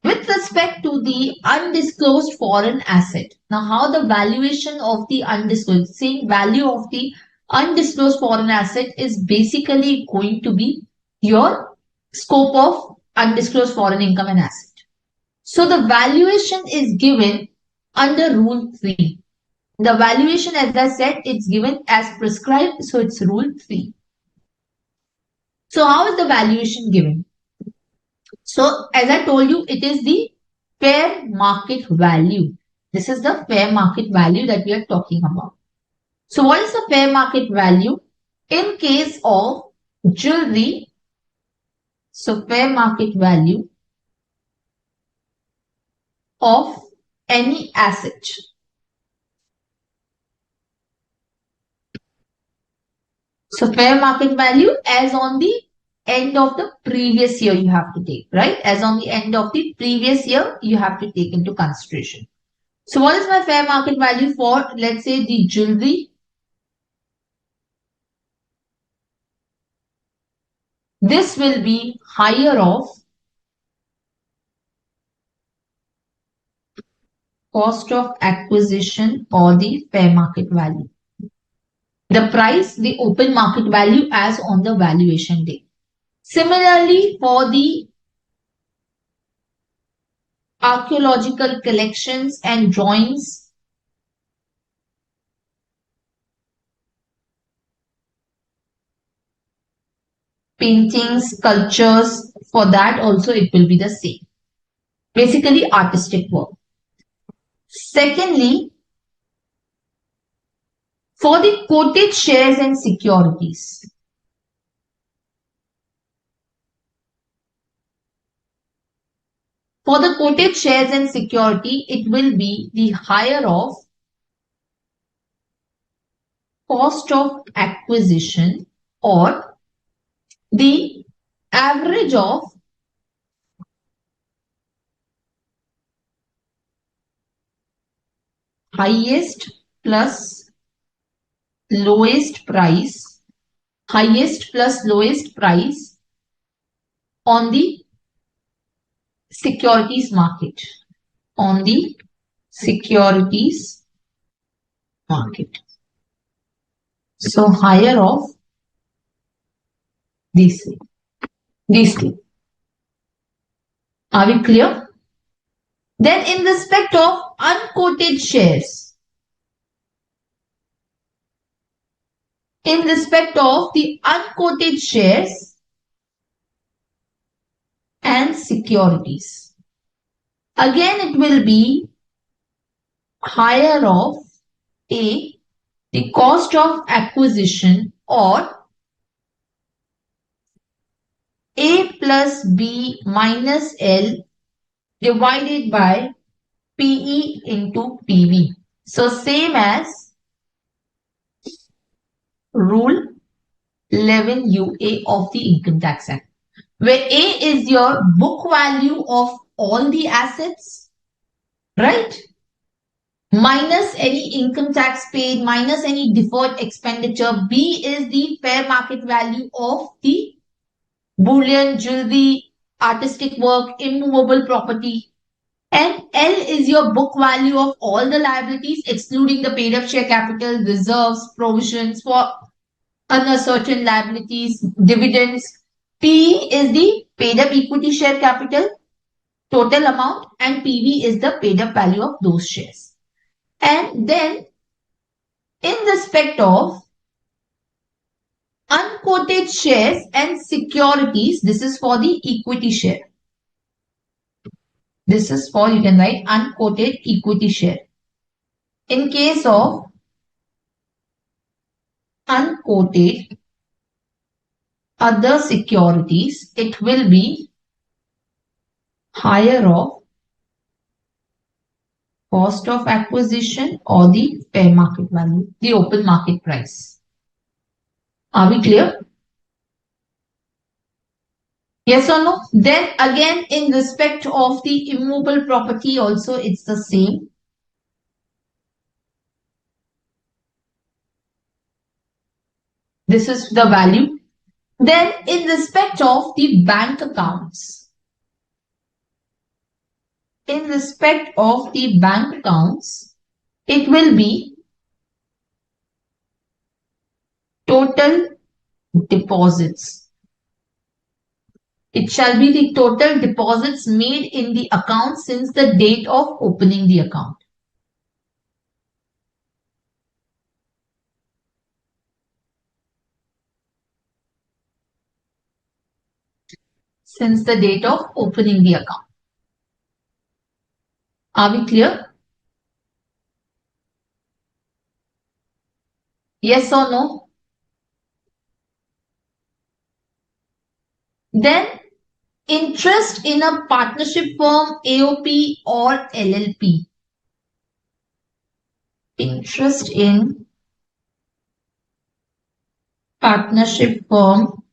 With respect to the undisclosed foreign asset, now how the valuation of the undisclosed, same value of the undisclosed foreign asset is basically going to be your scope of undisclosed foreign income and asset. So the valuation is given under Rule 3. The valuation, as I said, it's given as prescribed, so it's Rule 3. So how is the valuation given? So as I told you, it is the fair market value. This is the fair market value that we are talking about. So what is the fair market value? In case of jewelry, so fair market value of any asset. So fair market value as on the end of the previous year you have to take, right? As on the end of the previous year, you have to take into consideration. So what is my fair market value for, let's say, the jewelry? This will be higher of cost of acquisition or the fair market value. The price, the open market value as on the valuation day. Similarly, for the archaeological collections and drawings, paintings, sculptures, for that also it will be the same. Basically artistic work. Secondly, for the quoted shares and securities. For the quoted shares and security, it will be the higher of cost of acquisition or the average of highest plus lowest price, highest plus lowest price on the securities market, on the securities market. So higher of these three. These two. Are we clear? Then in respect of unquoted shares, in respect of the unquoted shares and securities, again it will be higher of A, the cost of acquisition or A plus B minus L divided by PE into PV. So same as Rule 11 UA of the Income Tax Act, where A is your book value of all the assets, right? Minus any income tax paid, minus any deferred expenditure. B is the fair market value of the bullion, jewelry, artistic work, immovable property. And L is your book value of all the liabilities, excluding the paid up share capital, reserves, provisions for uncertain liabilities, dividends. P is the paid up equity share capital, total amount, and PV is the paid up value of those shares. And then in respect of unquoted shares and securities, this is for the equity share. This is for, you can write unquoted equity share. In case of unquoted other securities, it will be higher of cost of acquisition or the fair market value, the open market price. Are we clear? Yes or no? Then again, in respect of the immovable property also, it's the same. This is the value. Then in respect of the bank accounts, it will be total deposits. It shall be the total deposits made in the account since the date of opening the account. Since the date of opening the account. Are we clear? Yes or no? Then interest in a partnership firm, AOP or LLP. Interest in partnership firm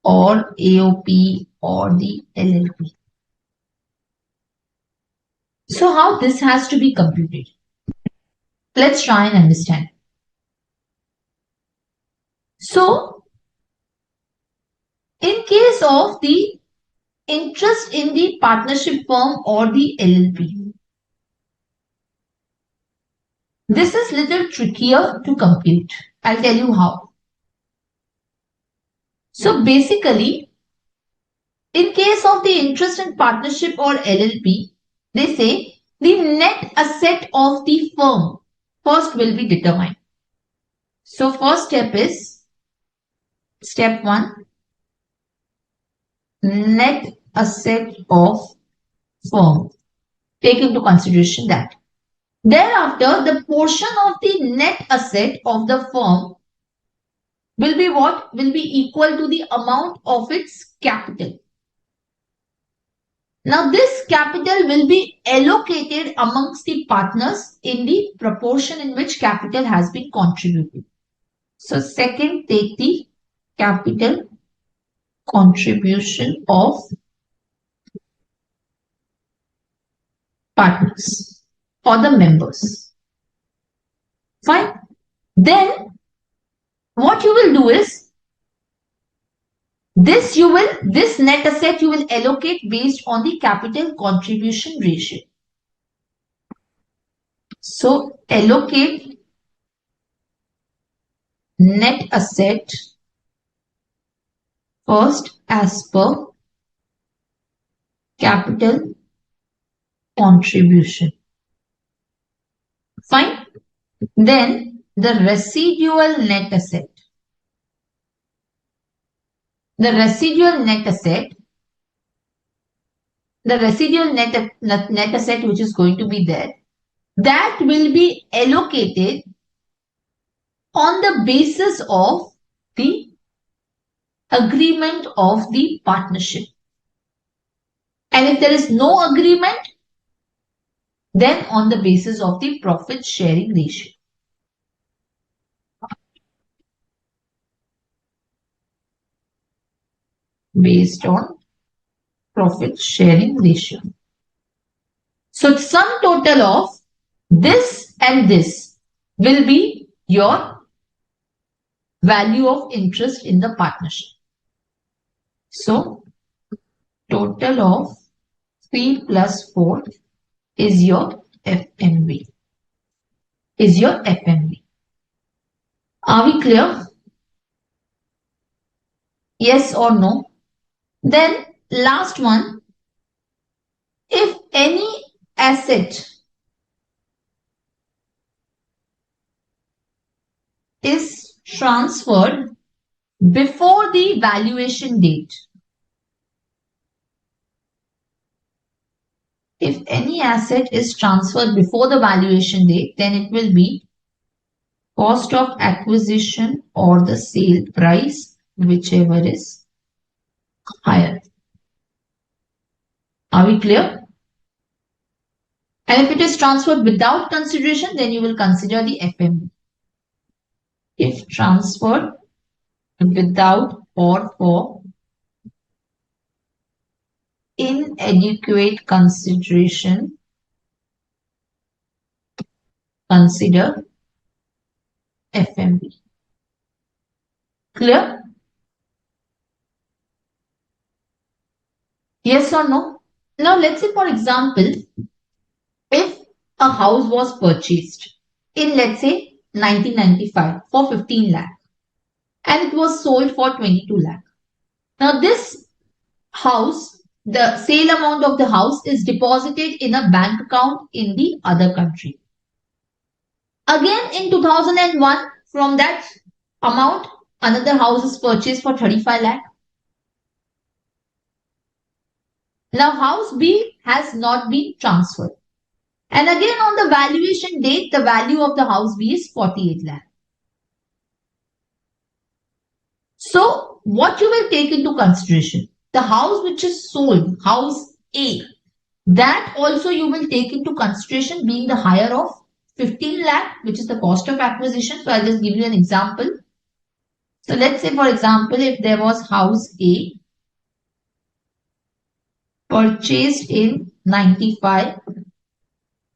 or AOP or the LLP. So how this has to be computed? Let's try and understand. So in case of the interest in the partnership firm or the LLP, this is little trickier to compute. I'll tell you how. So basically, in case of the interest in partnership or LLP, they say the net asset of the firm first will be determined. So first step is step 1, net asset of firm. Take into consideration that. Thereafter, the portion of the net asset of the firm will be what? Will be equal to the amount of its capital. Now, this capital will be allocated amongst the partners in the proportion in which capital has been contributed. So, second, take the capital contribution of partners or the members. Fine. Then, what you will do is this net asset you will allocate based on the capital contribution ratio. So allocate net asset first as per capital contribution. Fine. Then the residual net asset. The residual net asset which is going to be there, that will be allocated on the basis of the agreement of the partnership. And if there is no agreement, then on the basis of the profit sharing ratio. Based on profit sharing ratio. So sum total of this and this will be your value of interest in the partnership. So total of 3 plus 4 is your FMV. Are we clear? Yes or no? Then last one, if any asset is transferred before the valuation date, if any asset is transferred before the valuation date, then it will be cost of acquisition or the sale price, whichever is higher. Are we clear? And if it is transferred without consideration, then you will consider the FMV. If transferred without or for inadequate consideration, consider FMV. Clear? Yes or no? Now let's say, for example, if a house was purchased in, let's say, 1995 for 15 lakh and it was sold for 22 lakh. Now this house, the sale amount of the house is deposited in a bank account in the other country. Again in 2001, from that amount, another house is purchased for 35 lakh. Now house B has not been transferred. And again on the valuation date, the value of the house B is 48 lakh. So what you will take into consideration? The house which is sold, house A, that also you will take into consideration being the higher of 15 lakh, which is the cost of acquisition. So I'll just give you an example. So let's say, for example, if there was house A purchased in 95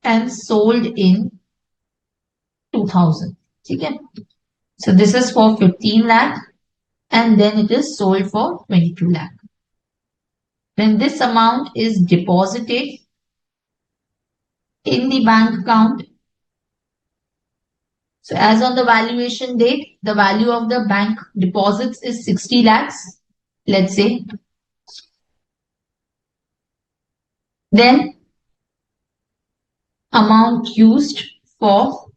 and sold in 2000. Okay? So this is for 15 lakh and then it is sold for 22 lakh. Then this amount is deposited in the bank account. So as on the valuation date, the value of the bank deposits is 60 lakhs, let's say. Then amount used for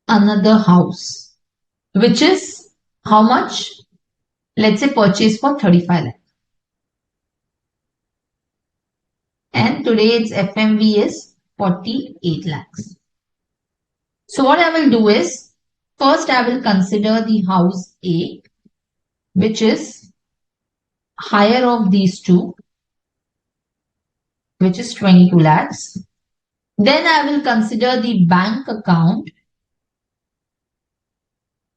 another house, which is how much? Let's say purchase for 35 lakh. And today its FMV is 48 lakhs. So what I will do is, first I will consider the house A, which is higher of these two, which is 22 lakhs. Then I will consider the bank account,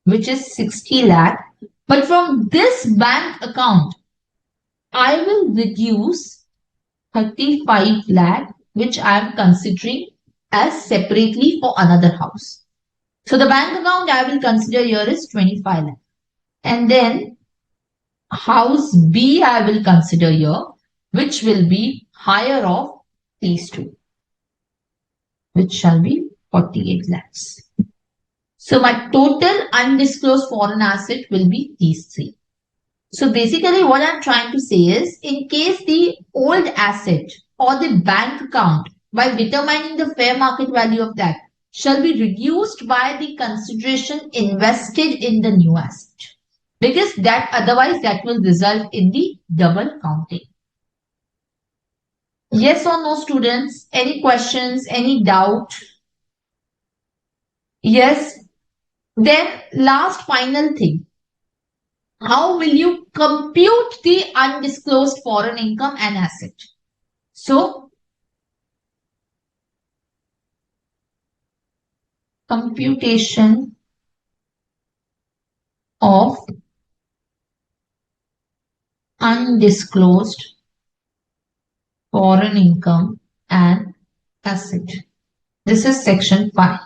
which is 60 lakh. But from this bank account, I will reduce 35 lakh, which I am considering as separately for another house. So the bank account I will consider here is 25 lakh. And then house B I will consider here, which will be higher of these two, which shall be 48 lakhs. So my total undisclosed foreign asset will be these three. So basically what I'm trying to say is, in case the old asset or the bank account, by determining the fair market value of that, shall be reduced by the consideration invested in the new asset. Because that otherwise that will result in the double counting. Yes or no, students? Any questions? Any doubt? Yes. Then last final thing. How will you compute the undisclosed foreign income and asset? So, computation of undisclosed foreign income and asset. This is section 5.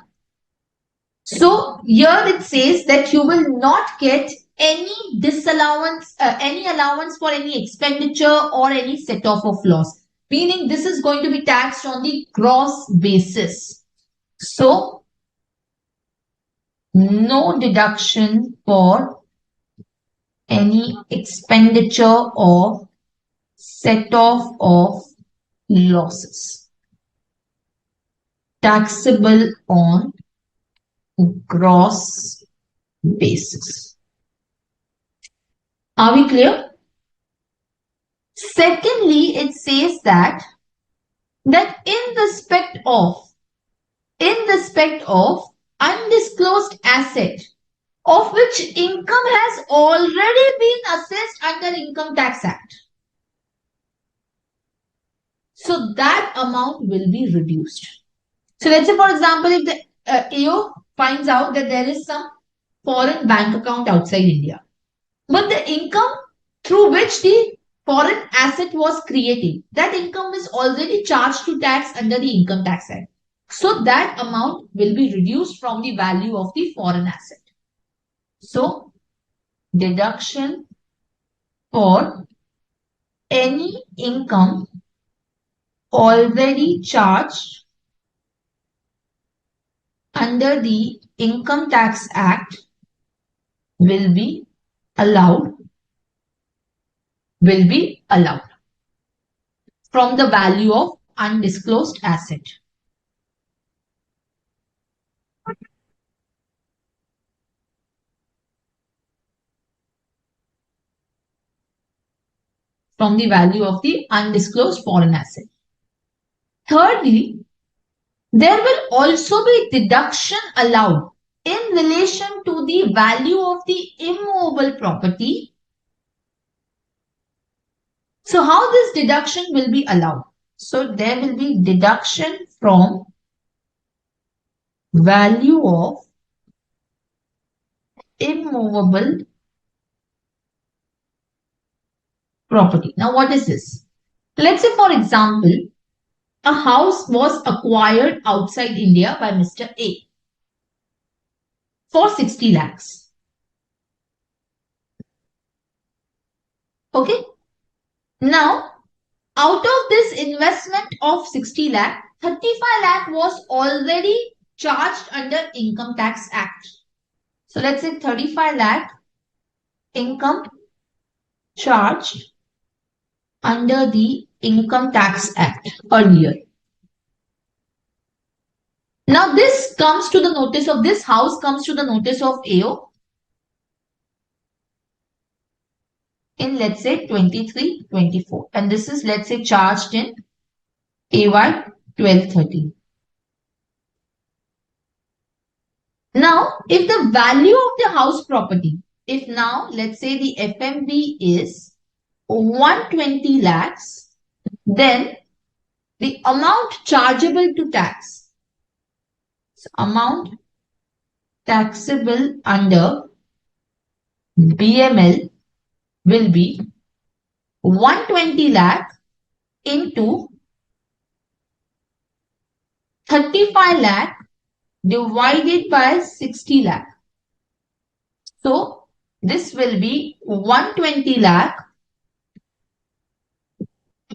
So, here it says that you will not get any disallowance, any allowance for any expenditure or any set off of loss. Meaning this is going to be taxed on the gross basis. So, no deduction for any expenditure or set off of losses. Taxable on gross basis. Are we clear? Secondly, it says that in respect of undisclosed asset of which income has already been assessed under Income Tax Act. So that amount will be reduced. So let's say, for example, if the AO finds out that there is some foreign bank account outside India, but the income through which the foreign asset was created, that income is already charged to tax under the Income Tax Act. So that amount will be reduced from the value of the foreign asset. So deduction for any income already charged under the Income Tax Act will be allowed from the value of undisclosed asset. From the value of the undisclosed foreign asset. Thirdly, there will also be deduction allowed in relation to the value of the immovable property. So how this deduction will be allowed? So there will be deduction from value of immovable property. Now what is this? Let's say for example, a house was acquired outside India by Mr. A for 60 lakhs. Okay. Now, out of this investment of 60 lakh, 35 lakh was already charged under Income Tax Act. So let's say 35 lakh income charged under the Income Tax Act earlier. Now this comes to the notice of this house comes to the notice of AO in let's say 23-24, and this is let's say charged in AY 12-13. Now, if the value of the house property, if now let's say the FMV is 120 lakhs, then the amount chargeable to tax, so amount taxable under BML will be 120 lakh into 35 lakh divided by 60 lakh. So this will be 120 lakh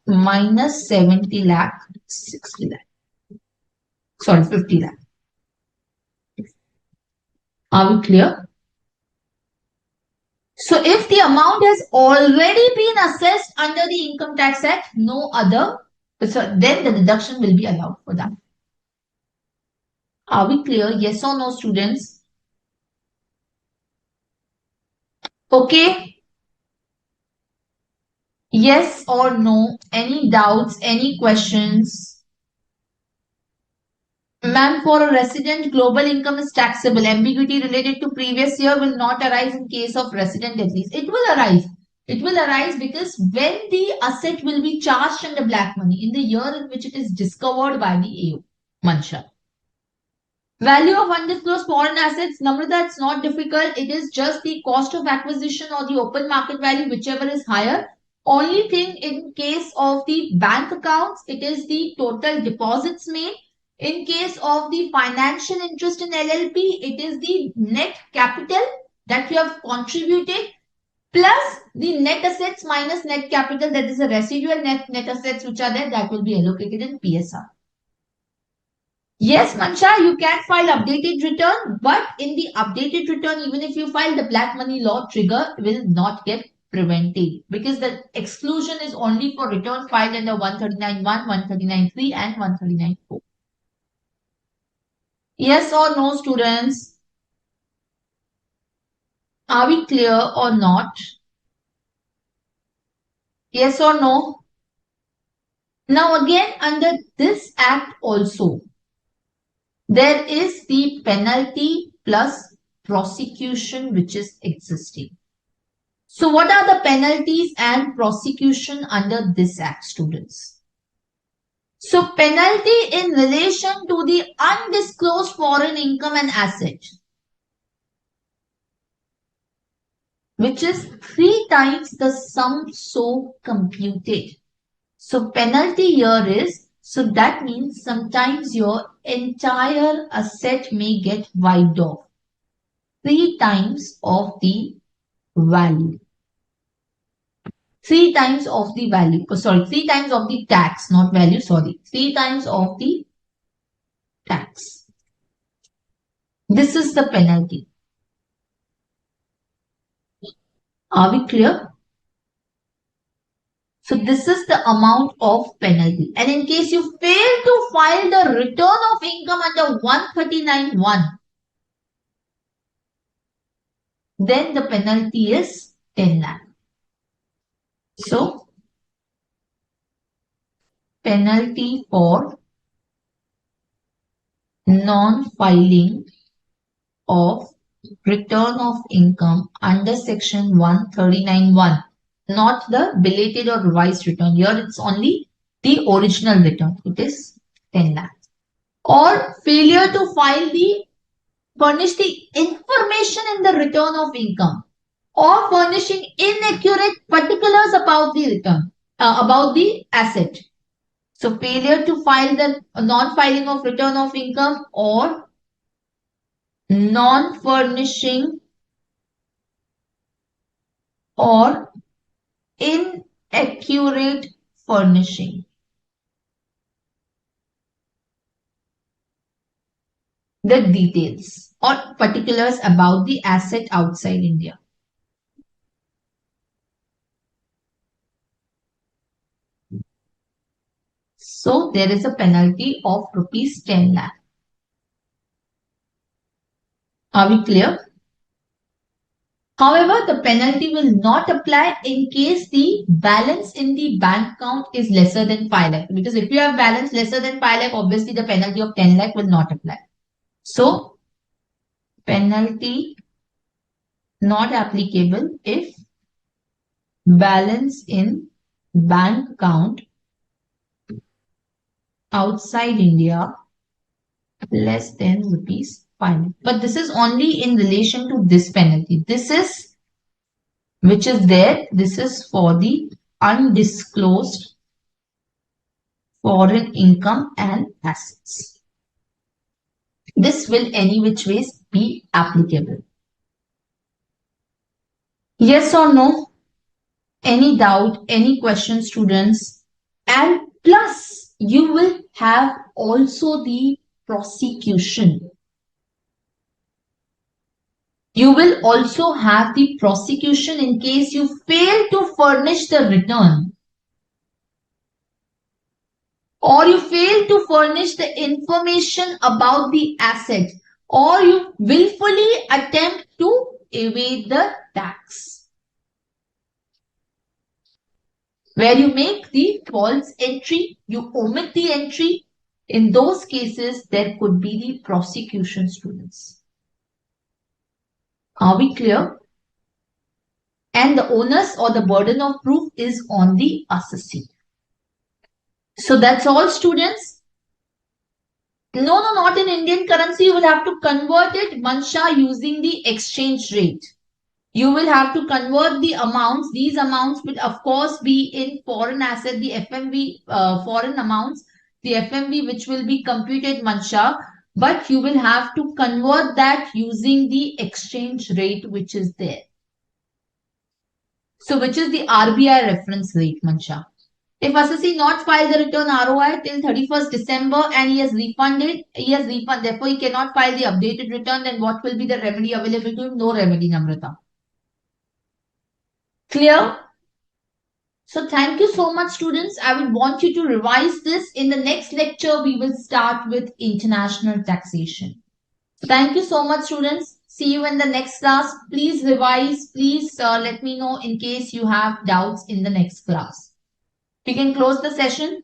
minus 70 lakh, 60 lakh. Sorry, 50 lakh. Are we clear? So if the amount has already been assessed under the Income Tax Act, no other, so then the deduction will be allowed for that. Are we clear? Yes or no, students? Okay. Yes or no? Any doubts? Any questions? Ma'am, for a resident, global income is taxable. Ambiguity related to previous year will not arise in case of resident at least. It will arise. It will arise because when the asset will be charged under black money in the year in which it is discovered by the AO. Mansha. Value of undisclosed foreign assets, Namrata, it's not difficult. It is just the cost of acquisition or the open market value, whichever is higher. Only thing in case of the bank accounts, it is the total deposits made. In case of the financial interest in LLP, it is the net capital that you have contributed plus the net assets minus net capital, that is the residual net assets which are there, that will be allocated in PSR. Yes, Mansha, you can file updated return, but in the updated return, even if you file, the black money law trigger will not get prevented because the exclusion is only for return filed under 139.1, 139.3 and 139.4. Yes or no, students? Are we clear or not? Yes or no? Now again, under this act also, there is the penalty plus prosecution which is existing. So what are the penalties and prosecution under this act, students? So penalty in relation to the undisclosed foreign income and asset. which is 3 times the sum so computed. So penalty here is, so that means sometimes your entire asset may get wiped off. 3 times of the value. 3 times of the value. Oh, sorry, 3 times of the tax, not value, sorry. 3 times of the tax. This is the penalty. Are we clear? So this is the amount of penalty. And in case you fail to file the return of income under 139(1), then the penalty is 10 lakh. So penalty for non-filing of return of income under section 139(1), not the belated or revised return. Here it's only the original return. It is 10 lakh. Or failure to furnish the information in the return of income, or furnishing inaccurate particulars about the return, about the asset. So failure to file the non-filing of return of income, or non-furnishing or inaccurate furnishing. The details or particulars about the asset outside India. So there is a penalty of rupees 10 lakh. Are we clear? However, the penalty will not apply in case the balance in the bank account is lesser than 5 lakh. Because if you have balance lesser than 5 lakh, obviously the penalty of 10 lakh will not apply. So, penalty not applicable if balance in bank account outside India less than rupees 5 lakh. But this is only in relation to this penalty. This is, which is there, this is for the undisclosed foreign income and assets. This will any which ways be applicable. Yes or no? Any doubt, any question, students? And plus, you will have also the prosecution. You will also have the prosecution in case you fail to furnish the return, or you fail to furnish the information about the asset, or you willfully attempt to evade the tax, where you make the false entry, you omit the entry. In those cases, there could be the prosecution, students. Are we clear? And the onus or the burden of proof is on the assessee. So that's all, students. No, not in Indian currency. You will have to convert it, Mansha, using the exchange rate. You will have to convert the amounts. These amounts will, of course, be in foreign asset, the FMV, foreign amounts, the FMV, which will be computed, Mansha. But you will have to convert that using the exchange rate, which is there. So, which is the RBI reference rate, Mansha. If assessee not filed the return ROI till 31st December and he has refunded, therefore he cannot file the updated return, then what will be the remedy available to him? No remedy, Namrata. Clear? So thank you so much, students. I would want you to revise this. In the next lecture, we will start with international taxation. Thank you so much, students. See you in the next class. Please revise. Please let me know in case you have doubts in the next class. We can close the session.